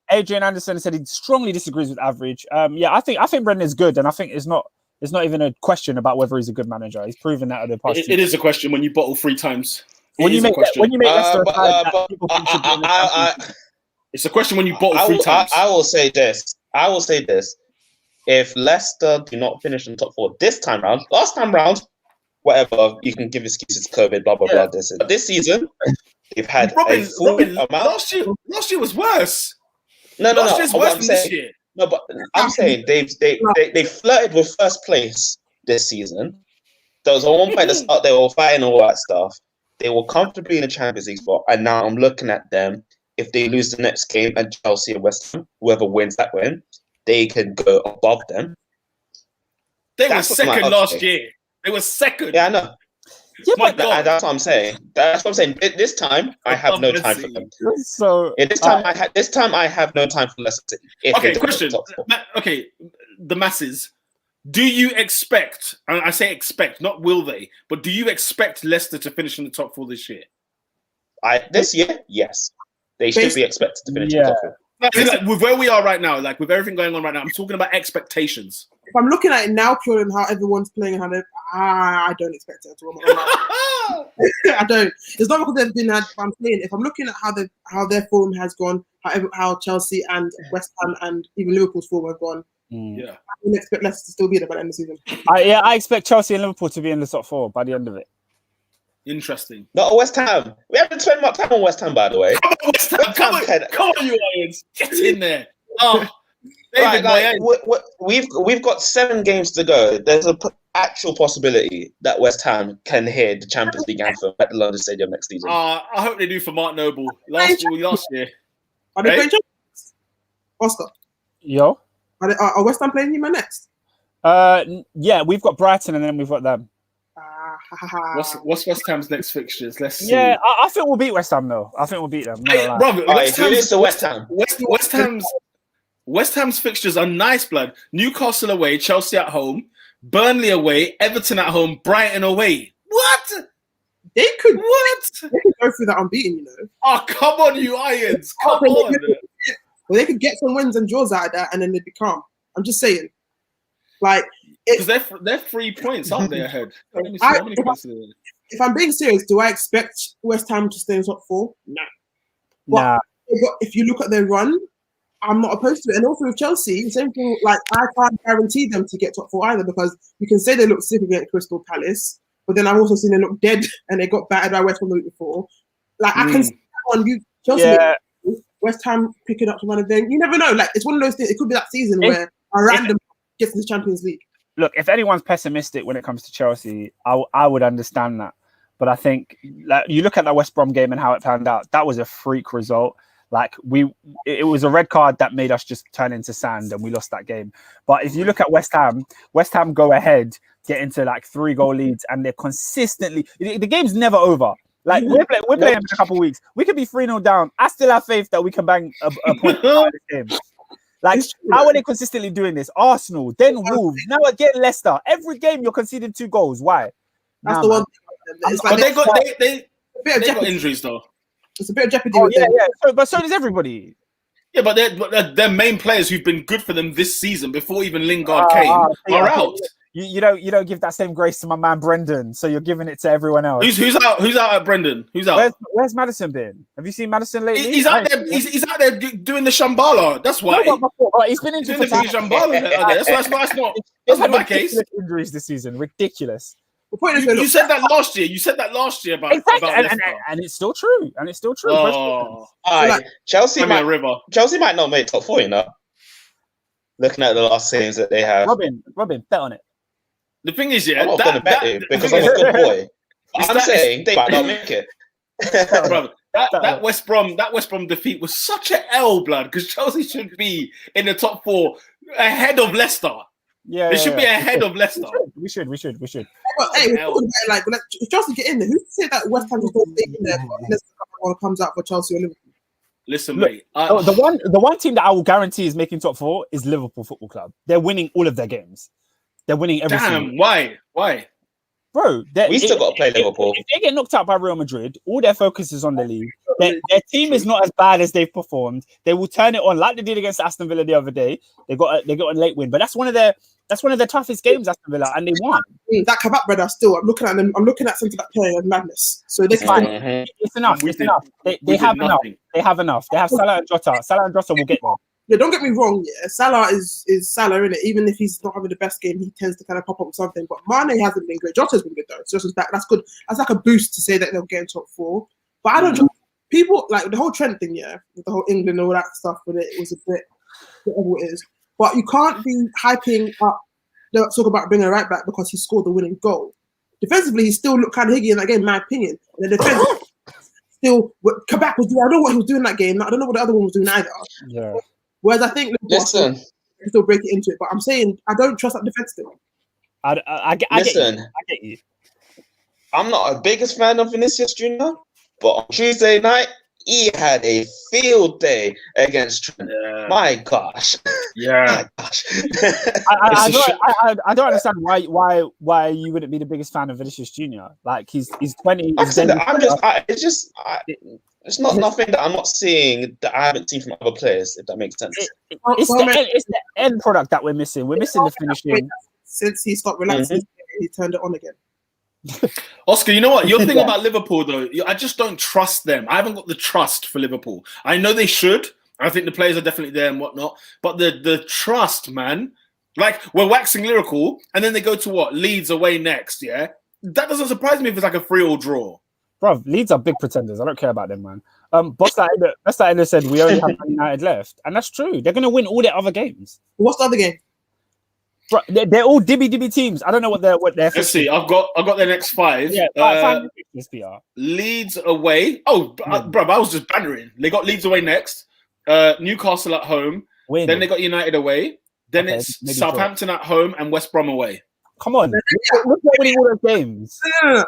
Adrian Anderson said he strongly disagrees with average. I think Brendan is good, and I think it's not even a question about whether he's a good manager. He's proven that over the past. It is a question when you bottle 3 times. When you make Leicester it's a question when you bottle 3 times. I will say this. If Leicester do not finish in the top 4 this time round, last time round, whatever, you can give excuses to COVID, blah blah blah. This season, they've had Robin, a full amount. last year was worse. No. Last year's worse I'm than saying, this year. no, but I'm saying they flirted with first place this season. There was one point at the start they were fighting all that stuff. They were comfortably in the Champions League spot, and now I'm looking at them. If they lose the next game and Chelsea and West Ham, whoever wins that win, they can go above them. They were second last year. They were second. Yeah, I know. Yeah, My but God. That's what I'm saying. That's what I'm saying. This time, I have no time for them. so This time, I have no time for Leicester. Okay, question. Okay, the masses. Do you expect, and I say expect, not will they, but do you expect Leicester to finish in the top 4 this year? This year, yes. They should be expected to finish in the top 4. Like, with where we are right now, like with everything going on right now, I'm talking about expectations. If I'm looking at it now, purely on how everyone's playing and how I don't expect it at all. I don't. It's not because they've been. I'm saying if I'm looking at how their form has gone, how Chelsea and West Ham and even Liverpool's form have gone. Yeah, I don't expect Leicester to still be there by the end of the season. I expect Chelsea and Liverpool to be in the top 4 by the end of it. interesting. Not West Ham. We haven't spent much time on West Ham, by the way. Come on, West Ham. Come on, you Irons. Get in there. Oh, Right, David, we've got 7 games to go. There's an actual possibility that West Ham can hear the Champions League anthem at the London Stadium next season. I hope they do for Mark Noble. Last year. Are they playing Champions? Oscar? Yo. Are West Ham playing you next? Yeah, we've got Brighton and then we've got them. What's West Ham's next fixtures? Let's see. Yeah, I think we'll beat West Ham though. I think we'll beat them. Hey, brother, West Ham. West Ham's fixtures are nice, blood. Newcastle away, Chelsea at home, Burnley away, Everton at home, Brighton away. What? They could go through that unbeaten, you know. Oh, come on, you Irons. Come on. Well, they could get some wins and draws out of that, and then they'd be calm. I'm just saying, like, because they're 3 points, aren't they? Ahead. If I'm being serious, do I expect West Ham to stay in the top 4? No. Nah. But if you look at their run, I'm not opposed to it. And also with Chelsea, the same thing. Like, I can't guarantee them to get top 4 either, because you can say they look significant at Crystal Palace, but then I've also seen them look dead and they got battered by West Ham the week before. Like, I can see that on you, Chelsea. West Ham picking up one of them. You never know. Like, it's one of those things. It could be that season where a random gets in the Champions League. Look, if anyone's pessimistic when it comes to Chelsea, I would understand that. But I think, like, you look at that West Brom game and how it panned out. That was a freak result. Like, it was a red card that made us just turn into sand, and we lost that game. But if you look at West Ham go ahead, get into like 3-goal leads, and they're consistently. The game's never over. Like, we're playing in a couple of weeks. We could be 3-0 down. I still have faith that we can bang a point out of this game. Like, how are they consistently doing this? Arsenal, then Wolves, now again Leicester. Every game you're conceding 2 goals. Why? That's the one. But they got injuries though. It's a bit of jeopardy. But so does everybody. Yeah, but their main players who've been good for them this season before even Lingard came are out. You don't give that same grace to my man Brendan, so you're giving it to everyone else. Who's out at Brendan? Who's out? Where's Maddison been? Have you seen Maddison lately? He's out there. He's out there doing the Shambhala. That's why. He's been injured for time. That's not my case. Injuries this season, ridiculous. You said that last year. You said that last year about and it's still true. And it's still true. Chelsea might not make top 4, you know. Looking at the last games that they have. Robin, bet on it. The thing is, I'm not going to bet you because I'm a good boy. I'm saying they might not make it. Brother, that West Brom defeat was such an L, blood, because Chelsea should be in the top 4 ahead of Leicester. Yeah, they should be ahead of Leicester. We should. Well, hey, if Chelsea get in there, who said that West Ham is going to stay in there? Unless someone comes out for Chelsea or Liverpool. Listen, mate. The one team that I will guarantee is making top 4 is Liverpool Football Club. They're winning all of their games. They're winning every single. Why? Bro, we still got to play Liverpool. If they get knocked out by Real Madrid, all their focus is on the league. Their team is not as bad as they've performed. They will turn it on like they did against Aston Villa the other day. They got a late win, but that's one of their toughest games, Aston Villa, and they won. That Kabak brother still. I'm looking at them. I'm looking at centre back playing madness. So they can. It's enough. They have enough. They have enough. They have Salah and Jota. Salah and Jota will get there. Yeah, don't get me wrong. Yeah, Salah is Salah, innit? Even if he's not having the best game, he tends to kind of pop up with something. But Mane hasn't been great. Jota's been good though. So that's good. That's like a boost to say that they'll get in top 4. But I don't people like the whole Trent thing, yeah, with the whole England and all that stuff with it was a bit whatever it is. But you can't be hyping up talk about bringing a right back because he scored the winning goal. Defensively, he still looked kind of higgy in that game, in my opinion. And the defense still, what Kabak was doing, I don't know what he was doing in that game. I don't know what the other one was doing either. Yeah. Whereas I think Listen, can still break it into it. But I'm saying I don't trust that defense still. I get you. I'm not a biggest fan of Vinicius Jr., but on Tuesday night, he had a field day against Trent. Yeah. My gosh. Yeah. My gosh. I don't understand why you wouldn't be the biggest fan of Vinicius Jr. Like he's 20. It's not nothing that I'm not seeing that I haven't seen from other players, if that makes sense. It's the end product that we're missing. We're missing the finishing. Since he stopped relaxing, he turned it on again. Oscar, you know what? Your thing about Liverpool, though, I just don't trust them. I haven't got the trust for Liverpool. I know they should. I think the players are definitely there and whatnot. But the trust, man, like we're waxing lyrical, and then they go to what? Leeds away next, yeah? That doesn't surprise me if it's like a 3-3 draw. Bro, Leeds are big pretenders. I don't care about them, man. Boss Ender said we only have Man United left. And that's true. They're going to win all their other games. What's the other game? Bro, they're all dibby teams. I don't know what they're. Let's see. I've got their next 5. Yeah, 5 this PR. Leeds away. Oh, bro, I was just bantering. They got Leeds away next. Newcastle at home. Win. Then they got United away. Then it's Southampton at home and West Brom away. Come on, look at winning all those games. No.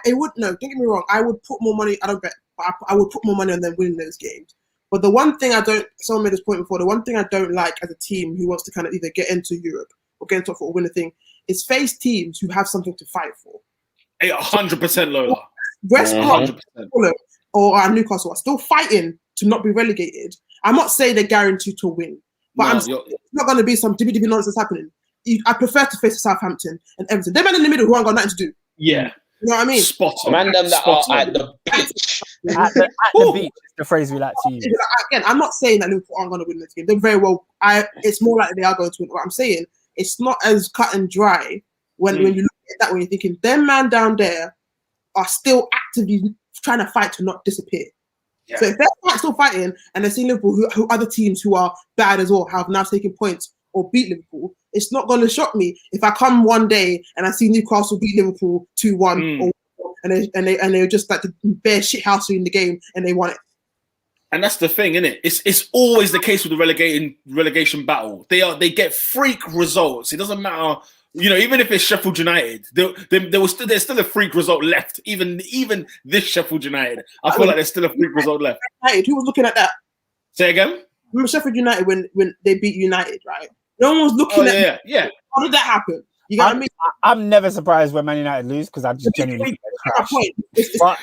It would no. Don't get me wrong. I would put more money. I don't bet. But I would put more money on them winning those games. But the one thing I don't. Someone made this point before. The one thing I don't like as a team who wants to kind of either get into Europe or get into top 4 or win a thing is face teams who have something to fight for. 100% Lola. West Brom or Newcastle are still fighting to not be relegated. I'm not saying they're guaranteed to win, but it's not going to be some dibby nonsense happening. I prefer to face Southampton and Everton. They're men in the middle who ain't got nothing to do. Yeah. You know what I mean? Spot on. Man, them that are at the beach. At the beach is the phrase we like to use. Again, I'm not saying that Liverpool aren't going to win this game. They're very well. It's more likely they are going to win. What I'm saying, it's not as cut and dry when you look at that when you're thinking them man down there are still actively trying to fight to not disappear. Yeah. So if they're still fighting and they're seeing Liverpool, who other teams who are bad as well have now taken points or beat Liverpool, it's not going to shock me if I come one day and I see Newcastle beat Liverpool 2-1 and they're just like the bare shit house in the game and they won it. And that's the thing, isn't it? It's always the case with the relegation battle. They get freak results. It doesn't matter, even if it's Sheffield United, there's still a freak result left. Even this Sheffield United, I feel like there's still a freak result left. Who was looking at that? Say again? Remember Sheffield United when they beat United, right? No one was looking at yeah. How did that happen? You got what I mean? I'm never surprised when Man United lose because I just genuinely think but,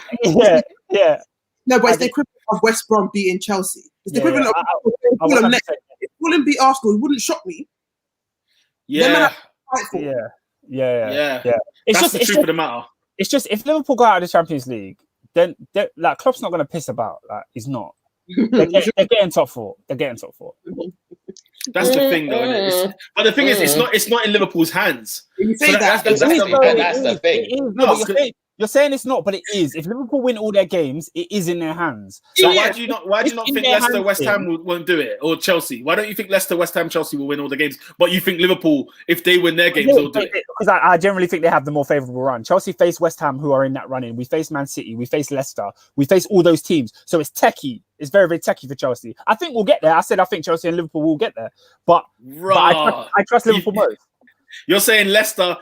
yeah. No, but it's the equivalent of West Brom beating Chelsea. It's the equivalent of Fulham next. If Fulham beat Arsenal, it wouldn't shock me. Yeah. Yeah. It's just the truth of the matter. It's just if Liverpool go out of the Champions League, then like Klopp's not going to piss about. Like he's not. They're getting top 4. They're getting top 4. That's the thing, though, isn't it? But the thing is, it's not in Liverpool's hands. You say That's the thing. You're saying it's not, but it is. If Liverpool win all their games, it is in their hands. So why do you not think Leicester, West Ham won't do it, or Chelsea? Why don't you think Leicester, West Ham, Chelsea will win all the games, but you think Liverpool, if they win their games, they'll do it? Because I generally think they have the more favourable run. Chelsea face West Ham, who are in that running. We face Man City. We face Leicester. We face all those teams. So it's techie. It's very, very techie for Chelsea. I think we'll get there. I think Chelsea and Liverpool will get there, but I trust Liverpool most. You're saying Leicester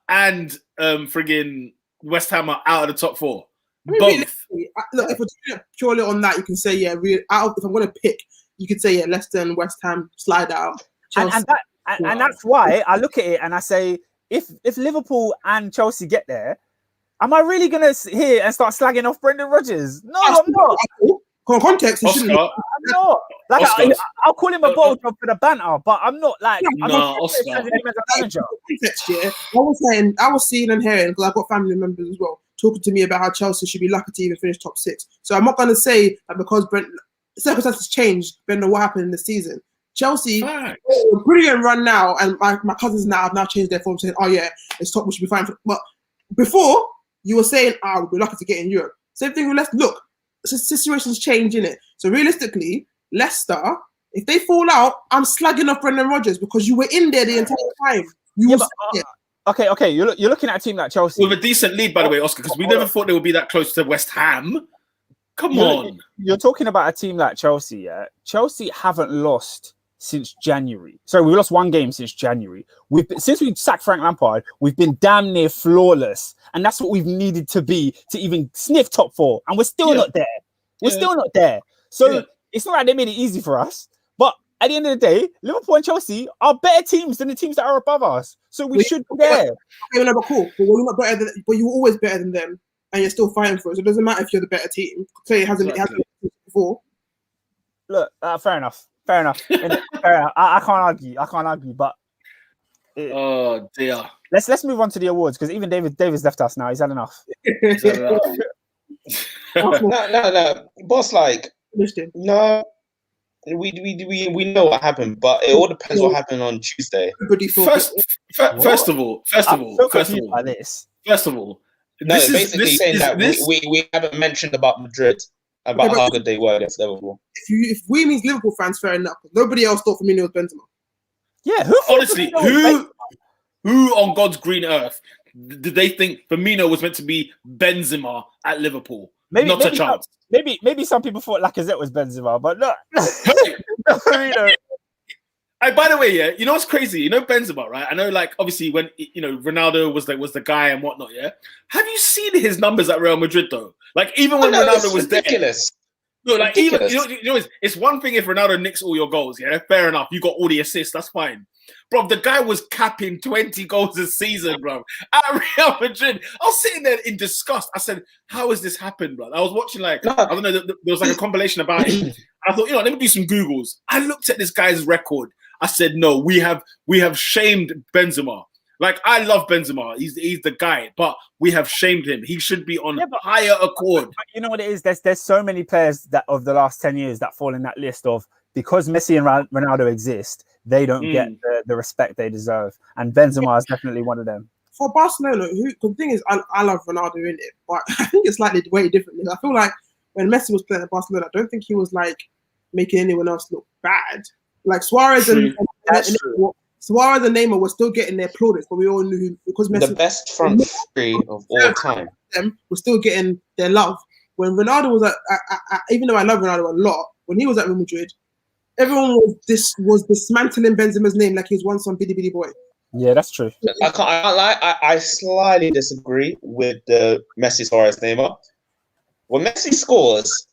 and friggin' West Ham are out of the top 4. Both. Look, if we're doing it purely on that, you can say if I'm going to pick, you could say Leicester and West Ham slide out. And that's why I look at it and I say, if Liverpool and Chelsea get there, am I really going to hear and start slagging off Brendan Rodgers? No, I'm not. Context, I'm not. Like I'll call him a bottle job for the banter, but I'm not like I'm not context, yeah. I was seeing and hearing because I've got family members as well talking to me about how Chelsea should be lucky to even finish top 6. So I'm not going to say that because circumstances changed, depending on what happened in the season. Chelsea, brilliant run now, and my cousins now have now changed their form, saying, "Oh yeah, it's top. We should be fine." But before you were saying, we'll be lucky to get in Europe." Same thing with Leicester. Look. situations change, innit? So realistically, Leicester, if they fall out, I'm slagging off Brendan Rodgers because you were in there the entire time. Okay. You're looking at a team like Chelsea with a decent lead, by the way, Oscar, because we never thought they would be that close to West Ham. Come on. You're talking about a team like Chelsea, yeah? Chelsea haven't lost since January. Sorry, we lost one game since January. Since we sacked Frank Lampard, we've been damn near flawless. And that's what we've needed to be to even sniff top 4. And we're still not there. We're still not there. So it's not like they made it easy for us. But at the end of the day, Liverpool and Chelsea are better teams than the teams that are above us. So we should be there. Okay, no, but cool. But we're not better than, but you're always better than them. And you're still fighting for it. So it doesn't matter if you're the better team. Say it hasn't before. Look, fair enough. Fair enough. I can't argue. But oh dear. Let's move on to the awards because even David's left us now. He's had enough. No, boss. Like, no, we know what happened, but it all depends what happened on Tuesday. First of all, no, basically saying that we haven't mentioned about Madrid, about how good they were against Liverpool. If we means Liverpool fans, fair enough. Nobody else thought Firmino was Benzema. Yeah, who on God's green earth did they think Firmino was meant to be Benzema at Liverpool? Not a chance. Maybe some people thought Lacazette was Benzema, but no. Firmino. By the way, yeah, you know what's crazy? You know Benzema, right? I know, like, obviously when Ronaldo was the guy and whatnot. Yeah, have you seen his numbers at Real Madrid though? Like even when Ronaldo was ridiculous. There, no, like ridiculous. Even it's one thing if Ronaldo nicks all your goals. Yeah, fair enough. You got all the assists. That's fine. Bro, the guy was capping 20 goals a season, bro, at Real Madrid. I was sitting there in disgust. I said, how has this happened, bro? I was watching, I don't know, there was like a compilation about it. I thought, let me do some Googles. I looked at this guy's record. I said, no, we have shamed Benzema. Like, I love Benzema. He's the guy, but we have shamed him. He should be on higher accord. But you know what it is? There's so many players that of the last 10 years that fall in that list of because Messi and Ronaldo exist, they don't get the respect they deserve. And Benzema is definitely one of them. For Barcelona, the thing is, I love Ronaldo in it, but I think it's slightly way differently. I feel like when Messi was playing at Barcelona, I don't think he was like making anyone else look bad. Like Suarez and Neymar were still getting their plaudits, but we all knew who, because Messi, the best front three of all time, them were still getting their love. When Ronaldo was at even though I love Ronaldo a lot, when he was at Real Madrid, everyone was dismantling Benzema's name like he was once some bitty boy. Yeah, that's true. I can't lie. I slightly disagree with the Messi Suarez Neymar. When Messi scores,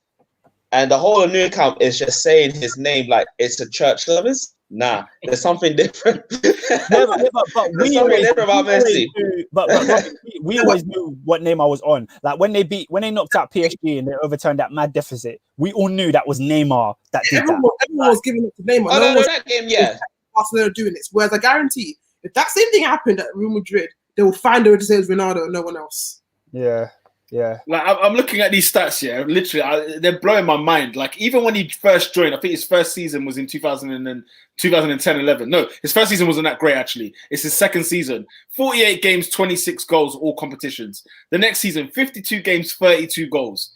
and the whole of Nou Camp is just saying his name like it's a church service. Nah, there's something different. But we always different about Messi. But we always knew what Neymar was on. Like when they knocked out PSG and they overturned that mad deficit, we all knew that was Neymar that did everyone was giving it to Neymar. That game, yeah. Barcelona doing this. Whereas I guarantee, if that same thing happened at Real Madrid, they will find a way to say it's Ronaldo and no one else. Yeah. Like I'm looking at these stats here. Literally, they're blowing my mind. Like even when he first joined, I think his first season was in 2010-11. No, his first season wasn't that great actually. It's his second season. 48 games, 26 goals, all competitions. The next season, 52 games, 32 goals.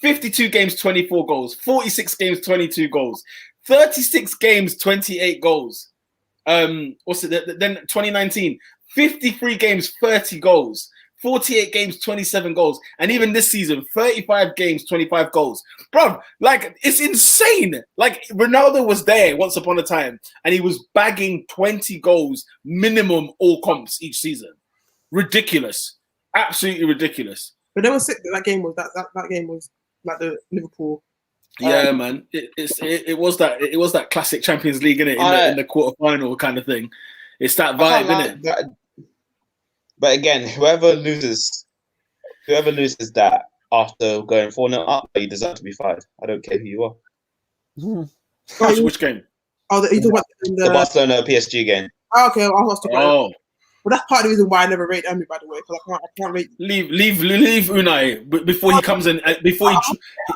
52 games, 24 goals. 46 games, 22 goals. 36 games, 28 goals. What's it? Then 2019, 53 games, 30 goals. 48 games, 27 goals. And even this season, 35 games, 25 goals. Bro, like, it's insane. Like, Ronaldo was there once upon a time, and he was bagging 20 goals minimum all comps each season. Ridiculous. Absolutely ridiculous. But they were sick. That game was like the Liverpool. Yeah, man. It was that classic Champions League, innit? In the quarterfinal kind of thing. It's that vibe, innit? But again, whoever loses that after going 4-0 up, you deserve to be fired. I don't care who you are. Which game? Oh, the Barcelona PSG game. Oh, okay, I was talking about. Well, that's part of the reason why I never rate Emi, by the way, because I can't rate. Leave Unai before he comes in.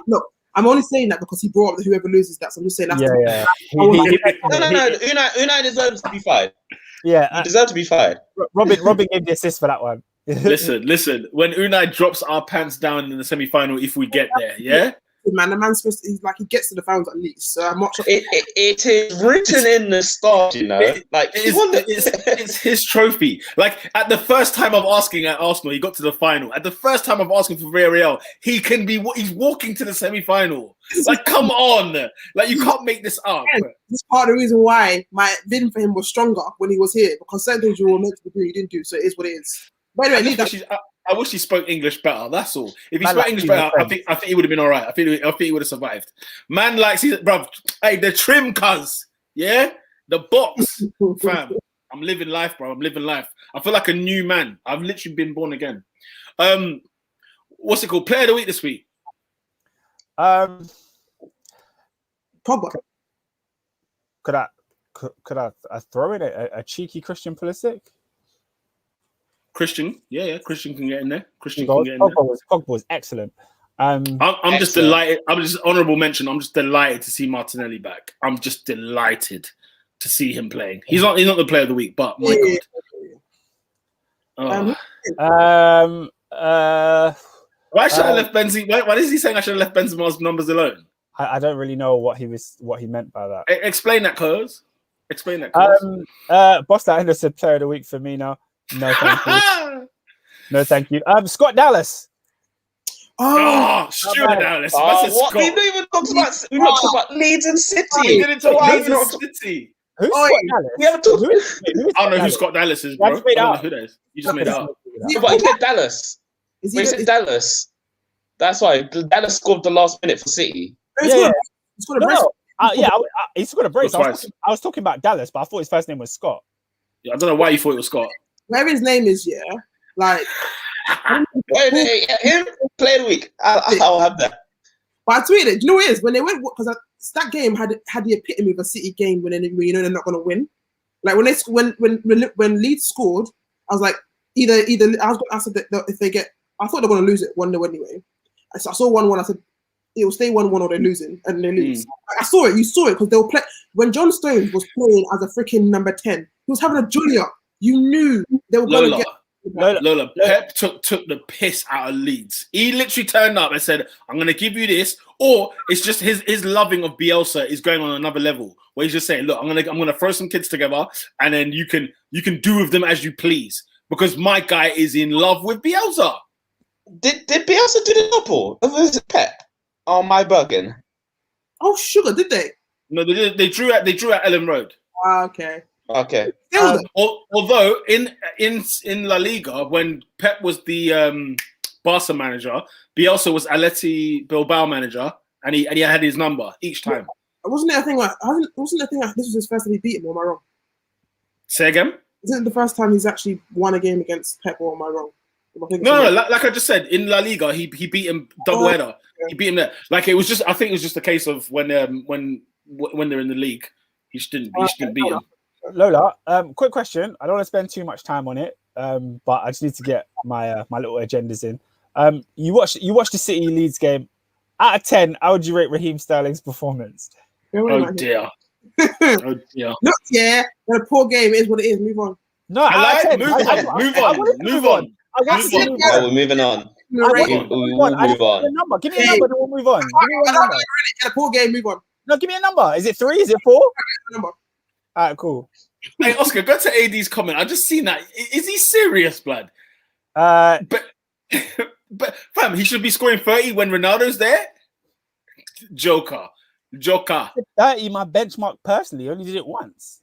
Look, I'm only saying that because he brought up the whoever loses that. So I'm just saying that's. Yeah. No. Unai deserves to be fired. Yeah, you deserve to be fired. Robin gave the assist for that one. Listen. When Unai drops our pants down in the semi-final, if we get there, yeah, man. The man's supposed to, he gets to the finals at least. So I'm not sure. It is written in the stars, you know. It's his trophy. Like at the first time of asking at Arsenal, he got to the final. At the first time of asking for Villarreal, he's walking to the semi-final. Like, come on! Like, you can't make this up. This is part of the reason why my vision for him was stronger when he was here, because certain things you were meant to do, you didn't do. So it is what it is. By the way, I wish he spoke English better. That's all. If he spoke English better, I think he would have been all right. I think he would have survived. Man, like, bruv, hey, the trim, cuz, yeah, the box, fam. I'm living life, bro. I'm living life. I feel like a new man. I've literally been born again. What's it called? Player of the week this week. Pogba. Could I throw in a cheeky Christian Pulisic? Christian, yeah, Christian can get in there. Pogba was excellent. I'm just delighted. I'm just honourable mention. I'm just delighted to see Martinelli back. I'm just delighted to see him playing. He's not the player of the week, but my God. Why should I left Benzema? Why is he saying I should have left Benzema's numbers alone? I don't really know what he meant by that. Explain that, cuz. Explain that, cuz. Boss that Henderson player of the week for me now. No, thank you. No, thank you. Scott Dallas. Stuart Dallas. What? We've not even talked about Leeds and City. We didn't talk about Leeds and City. Who's Scott Dallas? We haven't talked. I don't know who Scott Dallas is, bro. I don't know who that is. You just made it up. But he said Dallas. He said Dallas. That's why Dallas scored the last minute for City. Yeah. He scored a brace. He scored a brace. I was talking about Dallas, but I thought his first name was Scott. Yeah, I don't know why you thought it was Scott. Whatever his name is, like. Him play the week. I'll have that. But I tweeted. Do you know what it is? When they went, because that game had the epitome of a City game when you know they're not going to win. Like when Leeds scored, I was like, I said that if they get, I thought they're going to lose it 1-0 anyway. I saw 1-1. I said it will stay 1-1 or they're losing, and they lose. I saw it. You saw it because they were when John Stones was playing as a freaking number 10. He was having a jolly up. You knew they were going to get. Lola, Pep took the piss out of Leeds. He literally turned up and said, "I'm going to give you this," or it's just his loving of Bielsa is going on another level where he's just saying, "Look, I'm gonna throw some kids together, and then you can do with them as you please." Because my guy is in love with Bielsa. Did Bielsa do the double? Or was it Pep? Oh, my bugging. Oh, sugar, did they? No, they drew at Ellen Road. Okay. Okay. Although in La Liga, when Pep was the Barca manager, Bielsa was Atleti Bilbao manager, and he had his number each time. Wasn't it a thing? This was his first time he beat him, or am I wrong? Say again? Isn't it the first time he's actually won a game against Pep, or am I wrong? No. Like I just said, in La Liga, he beat him double header. Yeah. He beat him there. Like it was just, I think it was just a case of when they're in the league, he just didn't beat him. Lola, quick question. I don't want to spend too much time on it, but I just need to get my little agendas in. You watched the City Leeds game. Out of 10, how would you rate Raheem Sterling's performance? Oh dear. Look, a poor game is what it is. Move on. No, move on. We're moving on. Move on. Give me a number, then we'll move on. A poor game. Move on. No, give me a number. Is it 3? Is it 4? Number. All right, cool. Hey, Oscar, go to AD's comment. I just seen that. Is he serious, blood? But fam, he should be scoring 30 when Ronaldo's there. Joker. 30, my benchmark personally. Only did it once.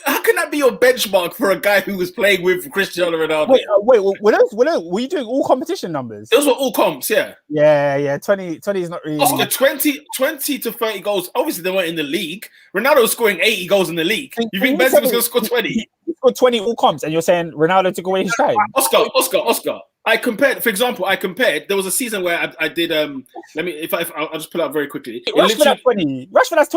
How can that be your benchmark for a guy who was playing with Cristiano Ronaldo? Wait. Were you doing all competition numbers? Those were all comps, yeah. Yeah. 20 is not really. Oscar, 20 to 30 goals. Obviously, they weren't in the league. Ronaldo was scoring 80 goals in the league. You think Benzema was going to score 20? He scored 20 all comps, and you're saying Ronaldo took away his time? Oscar. I compared. There was a season where I did. I'll just pull it up very quickly. Rashford 20.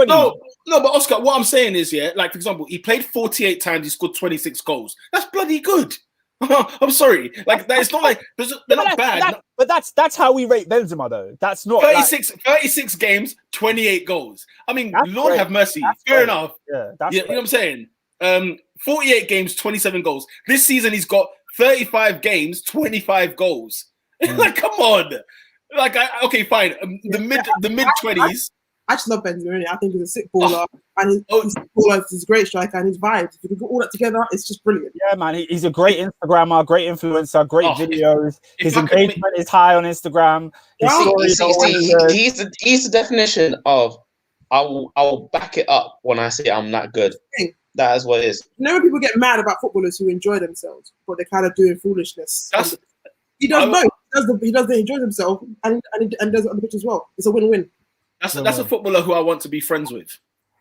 No, but Oscar, what I'm saying is, like for example, he played 48 times. He scored 26 goals. That's bloody good. I'm sorry. Like that. It's not like they're not bad. But that's how we rate Benzema, though. That's not 36 games, 28 goals. I mean, Lord have mercy. Fair enough. Yeah, you know what I'm saying. 48 games, 27 goals. This season, he's got 35 games, 25 goals. Like, come on. Like, okay, fine. The mid 20s. I just love Benzema. Really. I think he's a sick baller, and he's a great striker, and his vibes. If you put all that together, it's just brilliant. Yeah, man, he's a great Instagrammer, great influencer, great videos. His engagement is high on Instagram. He's the definition of I will back it up when I say I'm that good. That is what it is. You know when people get mad about footballers who enjoy themselves, but they're kind of doing foolishness. He does both. He does enjoy himself and does it on the pitch as well. It's a win-win. That's a footballer who I want to be friends with.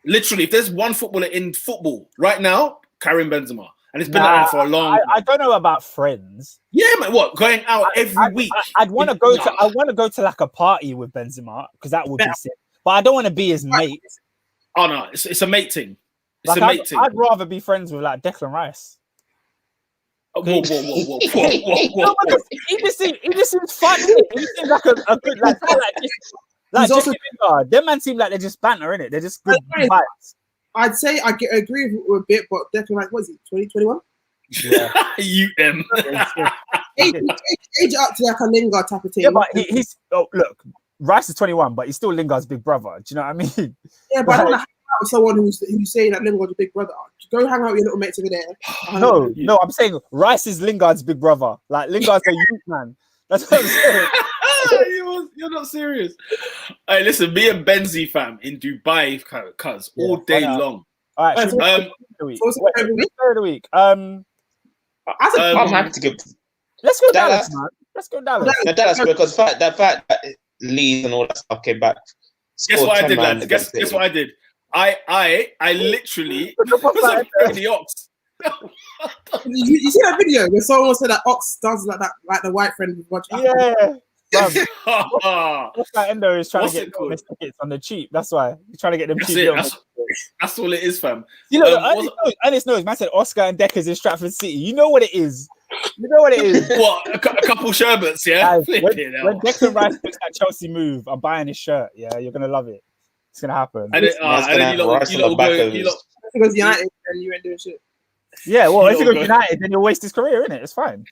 Literally, if there's one footballer in football right now, Karim Benzema, and it's been like that for a long. I don't know about friends. Yeah, man. What, going out every week? I'd want to go to. I want to go to like a party with Benzema because that would be sick. But I don't want to be his mate. Oh no, it's a mate thing. It's like, a mate thing. I'd rather be friends with like Declan Rice. Whoa. No, he just seems fun. He seems like a good like also, Lingard. Them man seem like they're just banter, innit? They're just good vibes. I'd say I agree with a bit, but Declan Rice, what is it, 2021? Yeah. You them. Age up to like a Lingard type of thing. Yeah, but he's look, Rice is 21, but he's still Lingard's big brother. Do you know what I mean? Yeah, but I don't know how someone who's saying that Lingard's a big brother. Go hang out with your little mates over there. No, I'm saying Rice is Lingard's big brother. Like Lingard's a youth man. That's what I'm saying. You're not serious. Hey, listen, me and Benzi fam in Dubai, cuz all day long. All right, player of the week. I'm happy to give. Let's go Dallas, man. Let's go Dallas. No, Dallas, because the fact that Leeds and all that stuff came back. Guess what I did, lads? Guess what I did? I literally was the Ox. You see that video where someone said that Ox does like that, like the white friend watch. Yeah. What's that Endo is trying to get bonus tickets on the cheap. That's why he's trying to get them cheap. That's all it is, fam. You know, Ernest knows. Man said Oscar and Deckers in Stratford City. You know what it is. What? A couple sherbets, yeah. Guys, when Declan Rice makes that Chelsea move, I'm buying his shirt. Yeah, you're gonna love it. It's gonna happen. And then you lot because United and you ain't doing shit. Yeah, well, if you go United, then you'll waste his career, innit? It's fine.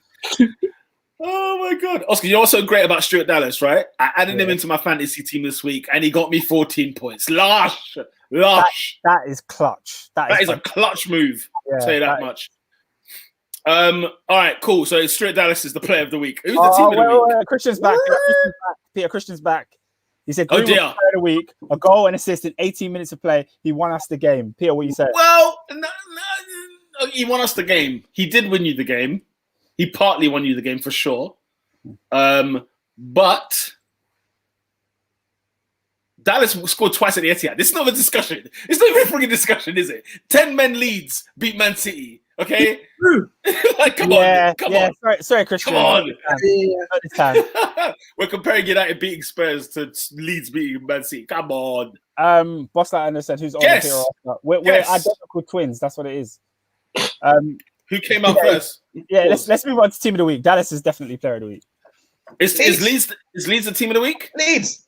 Oh my god, Oscar, you're also great about Stuart Dallas, right? I added him into my fantasy team this week, and he got me 14 points. Lush. That is clutch. That is a clutch move. I'll tell you that much. All right, cool. So Stuart Dallas is the player of the week. Who's the team of the week? Christian's back. Peter Christian's back. He said, "Oh dear, player of the week, a goal and assist in 18 minutes of play. He won us the game." Peter, what you say? Well, he won us the game. He did win you the game. He partly won you the game for sure. But Dallas scored twice at the Etihad. This is not a discussion. It's not even a freaking discussion, is it? 10 men Leeds beat Man City. Okay? Like, come on. Sorry, Christian. Come on. We're comparing United beating Spurs to Leeds beating Man City. Come on. Boss like Anderson, who's on the hero. We're identical twins. That's what it is. Who came out first? Yeah, let's move on to team of the week. Dallas is definitely player of the week. Is Leeds the team of the week? Leeds.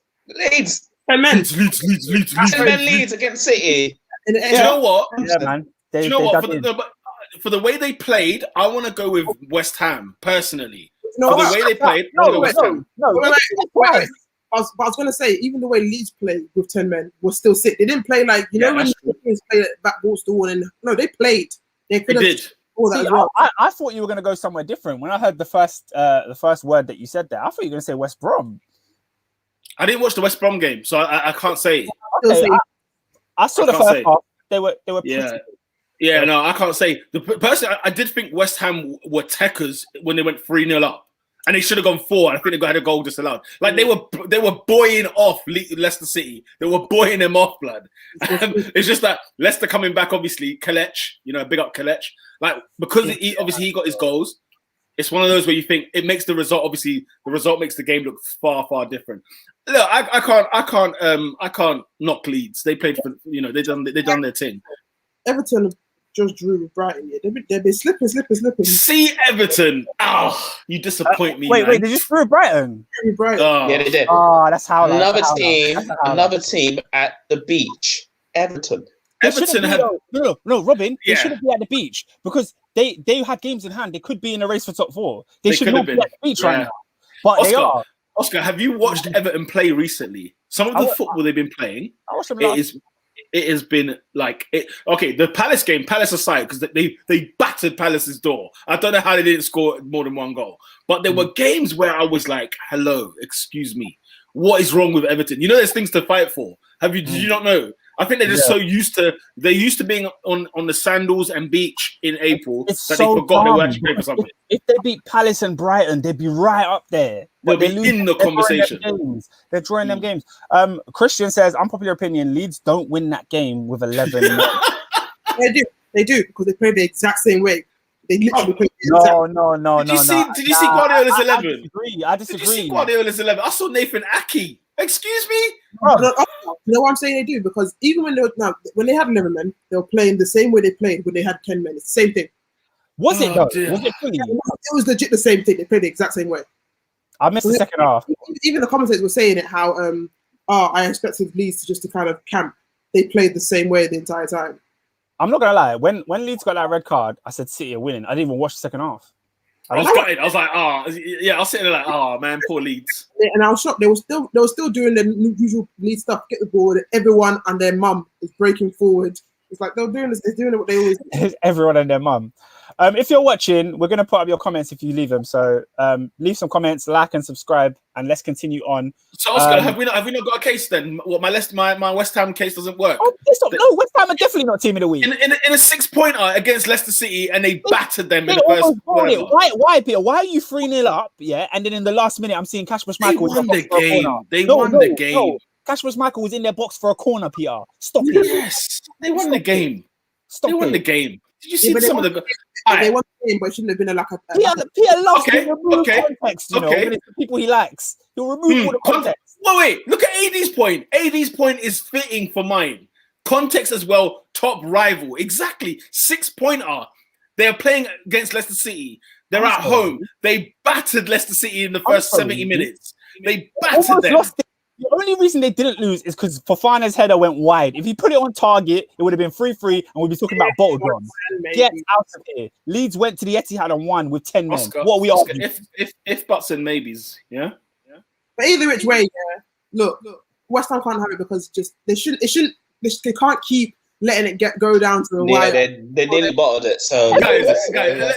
10 men. Leeds. 10 men Leeds against City. Do you know what? Yeah, man. Do you know what? For the way they played, I want to go with West Ham personally. For the way they played, I want to go West Ham. Wait. I was going to say, even the way Leeds played with 10 men was still sick. They didn't play like, when Europeans play back balls to one. No, they played. They did. I thought you were going to go somewhere different. When I heard the first word that you said there, I thought you were going to say West Brom. I didn't watch the West Brom game, so I can't say. Okay, I saw the first half. They were Yeah, no, I can't say. Personally, I did think West Ham were techers when they went 3-0 up. And they should have gone 4. I think they had a goal disallowed. Like they were buoying off Leicester City. They were buoying them off, blood. It's just that Leicester coming back, obviously, Kalech, big up Kalech. Like, because he got his goals, it's one of those where you think it makes the result, obviously, the result makes the game look far, far different. Look, I can't knock Leeds. They played for, they done their thing. Everton just drew with Brighton. Yeah, they've been slipping. See Everton. Oh, you disappoint me. Wait, they just drew Brighton. Oh. Yeah, they did. Oh, that's how. Another team at the beach. Everton had no, Robin. They shouldn't be at the beach because they had games in hand. They could be in a race for top 4. They shouldn't be at the beach right now. But Oscar, they are. Oscar, have you watched Everton play recently? Some of the football they've been playing, it has been like it. Okay, the Palace game, Palace aside, because they battered Palace's door. I don't know how they didn't score more than one goal, but there were games where I was like, "Hello, excuse me, what is wrong with Everton?" You know, there's things to fight for. Did you not know? I think they're just so used to being on the sandals and beach in April that they forgot they were actually playing for something. If they beat Palace and Brighton, they'd be right up there. They'll be in the conversation. They're drawing them games. Christian says, unpopular opinion, Leeds don't win that game with 11. They do because they play the exact same way. They literally play No. Did you see Guardiola's 11? I disagree. Did you see Guardiola's 11? I saw Nathan Aki. Excuse me? You know what I'm saying? They do, because even when they had 11 men, they were playing the same way they played when they had 10 men. It's the same thing. Was it though? Dear. Was it fully? It was legit the same thing. They played the exact same way. I missed the second half. Even the commentators were saying it, how I expected Leeds to kind of camp. They played the same way the entire time. I'm not gonna lie. When Leeds got that red card, I said City are winning. I didn't even watch the second half. I was gutted. I was like, yeah. I was sitting there like, man, poor Leeds. And I was shocked. They were still doing the usual Leeds stuff. Get the ball. Everyone and their mum is breaking forward. It's like they're doing this. They're doing it what they always do. Everyone and their mum. If you're watching, we're gonna put up your comments if you leave them. So leave some comments, like and subscribe, and let's continue on. So Oscar, have we not got a case then? What, my West Ham case doesn't work? No, West Ham are definitely not team of the week. In a 6-pointer against Leicester City, and they battered them in the first. Why, Peter? Why are you 3-0 up? Yeah, and then in the last minute, I'm seeing Kasper Schmeichel. They won the game. They won the game. No. Kasper Schmeichel was in their box for a corner, Peter. Stop it. Yes, they won the game. They won the game. Did you see some of the? They won the game, but it shouldn't have been like a. Peter loves to remove context. You know, when it's the people he likes, he'll remove all the context. Wait. Look at AD's point. AD's point is fitting for mine. Context as well. Top rival. Exactly. 6-pointer. They're playing against Leicester City. They're at home. They battered Leicester City in the first 70 minutes. They battered them. The only reason they didn't lose is because Fofana's header went wide. If he put it on target, it would have been 3-3, and we'd be talking about bottle drums. Get out of here. Leeds went to the Etihad and won with 10 men. What are we all? If buts and maybes, yeah. But either which way, look, West Ham can't have it because they can't keep letting it go down to the wire. They nearly bottled it. So guys,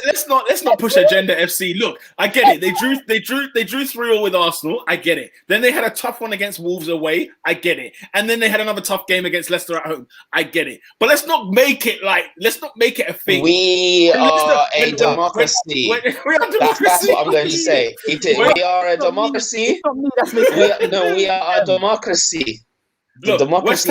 let's not push agenda FC. Look, I get it. They drew 3-3 with Arsenal. I get it. Then they had a tough one against Wolves away. I get it. And then they had another tough game against Leicester at home. I get it. But let's not make it a thing. We are a democracy. That's what I'm going to say. We are a democracy. We are a democracy. Look, West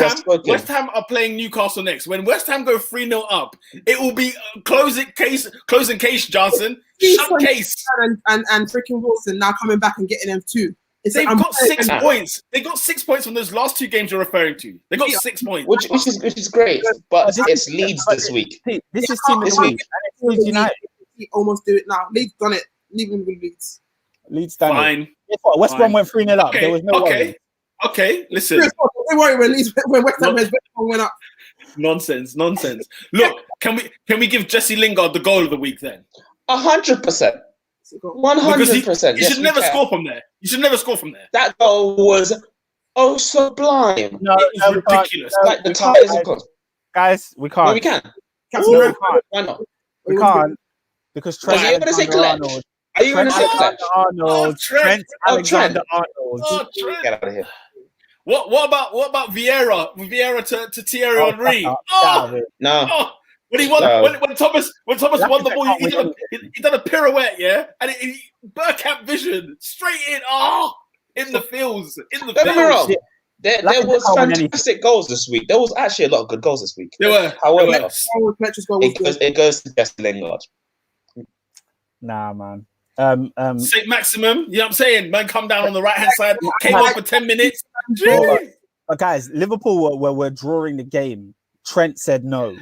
Ham are playing Newcastle next. When West Ham go 3-0 up, it will be closing case, Johnson. Shut case. And freaking Wilson now coming back and getting them too. They've got 6 points. They got 6 points from those last 2 games you're referring to. They got 6 points, which is great. But it's Leeds this week. This is team this week. Leeds United. Almost do it now. Leeds done it. Leaving with Leeds. Leeds done Fine. it. West Brom went 3-0 up. There was no worry. Okay, listen. Don't worry when West Ham went up. Nonsense. Look, can we give Jesse Lingard the goal of the week then? 100%. 100%. You should never score from there. That goal was sublime. No, it's ridiculous. Like the tires of course. Guys, we can't. No, we can. Why not? We can't because Trent. Are you going to say collect? Are you going to say collect? Trent Alexander-Arnold. Get out of here. What about Vieira? Vieira to Thierry Henry. No. When he won, when Thomas won the ball, he done a pirouette, yeah, and Bergkamp vision straight in the fields. Don't get me wrong. There was fantastic goals this week. There was actually a lot of good goals this week. There were. However, it goes to Jesse Lingard. Nah, man. St. Maximum, you know what I'm saying? Man, come down on the right hand side, came on for 10 minutes. But guys, Liverpool were drawing the game. Trent said no.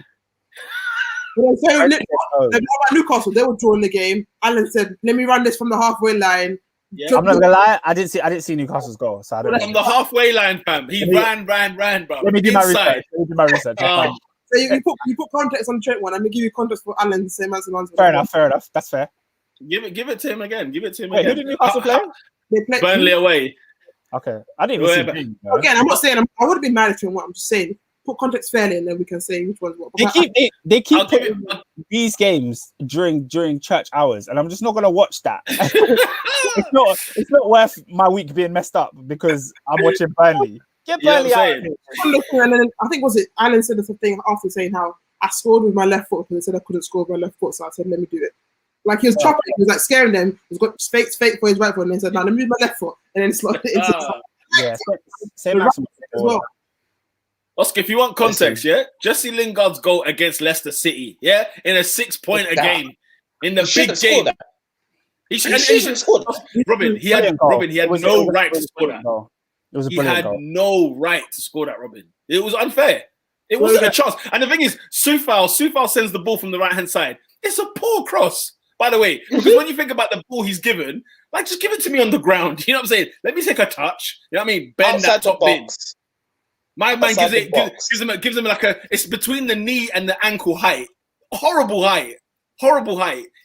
Newcastle, they were drawing the game. Alan said, "Let me run this from the halfway line." Yeah. I'm not gonna lie, I didn't see Newcastle's goal, so I don't know. From the halfway line, fam. He ran, bro. Let me do my research. So you put context on Trent one. I'm gonna give you context for Alan, the same as the ones. Fair enough. That's fair. Give it to him again. Wait, who did Newcastle play? They played Burnley away. Okay, I didn't even see Burnley, again. I'm not saying I would have been mad at him. What I'm just saying, put context fairly, and then we can say which one's what. They keep putting these games during church hours, and I'm just not gonna watch that. it's not worth my week being messed up because I'm watching Burnley. Get Burnley out. And then I think was it Alan said something after saying how I scored with my left foot because they said I couldn't score with my left foot, so I said let me do it. Like he was chopping, he was like scaring them. He's got fake for his right foot, and then said, "No, let me use my left foot," and then slotted it into. Same as well. Oscar, if you want context, Jesse Lingard's goal against Leicester City, in a 6-pointer game in the big game. He should have scored. Robin, he had no right to score that. He had no right to score that, Robin. It was unfair. It wasn't a chance. And the thing is, Soufal sends the ball from the right-hand side. It's a poor cross, by the way. Because when you think about the ball he's given, like, just give it to me on the ground. You know what I'm saying? Let me take a touch. You know what I mean? Bend that top bin. My man gives him like it's between the knee and the ankle height. Horrible height.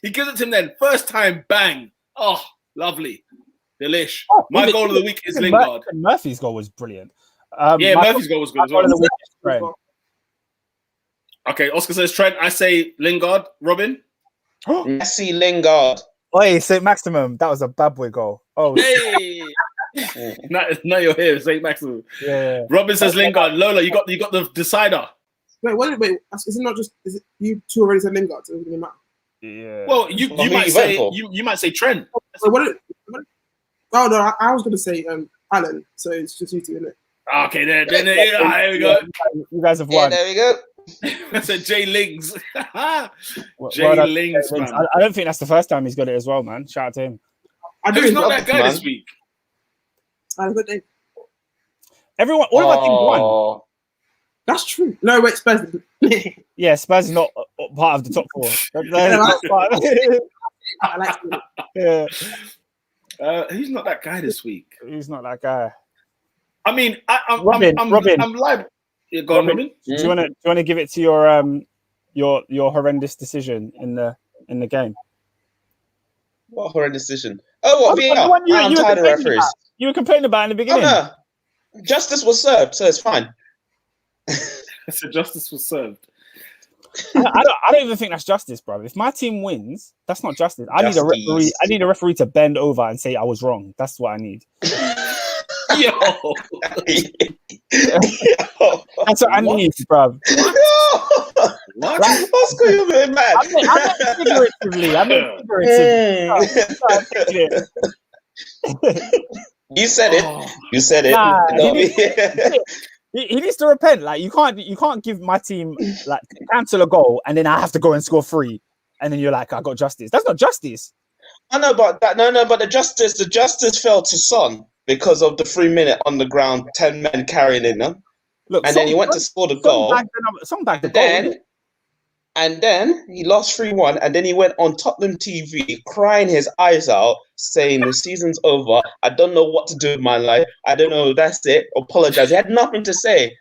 He gives it to him then. First time, bang. Oh, lovely. Delish. My goal of the week is Lingard. Murphy's goal was brilliant. Murphy's goal was good as well. Okay, Oscar says Trent. I say Lingard. Robin? Messi Lingard. Oi, St. Maximum. That was a bad boy goal. Oh, hey. now you're here, St. Maximum. Yeah. Robin says Lingard. Lola, you got the decider. Wait. Is it not just? Is it you two already said Lingard? So it doesn't matter. Yeah. Well, you might say Trent. So oh no, I was going to say Alan. So it's just you two, isn't it? Okay, there we go. You guys have won. Yeah, there we go. That's a Jay Lings. Lings, man. I don't think that's the first time he's got it as well, man. Shout out to him. He's not that guy this week. I good day. Everyone, all of our teams won. That's true. No, wait, Spurs. Yeah, Spurs is not part of the top four. I like it. Who's not that guy this week? Who's not that guy? I mean, I'm Robin. I'm live. Yeah, go on, Robin. Do you want to give it to your horrendous decision in the game? What horrendous decision? Oh, what VAR? I'm tired of referees. You were complaining about in the beginning. Oh, no. Justice was served, so it's fine. So justice was served. I don't even think that's justice, bro. If my team wins, that's not justice. I need a referee. I need a referee to bend over and say I was wrong. That's what I need. Yo. That's what I need, bro. What? Oscar, you're very mad. I mean figuratively. You said it. You said it. Nah, he needs to repent. Like you can't give my team like cancel a goal and then I have to go and score 3, and then you're like, I got justice. That's not justice. I know, but but the justice fell to Son because of the 3-minute on the ground, 10 men carrying in them. Look, and then he went to score the goal. And then he lost 3-1, and then he went on Tottenham TV crying his eyes out, saying the season's over. I don't know what to do with my life. I don't know. That's it. Apologize. He had nothing to say.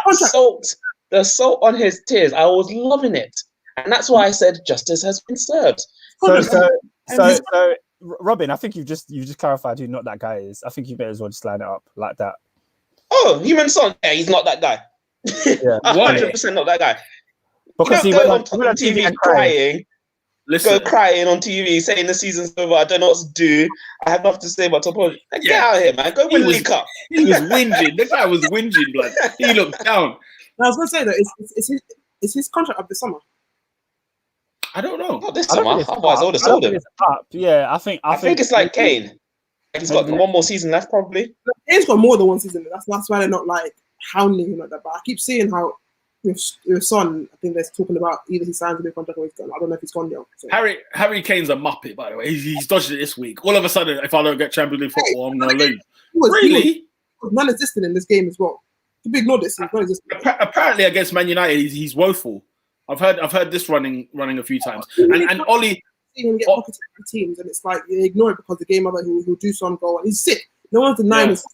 The salt on his tears. I was loving it, and that's why I said justice has been served. So, Robin, I think you've just clarified who not that guy is. I think you better as well just line it up like that. Oh, human son. Yeah, he's not that guy. Yeah, 100% not that guy. Because he went on TV crying. Go crying on TV, saying the season's over. I don't know what to do. I have nothing to say about top. Get out of here, man. Go win the League Cup. He was whinging. The guy was whinging, blood. He looked down. I was going to say that it's his contract of the summer. I don't know. Not this summer. Otherwise, I would have sold him. Yeah, I think it's like Kane. He's got one more season left, probably. Kane's got more than one season. That's why they're not like hounding him like that. But I keep seeing how with Son, I think they're talking about either he signs a new contract or he's gone. I don't know if he's gone yet. So. Harry Kane's a muppet, by the way. He's dodged it this week. All of a sudden, if I don't get Champions League football, I'm going to lose. Really? He was non-existent in this game as well. To be ignored, this. Apparently, against Man United, he's woeful. I've heard this running a few times. And Ollie, him get pocketed by teams, and it's like you ignore it because the game other he'll do some goal, and he's sick. No one's denying his,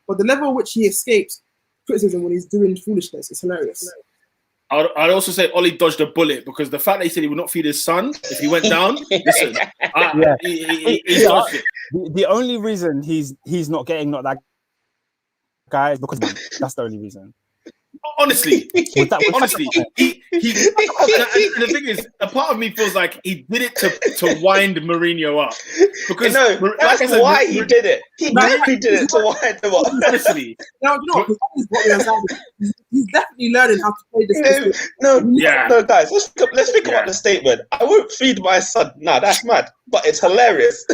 but the level at which he escapes criticism when he's doing foolishness is hilarious. I'd also say Ollie dodged a bullet because the fact that he said he would not feed his son if he went down. Listen, he dodged it. The only reason he's not getting not that guy is because that's the only reason. Honestly, he and the thing is, a part of me feels like he did it to wind Mourinho up because that's like I said, why he did it. He did it to wind him up. Honestly, he's definitely learning how to play this. No, guys, let's think about the statement. I won't feed my son. Nah, that's mad, but it's hilarious.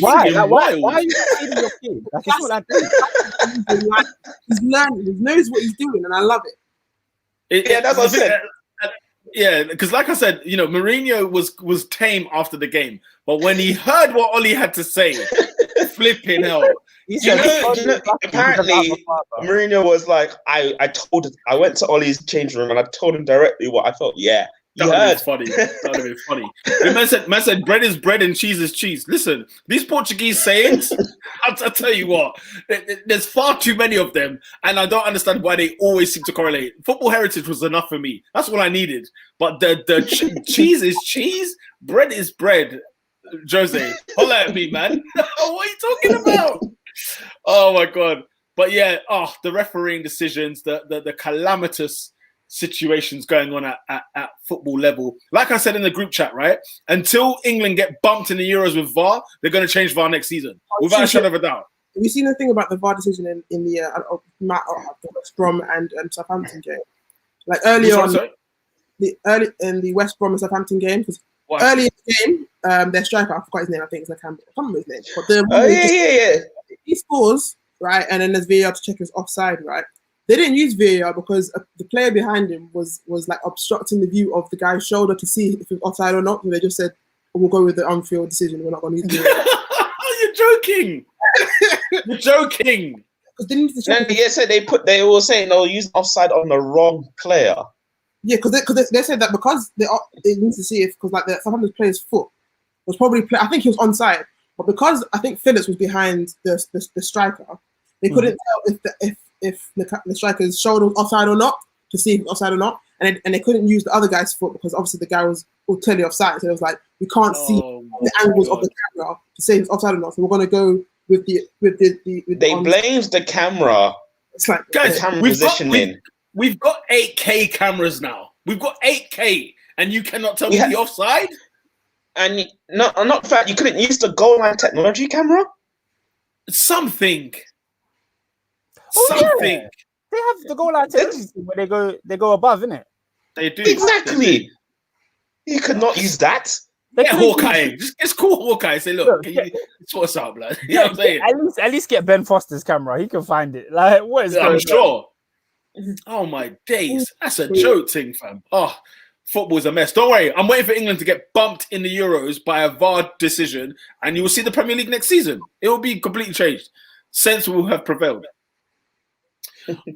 Why? Why are you feeding your kid? Like, it's not that He's learning. He knows what he's doing, and I love it. That's what I said. Yeah, because like I said, Mourinho was tame after the game, but when he heard what Ollie had to say, flipping hell. Apparently, Mourinho was like, I went to Ollie's change room and I told him directly what I felt. Yeah. That would have been funny. The man said, bread is bread and cheese is cheese. Listen, these Portuguese sayings, I'll tell you what, there's far too many of them, and I don't understand why they always seem to correlate. Football heritage was enough for me. That's all I needed. But the cheese is cheese, bread is bread. Jose, holla at me, man. What are you talking about? Oh, my God. But yeah, the refereeing decisions, the calamitous situations going on at football level. Like I said in the group chat, right? Until England get bumped in the Euros with VAR, they're going to change VAR next season, without a shadow of a doubt. Have you seen the thing about the VAR decision in the West Brom and Southampton game? Like earlier on, in the West Brom and Southampton game, because early in the game, their striker, I forgot his name, I think it's like I can't remember his name. But he scores, right? And then there's VAR to check his offside, right? They didn't use VAR because the player behind him was like obstructing the view of the guy's shoulder to see if it was offside or not. So they just said, we'll go with the on-field decision. We're not going to use VAR. You're joking. You're joking. So they were saying they'll use offside on the wrong player. Yeah, because they said that because they need to see if, because like the Southampton player's foot was probably, I think he was onside, but because I think Phillips was behind the striker, they couldn't tell if the striker's shoulder was offside or not, to see if it was offside or not, and they couldn't use the other guy's foot because obviously the guy was totally offside. So it was like, we can't see the angles of the camera to say if it's offside or not. So we're going to go with the they blamed the camera. It's like, guys, camera positioning. We've got 8K cameras now. We've got 8K, and you cannot tell me the offside. And not the fact you couldn't use the goal line technology camera. Something. Yeah. They have the goal line technology where they go above, innit? They do exactly. You could not use that. Get Hawkeye. Just call Hawkeye. Say, look, can you sort us out, blood? You know what I'm saying? At least get Ben Foster's camera. He can find it. Like, what is? I'm sure. Oh my days, that's a joke thing, fam. Oh, football's a mess. Don't worry, I'm waiting for England to get bumped in the Euros by a VAR decision, and you will see the Premier League next season. It will be completely changed. Sense will have prevailed.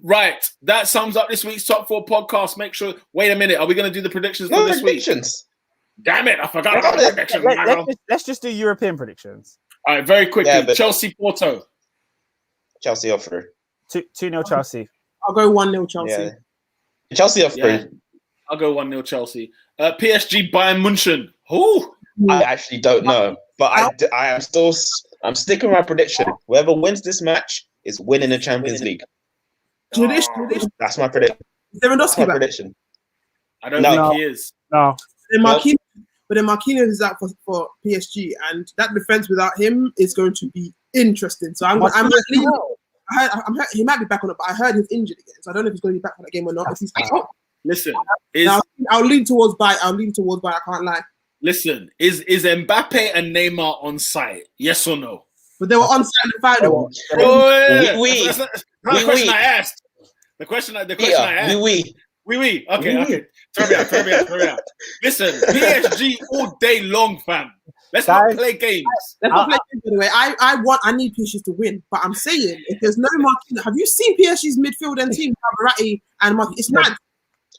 Right, that sums up this week's Top 4 podcast. Make sure. Wait a minute, are we going to do the predictions for this week? Damn it, I forgot about the predictions. Let's just do European predictions. All right, very quickly. Chelsea, Porto. Chelsea off through. 2-0 Chelsea. I'll go 1-0 Chelsea. Yeah. Chelsea off through. I'll go 1-0 Chelsea. PSG, Bayern Munchen. Who? I actually don't know, but I'm sticking with my prediction. Whoever wins this match is winning the Champions League. That's my prediction. Is Lewandowski back? Prediction. I don't think he is. No. But then Marquinhos is out for PSG, and that defense without him is going to be interesting. So he might be back on it, but I heard he's injured again, so I don't know if he's going to be back for that game or not. If he's out, listen, I'll lean towards Bayern. I can't lie. Listen, is Mbappe and Neymar on site? Yes or no? But they were on site in the final. That's not the question I asked. The question I asked. Okay. Turn me out. Listen, PSG all day long, fam. Let's not play games. Let's not play games, by the way. I need PSG to win, but I'm saying if there's no Marquinhos, have you seen PSG's midfield and team? Verratti and Marquinhos. It's mad.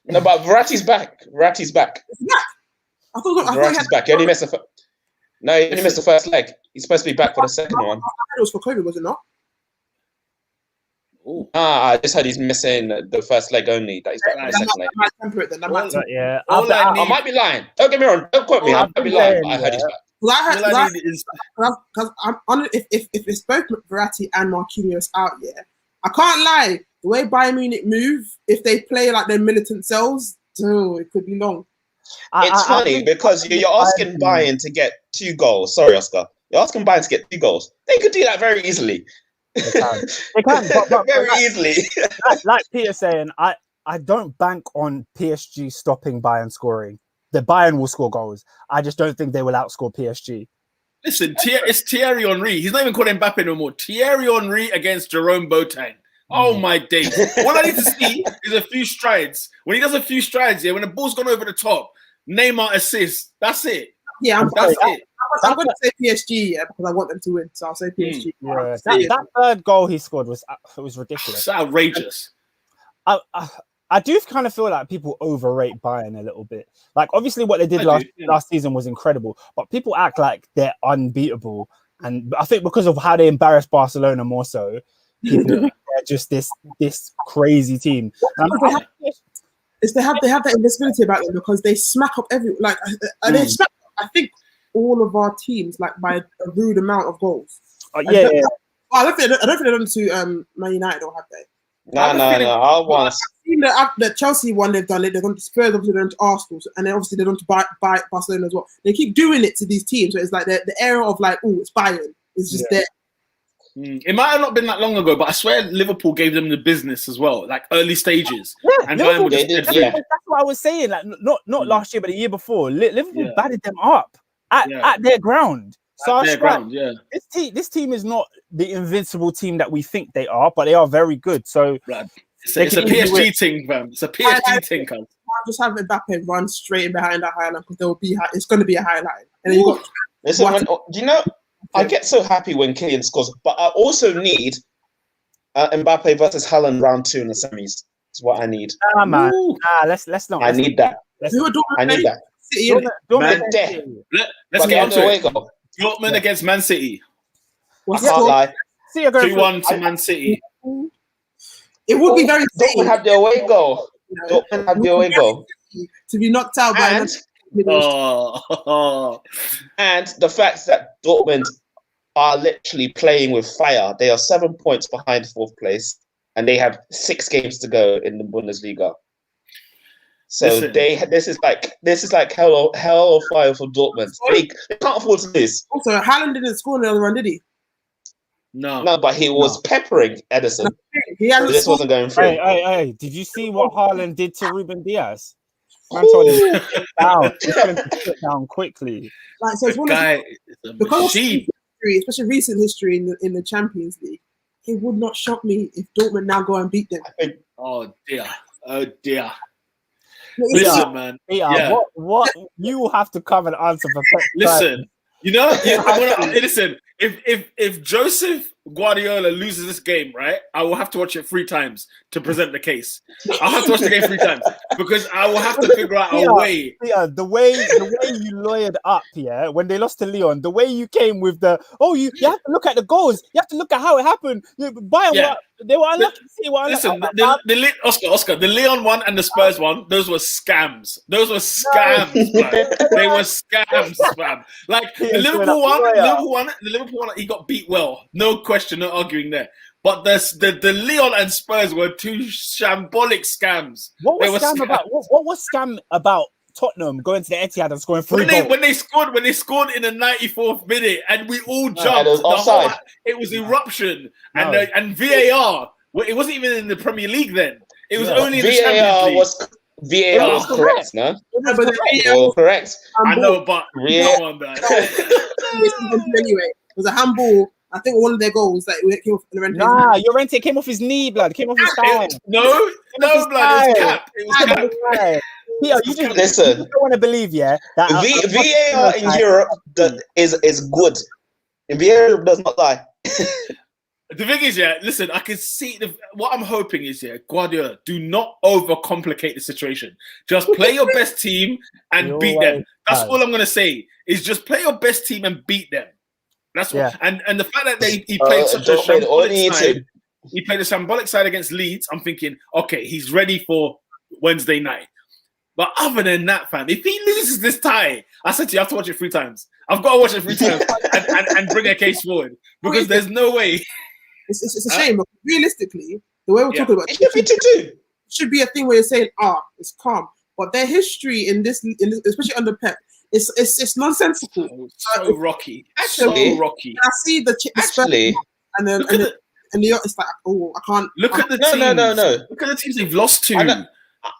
No, but Verratti's back. It's back. I thought Verratti's back. He only missed the first leg. He's supposed to be back for the second one. It was for COVID, was it not? I just heard he's missing the first leg only. That he's back for the second leg. I I might be lying. Don't get me wrong. Don't quote me. I might be lying. But I heard he's back. If it's both Verratti and Marquinhos out, I can't lie. The way Bayern Munich move, if they play like their militant selves, it could be long. It's funny because you're asking Bayern to get 2 goals. Sorry, Oscar. You're asking Bayern to get 2 goals. They could do that very easily. They can but very easily. like Peter saying, I don't bank on PSG stopping Bayern scoring. The Bayern will score goals. I just don't think they will outscore PSG. Listen, it's Thierry Henry. He's not even called Mbappe no more. Thierry Henry against Jerome Boateng. Oh my days. What I need to see is a few strides. When he does a few strides, when the ball's gone over the top, Neymar assists. That's it. Yeah, that's it. I'm going to say PSG, because I want them to win. So I'll say PSG. That third goal he scored was ridiculous. It's outrageous. I do kind of feel like people overrate Bayern a little bit. Like, obviously, what they did last season was incredible, but people act like they're unbeatable. And I think because of how they embarrassed Barcelona more so, people think they're just this crazy team. They have that invisibility about them because they smack up they smack up, I think, all of our teams like by a rude amount of goals. I don't think they've done it to Man United, or have they? No. I want. The Chelsea one, they've done it. They've done to Spurs, obviously they've done to Arsenal, and then obviously they've done to Barcelona as well. They keep doing it to these teams, so it's like the era of like, it's Bayern is just there. It might have not been that long ago, but I swear Liverpool gave them the business as well, like early stages. And Liverpool, that's what I was saying. Like not last year, but the year before, Liverpool batted them up at their ground. So this team is not the invincible team that we think they are, but they are very good. So it's a PSG thing, fam. It's a PSG thing, cuz. I'll just have Mbappe run straight in behind that highline because it's going to be a highlight. And then you got. Do you know? I get so happy when Kylian scores, but I also need Mbappe versus Haaland round 2 in the semis. That's what I need. Man. Let's not. I need that. I need that. Let's get on to it. Dortmund against Man City. I can't lie. 2-1 to Man City. It would be very Dortmund have the away goal. Dortmund have the away goal. To be knocked out by and the fact that Dortmund are literally playing with fire. They are 7 points behind 4th place, and they have 6 games to go in the Bundesliga. So this is like hell or fire for Dortmund. They can't afford to lose. Also, Haaland didn't score in the other run, did he? No, but he was peppering Edison. This wasn't going through. Hey! Did you see what Haaland did to Ruben Diaz? Man told him to sit down. He's going to sit down quickly. Like, so it's one because of history, especially recent history in the Champions League, it would not shock me if Dortmund now go and beat them. Oh dear. Listen, man. What you will have to come and answer for. Listen, listen. If Joseph Guardiola loses this game, right, I will have to watch it 3 times to present the case. I'll have to watch the game 3 times because I will have to figure out a way. Yeah, the way you lawyered up, when they lost to Lyon, the way you came with you have to look at the goals, you have to look at how it happened. They were unlucky. Listen, Oscar, the Lyon one and the Spurs one, those were scams. Man. They were scams, man. Like the Liverpool one, he got beat well. No question, no arguing there. But the Lyon and Spurs were 2 shambolic scams. What was scam about Tottenham going to the Etihad and scoring 3 goals? When they scored in the 94th minute and we all jumped. It was eruption and VAR. It wasn't even in the Premier League then. It was only in the Champions League. VAR was correct, no? Correct. I know, but anyway, it was a handball. I think one of their goals that came off Llorente. Llorente came off his knee, blood. Came off his thigh. No, blood. It was cap. Peter, you don't want to believe, that VAR in Europe is good. VAR does not lie. The thing is, listen, I can see what I'm hoping is, Guardiola, do not overcomplicate the situation. Just play your best team and beat them. That's all I'm going to say, is just play your best team and beat them. That's what. And the fact that he played such a shambolic side. He played a shambolic side against Leeds. I'm thinking, okay, he's ready for Wednesday night. But other than that, fam, if he loses this tie, I said to you, I have to watch it 3 times. I've got to watch it 3 times and bring a case forward because there's no way. It's a shame. But realistically, the way we're talking about it should be a thing where you're saying, it's calm. But their history in this especially under Pep, it's nonsensical. So rocky. So rocky. I see the actually, and then it's like, I can't. Look at the teams. No. Look at the teams they've lost to.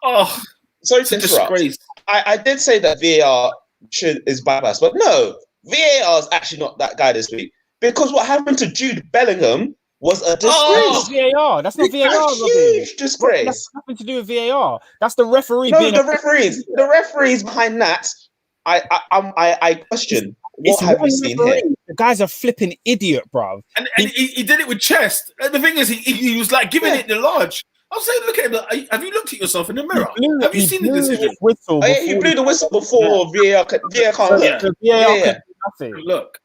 Oh, sorry to interrupt. I did say that VAR is bypassed, but no, VAR is actually not that guy this week because what happened to Jude Bellingham was a disgrace. VAR. That's not VAR. A huge disgrace. That's nothing to do with VAR. That's the referee. No, the referees behind that. I question. What have we seen here? The guy's a flipping idiot, bro. And he did it with chest. And the thing is, he was like giving it the large. I was saying, look at him. Have you looked at yourself in the mirror? Have you seen the decision? He blew the whistle before VAR. VAR can't look. VAR nothing. Look.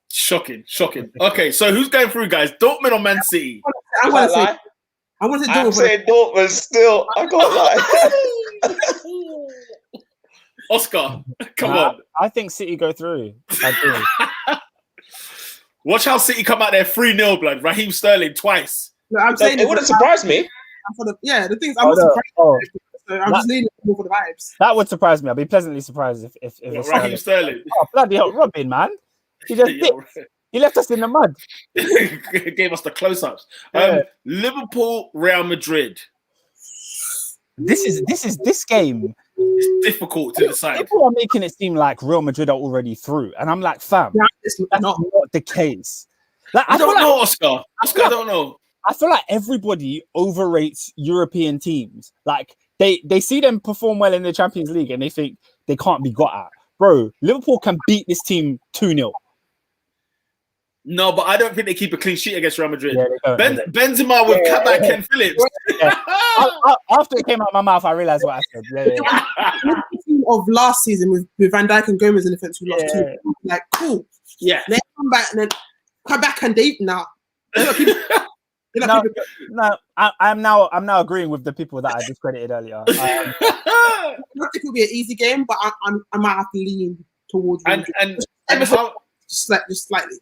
Shocking. Okay, so who's going through, guys? Dortmund or Man City? I'm saying Dortmund still. I can't lie. Oscar, come on. I think City go through. I do. Watch how City come out there 3-0, blood. Raheem Sterling twice. No, I'm saying it wouldn't surprise me. The things I'm not surprised. So I'm just leaning more for the vibes. That would surprise me. I'd be pleasantly surprised if Raheem Sterling. Oh, bloody hell, Robin, man. He just he left us in the mud. Gave us the close-ups. Liverpool, Real Madrid. This game. It's difficult to decide. People are making it seem like Real Madrid are already through, and I'm like, fam, that's not the case. Like, I don't know, Oscar. I don't know. I feel like everybody overrates European teams. Like they see them perform well in the Champions League, and they think they can't be got at. Bro, Liverpool can beat this team 2-0. No, but I don't think they keep a clean sheet against Real Madrid. Yeah, Benzema with Kabak and Phillips. Yeah. After it came out of my mouth, I realized what I said. The team of last season with Van Dijk and Gomez in the defense, who lost 2. Like, cool. Yeah. Then come back and date now. I'm now agreeing with the people that I discredited earlier. I think it could be an easy game, but I might have to lean towards just slightly.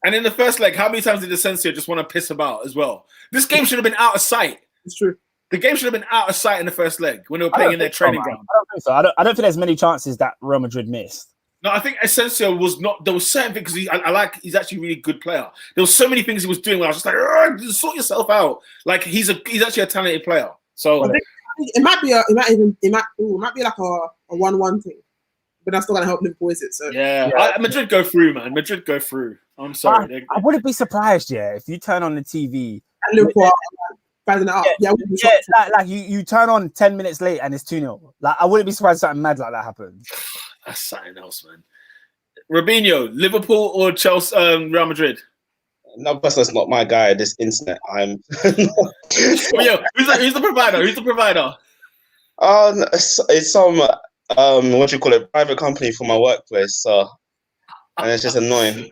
And in the first leg, how many times did Asensio just want to piss about as well? This game should have been out of sight. It's true. The game should have been out of sight in the first leg when they were playing in their training ground. I don't think so. I don't think there's many chances that Real Madrid missed. No, I think Asensio was not. There was certain things because he's actually a really good player. There was so many things he was doing where I was just like, sort yourself out. Like he's actually a talented player. So it might be like a 1-1 thing, but that's not gonna help Liverpool, is it? So Madrid go through, man. Madrid go through. I'm sorry. I wouldn't be surprised, if you turn on the TV and Liverpool battling it up. Like you turn on 10 minutes late and it's 2-0. Like I wouldn't be surprised if something mad like that happens. That's something else, man. Robinho, Liverpool or Chelsea, Real Madrid? No, that's not my guy. This internet, I'm. Who's the provider? Who's the provider? It's some private company for my workplace. And it's just annoying.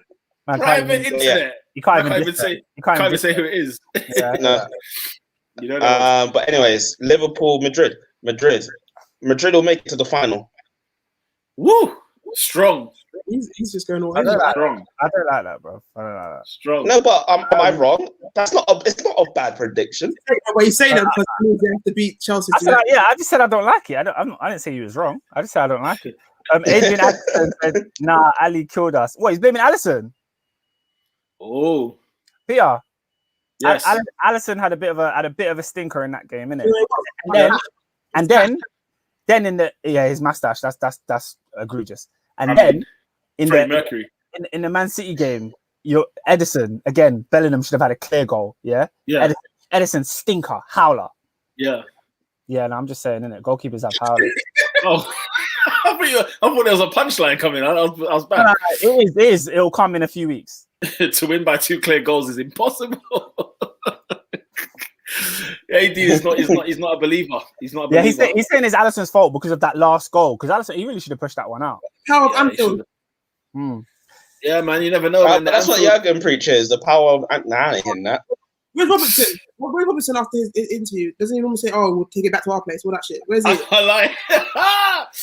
Man, private internet. You can't even say who it is. Yeah. No. You don't know. But anyways, Liverpool, Madrid will make it to the final. Woo! Strong. He's just going all strong. I don't like that, bro. I don't like that. Strong. No, but am I wrong? It's not a bad prediction. But you say that because you have to beat Chelsea. I just said I don't like it. I didn't say he was wrong. I just said I don't like it. Adrian Allison said, "Nah, Ali killed us." What? He's blaming Allison. Oh, Peter. Yes. Allison had a bit of a stinker in that game, innit? And then in the his mustache. That's egregious. And then in the Man City game, Edison again. Bellingham should have had a clear goal. Yeah. Edison stinker howler. Yeah. Yeah, no, I'm just saying, innit? Goalkeepers have howlers. Oh, I thought there was a punchline coming. I was bad. No, it is. It'll come in a few weeks. To win by 2 clear goals is impossible. AD is not. He's not a believer. He's not a believer. He's saying it's Alisson's fault because of that last goal. Because Alisson, he really should have pushed that one out. Power of Anfield. Yeah, man, you never know. That's what Jurgen preaches. The power of in that. Where's Robertson after his interview? Doesn't he normally say, "Oh, we'll take it back to our place"? All that shit. Where's he? I like.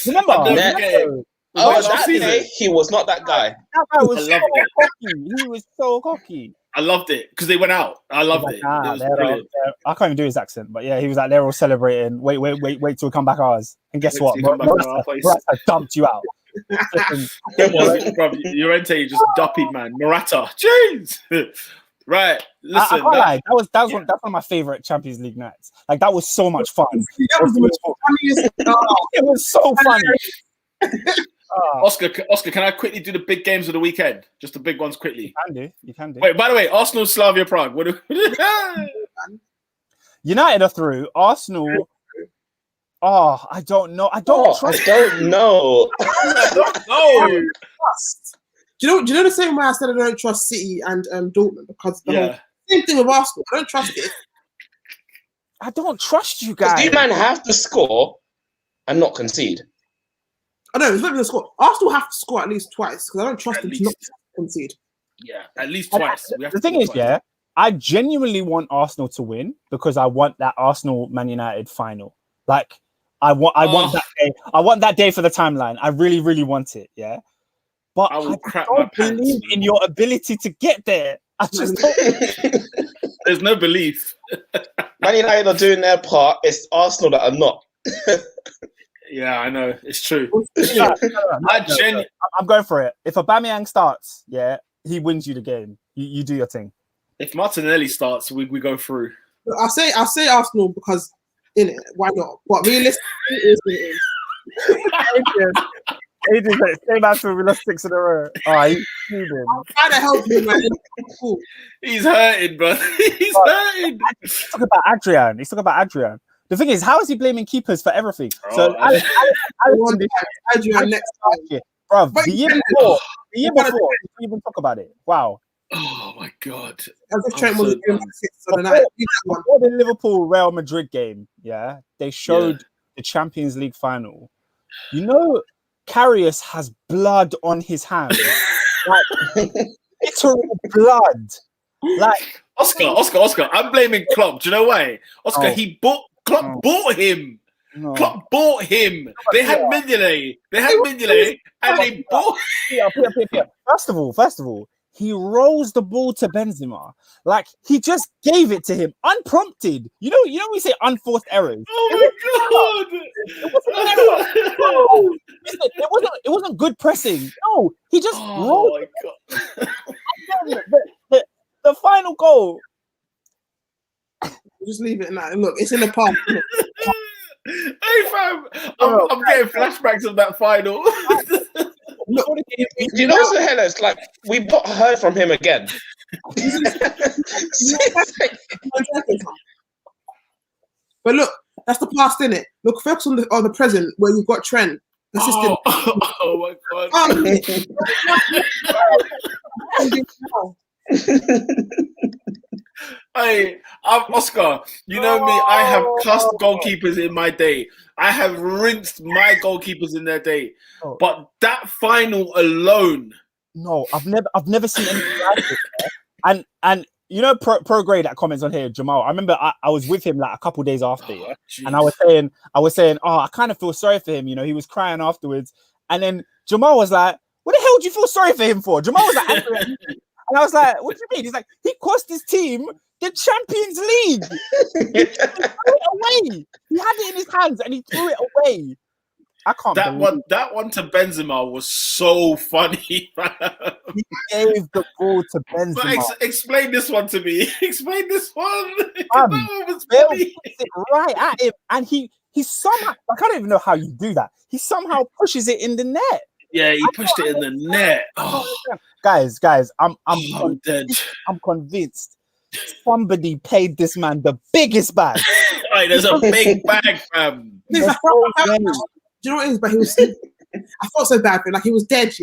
Remember? That day, he was not that guy. That guy was so cocky. He was so cocky. I loved it because they went out. I loved it. I can't even do his accent, but yeah, he was like, they're all celebrating. Wait till we come back ours. And guess what? Morata dumped you out. Llorente just duppied, man. Morata. Jeez. Right. Listen. That was one of my favorite Champions League nights. Like, that was so much fun. That was the most funniest. It was so funny. Oscar, can I quickly do the big games of the weekend? Just the big ones quickly. You can do. Wait, by the way, Arsenal, Slavia Prague. United are through. Arsenal. Oh, I don't know. I don't know. No. Do you know the same way I said I don't trust City and Dortmund, because the same thing with Arsenal. I don't trust it. I don't trust you guys. You man have to score and not concede. I know it's not even a score. Arsenal have to score at least twice because I don't trust them to not concede. Yeah, at least twice. The thing is, I genuinely want Arsenal to win because I want that Arsenal Man United final. Like, I want that day. I want that day for the timeline. I really, really want it. Yeah, but I don't believe in your ability to get there. I just don't. There's no belief. Man United are doing their part. It's Arsenal that are not. Yeah, I know. It's true. I'm going for it. If Aubameyang starts, he wins you the game. You do your thing. If Martinelli starts, we go through. I'll say Arsenal because in it, why not? But realistically, it is. Adrian, same answer. We lost 6 in a row. He's shooting. I'm trying to help him, man. He's hurting, bro. He's hurting. He's talking about Adrian. The thing is, how is he blaming keepers for everything? Adrian next time. Bro, the year before, we didn't even talk about it. Wow. Oh my God. As if Trent was doing 6 on the night. Before the Liverpool Real Madrid game, they showed the Champions League final. You know, Karius has blood on his hands. Like, literal blood. Like, Oscar, I'm blaming Klopp. Do you know why? Oscar, Klopp bought him. No. Klopp bought him. They had Mignolet. And they bought him. First of all, he rolls the ball to Benzema. Like, he just gave it to him unprompted. You know we say unforced errors. Oh my God. It wasn't good pressing. No, he just rolled. Oh my God. The final goal. Just leave it now. Look, it's in the past. Hey fam, I'm getting flashbacks of that final. You know what's the hell? It's like we've not heard from him again. But look, that's the past, innit? Look, focus on the present where you've got Trent, assistant. Oh my God. Hey, I'm Oscar. You know me. I have cussed goalkeepers in my day. I have rinsed my goalkeepers in their day. But that final alone. No, I've never seen anything like it. And you know, pro grade that comments on here, Jamal. I remember I was with him like a couple days after, and I was saying, I kind of feel sorry for him. You know, he was crying afterwards, and then Jamal was like, "What the hell do you feel sorry for him for?" Jamal was like, angry at me. And I was like, what do you mean? He's like, he cost his team the Champions League. He threw it away. He had it in his hands and he threw it away. I can't believe that one to Benzema was so funny. He gave the ball to Benzema. But explain this one to me. Explain this one. That one was funny. It right at him. And he somehow, I don't even know how you do that. He somehow pushes it in the net. Yeah, he pushed it in the net. Guys, I'm dead. I'm convinced somebody paid this man the biggest bag. Right, there's a big bag, fam. Do you know what it is? But he was. I felt so bad for him. Like, he was dead,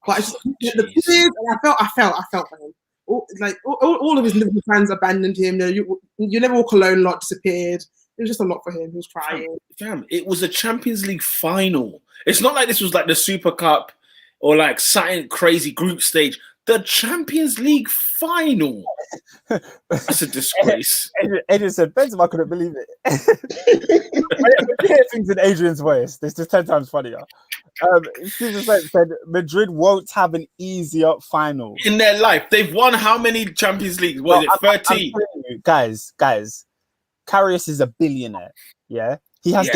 But the tears, and I felt for him. All of his Liverpool fans abandoned him. You never walk alone. Lot disappeared. It was just a lot for him. He was crying. Fam, it was a Champions League final. It's not like this was like the Super Cup or like something crazy group stage. The Champions League final. That's a disgrace. Adrian said, Benzema couldn't believe it. I hear things in Adrian's voice. This is 10 times funnier. Susan said, Madrid won't have an easier final. In their life. They've won how many Champions Leagues? What is it, 13? Guys, Karius is a billionaire. Yeah? He has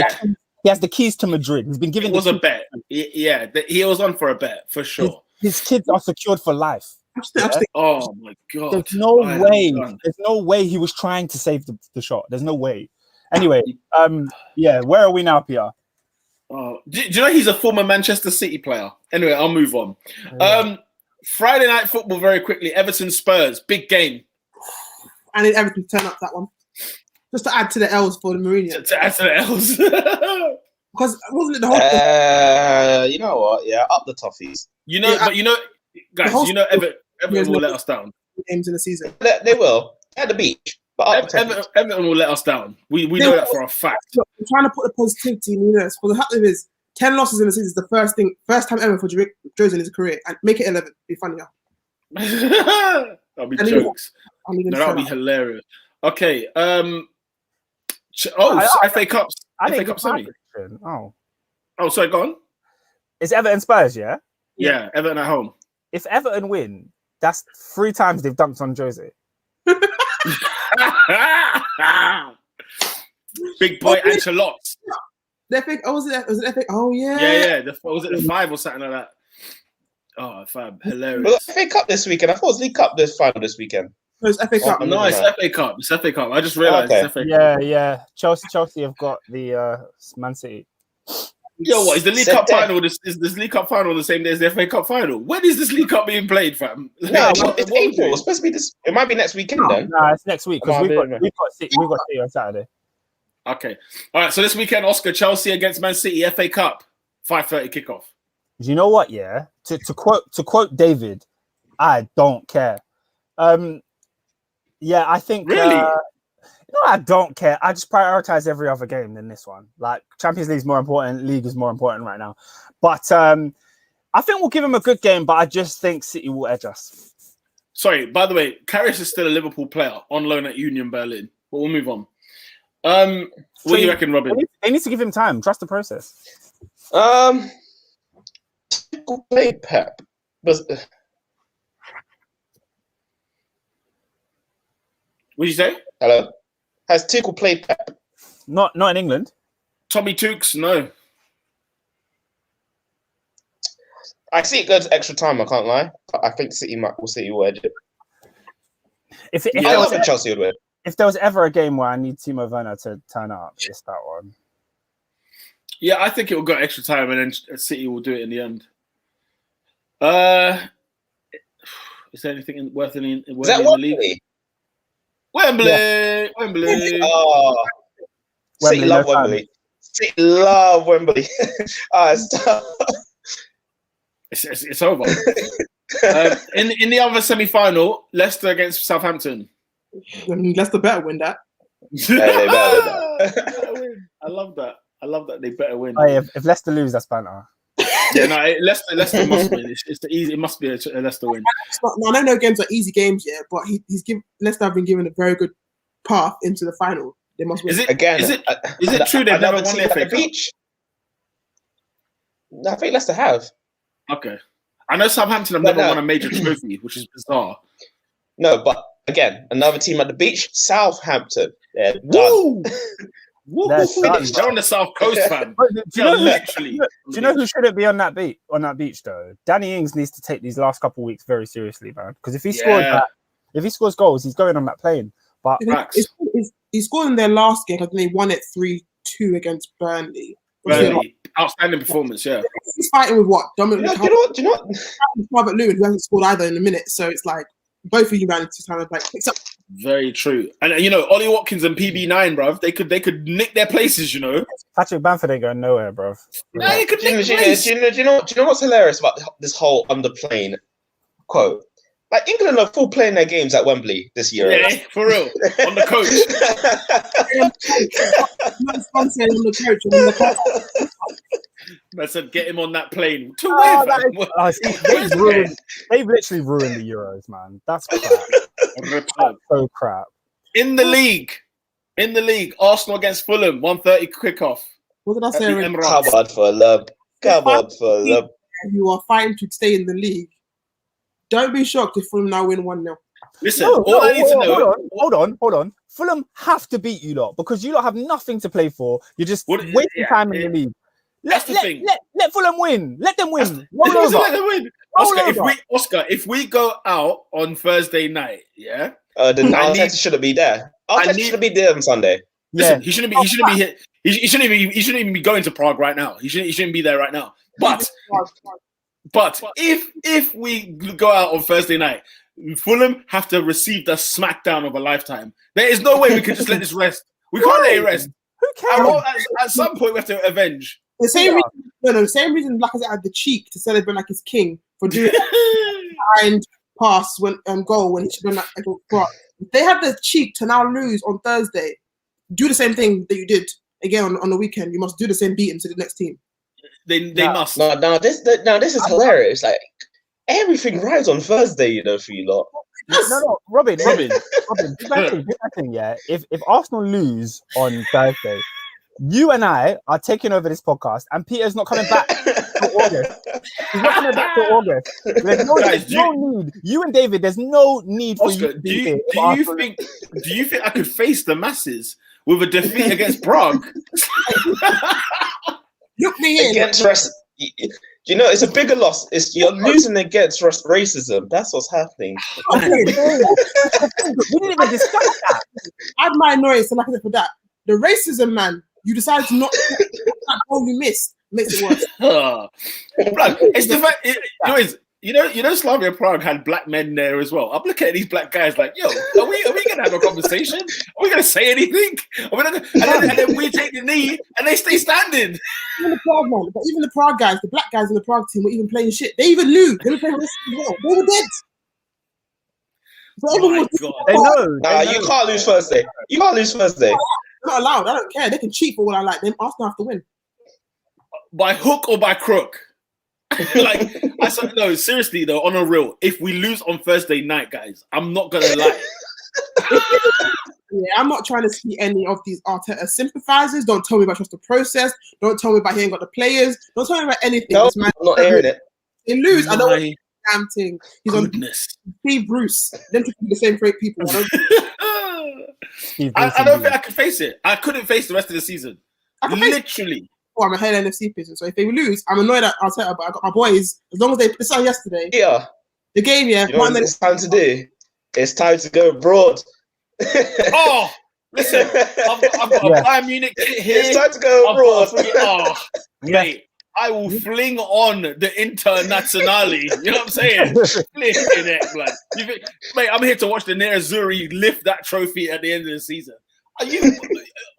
the keys to Madrid. He's been given It was a bet. Yeah, he was on for a bet, for sure. His kids are secured for life. Yeah? Oh my god! There's no way. There's no way he was trying to save the shot. There's no way. Anyway, where are we now, Pierre? Do you know he's a former Manchester City player? Anyway, I'll move on. Friday night football very quickly. Everton Spurs, big game. I need Everton to turn up that one, just to add to the L's for the Mourinho. To add to the L's, because wasn't it the whole thing? You know what? Yeah, up the toffees. But guys, Everton will let us down. Games in the season. They will at the beach, but Everton will let us down. We know that for a fact. Look, I'm trying to put the positivity in this. But the fact is, 10 losses in the season is the first time ever for Jurgen in his career, and make it 11. Be funnier. That'll be jokes. That'll be hilarious. Okay. FA Cups. FA Cup semi. Oh, sorry. Go on. It's Everton Spurs, yeah. Yeah, Everton at home. If Everton win, that's 3 times they've dunked on Jose. Big boy Ancelotti. Was it FA? Oh yeah. Yeah. Was it the 5 or something like that? Oh, fab, hilarious. Well, FA Cup this weekend. I thought it was League Cup this final this weekend. No, it's FA Cup. No, it's FA Cup. It's FA Cup. I just realised it's FA Cup. Yeah. Chelsea have got the Man City. Yo, what is the League Cup final? Is this League Cup final the same day as the FA Cup final? When is this League Cup being played, fam? No, it's April. It's supposed to be this. It might be next weekend then. No, it's next week because we've got City on Saturday. Okay, all right. So this weekend, Oscar, Chelsea against Man City, FA Cup, 5:30 kickoff. You know what? Yeah, to quote David, I don't care. Yeah, I think really. I don't care. I just prioritize every other game than this one. Like Champions League is more important, League is more important right now. But I think we'll give him a good game. But I just think City will edge us. Sorry, by the way, Karius is still a Liverpool player on loan at Union Berlin. But we'll move on. What do you reckon, Robin? They need to give him time. Trust the process. Play Pep. What did you say? Hello. Has Tuchel played Pep? Not in England. Tommy Tukes, no. I see it go to extra time. I can't lie. I think City will edge it. I think Chelsea would win. If there was ever a game where I need Timo Werner to turn up, it's that one. Yeah, I think it will go extra time, and then City will do it in the end. Is there anything worth in the league? Wembley. Yeah. Wembley. Oh, City love Wembley. City love Wembley. It's over. In the other semi-final, Leicester against Southampton. Leicester better win that. Yeah, they better win. I love that. They better win. Oh, yeah, if Leicester lose, that's banter. Yeah, no, Leicester must win. It's the easy. It must be a Leicester win. I know games are easy games, yeah, but Leicester have been given a very good path into the final. They must win. Is it true they've never won the FA Cup? No, I think Leicester have. Okay, I know Southampton have never won a major trophy, which is bizarre. No, but again, another team at the beach, Southampton. They're done. They're on the South Coast, fam. Do you know who shouldn't be on that beach though? Danny Ings needs to take these last couple of weeks very seriously, man. Because if he scores goals, he's going on that plane. But he scored in their last game. I think they won it 3-2 against Burnley. Outstanding performance, yeah. He's fighting with what? Dominic. Do you know what? Robert Lewin, who hasn't scored either in a minute. So it's like both of you man to kind of like fix up. Very true. And Ollie Watkins and PB9, bruv, they could nick their places, Patrick Bamford ain't going nowhere, bruv. Yeah, they could nick do you know what's hilarious about this whole underplaying quote? Like England are full playing their games at Wembley this year. Yeah, for real. On the coach. I said, get him on that plane. To where, fam? They've literally ruined the Euros, man. That's crap. That's so crap. In the league, Arsenal against Fulham, 1:30 kickoff. What did I say? Come on for love. Come on for love. You are fighting to stay in the league. Don't be shocked if Fulham now win 1-0. Listen, I need to know. Hold on. Fulham have to beat you lot because you lot have nothing to play for. You're just wasting time in the league. That's the thing. Let Fulham win. Let them win. Let them win. Oscar, if we go out on Thursday night, yeah, then Arteta shouldn't be there. Arteta shouldn't be there on Sunday. Listen, he shouldn't be here. He shouldn't even be going to Prague right now. He shouldn't be there right now. But if we go out on Thursday night, Fulham have to receive the smackdown of a lifetime. There is no way we can just let this rest. We can't let it rest. Who cares? At some point, we have to avenge. The same reason Lacazette had the cheek to celebrate like his king for doing behind pass goal when he should have done that against Prague. If they have the cheek to now lose on Thursday, do the same thing that you did again on the weekend. You must do the same beating to the next team. They must. No, this is hilarious. Like everything rides on Thursday, for you lot. No, Robin. Yeah. If Arsenal lose on Thursday, you and I are taking over this podcast, and Peter's not coming back till August. He's not coming back till August. There's no need. You and David, there's no need for Oscar, you. Do you think I could face the masses with a defeat against Prague? Look me in. Against it's a bigger loss. You're losing against racism. That's what's happening. We didn't even discuss that. Add my noise and for that. The racism, man. You decided to not that goal you missed. Makes it worse. It's the fact. Slavia Prague had black men there as well. I'm looking at these black guys like, yo, are we gonna have a conversation? Are we gonna say anything? And then we take the knee and they stay standing. Even the Prague man, but even the Prague guys, the black guys in the Prague team were even playing shit. They even knew they were playing this as well. They were dead. They know. You can't lose Thursday. They're not allowed. I don't care. They can cheat for what I like. Them Arsenal have to win. By hook or by crook. No, seriously though, on a real, if we lose on Thursday night, guys, I'm not gonna lie. Yeah, I'm not trying to see any of these Arteta sympathizers. Don't tell me about just the process. Don't tell me about he ain't got the players. Don't tell me about anything. No, I'm not hearing it. They lose. I don't want the damn thing. He's Goodness. on Steve Bruce. Them to be the same great people. I don't think I could face it. I couldn't face the rest of the season. Literally. I'm a head NFC person, so if they lose, I'm annoyed at Arteta, but I got my boys. As long as they saw yesterday, the game, You know what it's time to do? It's time to go abroad. Oh, listen, I've got a Bayern Munich kit here. It's time to go abroad. Mate, I will fling on the Internazionale. You know what I'm saying? Flipping it, blood. Mate, I'm here to watch the Nerazzurri lift that trophy at the end of the season.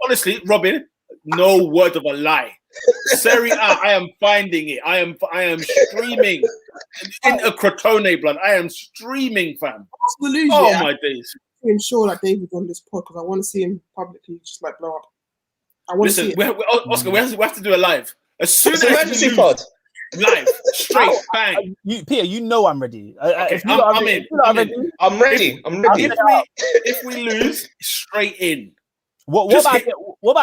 Honestly, Robin, no word of a lie. Serie A, I am finding it. I am streaming in a Crotone, blood. I am streaming, fam. My days. I'm sure like David on this pod because I want to see him publicly just like blow up. I want to see it. Oscar, we have to do a live. As soon as emergency pod. Live, straight, bang. Peter, you know I'm ready. Okay, I'm in. I'm ready. If we lose, straight in. What about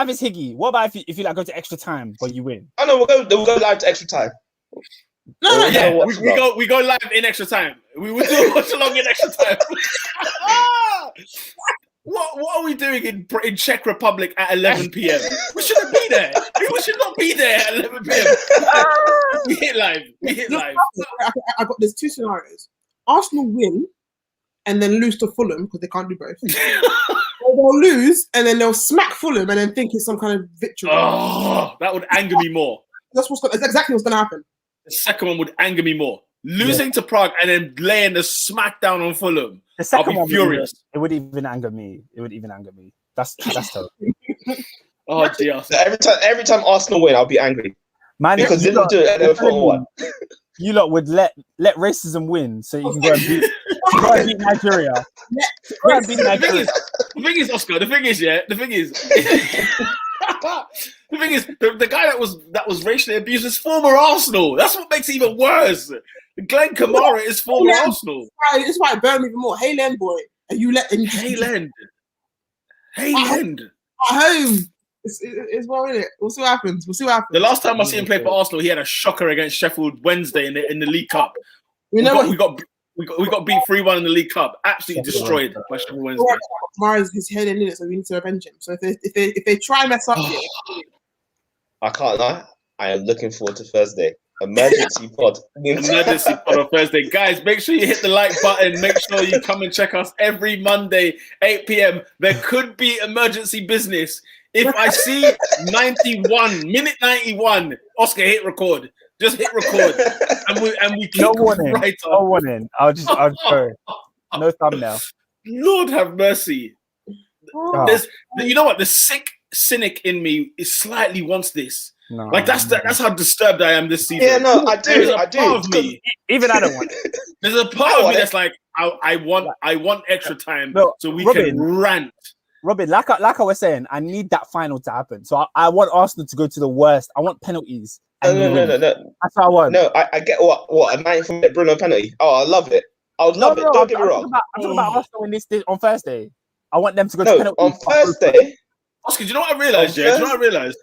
if it's Higgy? What about if you like go to extra time but you win? Oh no, we'll go live to extra time. We go live in extra time. We will do watch along in extra time. What are we doing in Czech Republic at 11 p.m? We shouldn't be there. We should not be there at 11 p.m. We hit live. I got there's two scenarios. Arsenal win and then lose to Fulham because they can't do both. Or they'll lose and then they'll smack Fulham and then think it's some kind of victory. Oh, that would anger me more. That's exactly what's going to happen. The second one would anger me more. Losing to Prague and then laying the smackdown on Fulham. The second I'll be furious. It would even anger me. That's terrible. Oh dear. Every time Arsenal win, I'll be angry. Man, because they don't do it at 4-1. You lot would let racism win so you can go and beat Nigeria. The thing is, Oscar, the thing is, The thing is, the guy that was racially abused is former Arsenal. That's what makes it even worse. Glenn Kamara is former Arsenal. It's why it burned me even more. Hayland boy, and you let him. Hayland. At home. It's well, isn't it? We'll see what happens. The last time I see him play for Arsenal, he had a shocker against Sheffield Wednesday in the League Cup. We got beat 3-1 in the League Cup. Absolutely destroyed by Sheffield Wednesday. Kamara's his head in it, so we need to avenge him. So if they try and mess up, I can't lie. I am looking forward to Thursday. Emergency pod. Emergency pod on Thursday. Guys, make sure you hit the like button. Make sure you come and check us every Monday, 8 p.m. There could be emergency business. If I see 91, 91, Oscar, hit record. Just hit record. And we keep no warning. Right on. No warning. I'll just go. No thumbnail. Lord have mercy. You know what? The sick cynic in me is slightly wants this. No, that's how disturbed I am this season. Yeah, no, I do. Part of me, even I don't want it. There's a part of me that's like, I want extra time so we can rant. Robin, like I was saying, I need that final to happen. So I want Arsenal to go to the worst. I want penalties. No. That's what I want. No, I get what a 90th Bruno penalty. Oh, I love it. I would love it. Don't get me wrong. I'm talking about Arsenal in this on Thursday. I want them to go to penalties. On Thursday. Oscar, do you know what I realized? Do you know what I realized?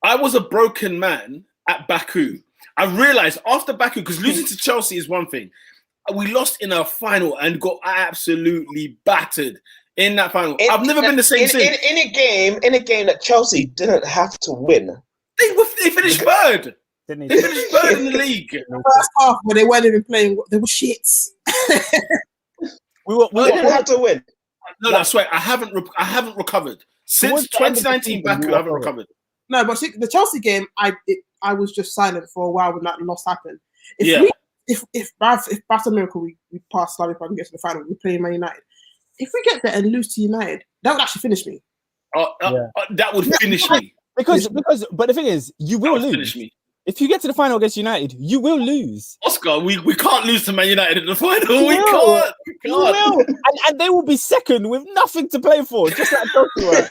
I was a broken man at Baku. I realized after Baku, because losing to Chelsea is one thing. We lost in our final and got absolutely battered in that final. I've never been the same since. In a game that Chelsea didn't have to win. They finished third. They finished third in the league. The first half where they weren't even playing, they were shits. we didn't have to win. No, I swear, I haven't recovered. Since 2019 Baku, I haven't recovered. No, but see, the Chelsea game, I was just silent for a while when that loss happened. If Barca Miracle we pass Slavic and get to the final, we play Man United. If we get there and lose to United, that would actually finish me. That would finish me. But the thing is, you will lose. Finish me. If you get to the final against United, you will lose. Oscar, we can't lose to Man United in the final. We can't. You will. And they will be second with nothing to play for, just like Chelsea were.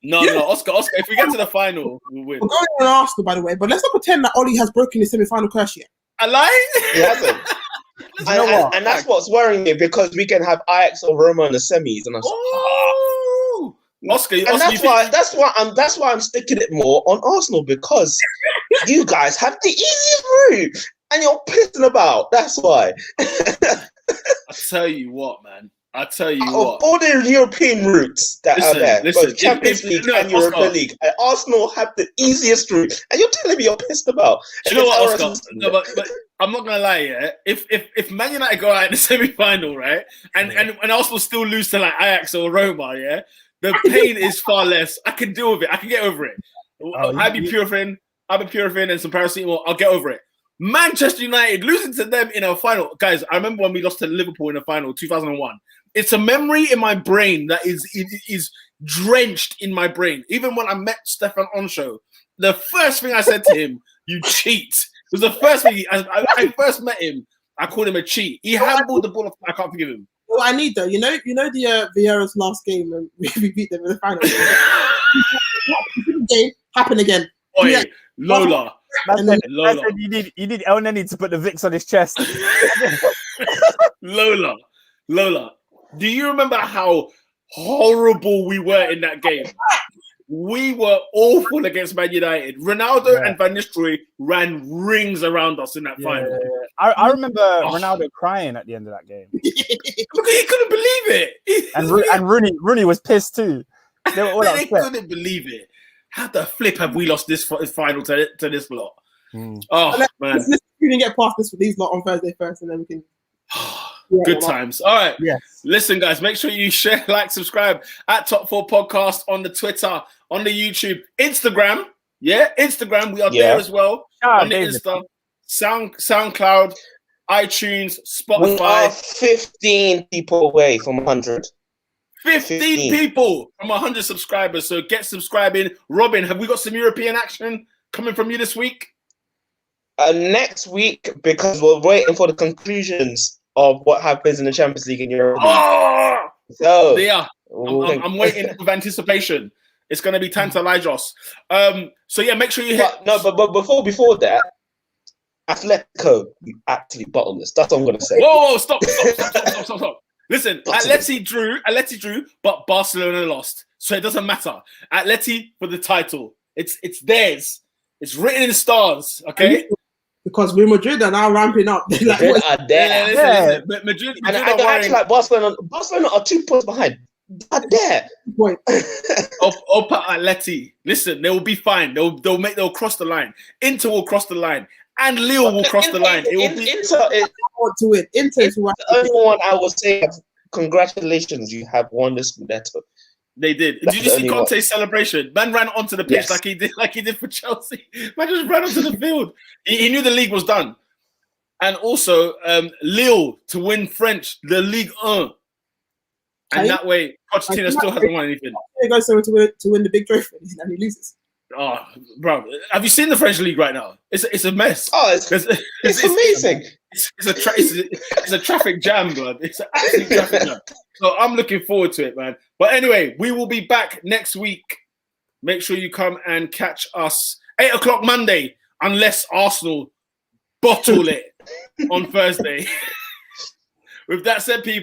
No, Oscar, if we get to the final, we'll win. We're going on Arsenal, by the way, but let's not pretend that Ollie has broken his semi-final curse yet. I lie? He hasn't. and that's what's worrying me, because we can have Ajax or Roma in the semis, and Oscar, that's why I'm sticking it more on Arsenal, because you guys have the easiest route and you're pissing about. That's why. I tell you what, man. All the European routes that are there, both Champions League and Europa League, and Arsenal have the easiest route, and you're telling me you're pissed about. You know what, Oscar? No, but I'm not gonna lie. Yeah, if Man United go out in the semi-final, right, and Arsenal still lose to like Ajax or Roma, yeah, the pain is far less. I can deal with it. I can get over it. Ibuprofen and some paracetamol. I'll get over it. Manchester United losing to them in a final, guys. I remember when we lost to Liverpool in the final, 2001. It's a memory in my brain that is drenched in my brain. Even when I met Stefan Onshow, the first thing I said to him, "You cheat." It was the first thing. I first met him. I called him a cheat. He handballed the ball off. I can't forgive him. What I need though, you know the Vieira's last game when we beat them in the final. Game happened again. Oi, Lola. Lola. You need El Neni to put the Vicks on his chest. Lola. Do you remember how horrible we were in that game? We were awful against Man United. Ronaldo and Van Nistelrooy ran rings around us in that final. Yeah. I remember Ronaldo crying at the end of that game. Look, he couldn't believe it. And Rooney was pissed too. They were all they couldn't believe it. How the flip have we lost this final to this lot? Oh, man. Let's get past this for these lot on Thursday first, and then we can... Good times. All right. Yes. Listen, guys, make sure you share, like, subscribe at Top 4 Podcast on the Twitter, on the YouTube, Instagram. Yeah, Instagram. We are there as well. On the Insta, SoundCloud, iTunes, Spotify. We are 15 people away from 100. 15 people from 100 subscribers. So get subscribing. Robin, have we got some European action coming from you this week? Next week, because we're waiting for the conclusions of what happens in the Champions League in Europe. Oh! So I'm waiting with anticipation. It's going to be Tantalijos. So yeah, make sure you hit. But before that, Atletico, you absolute bottomless. That's what I'm going to say. Whoa, stop. Listen, Atleti drew, but Barcelona lost. So it doesn't matter. Atleti for the title. It's theirs. It's written in the stars, okay? Because Real Madrid are now ramping up. They're like, Madrid are there. Listen. Madrid And are I actually like Barcelona. Barcelona are 2 points behind. They're there. Point. Opa Atleti. Listen, they will be fine. They'll cross the line. Inter will cross the line. And Lille will cross the line. Inter is Inter the only one I would say, congratulations, you have won the Scudetto. They did. That's Did you see the only Conte's celebration? Man ran onto the pitch Yes. like he did for Chelsea. Man just ran onto the field. He knew the league was done. And also, Lille to win the Ligue 1. And that way, Pochettino still hasn't won anything. He goes somewhere to win the big trophy, and he loses. Oh, bro, have you seen the French league right now? It's a mess. Oh, it's amazing. It's a traffic jam, bro. It's an absolute traffic jam. So I'm looking forward to it, man. But anyway, we will be back next week. Make sure you come and catch us 8 o'clock Monday, unless Arsenal bottle it on Thursday. With that said, people.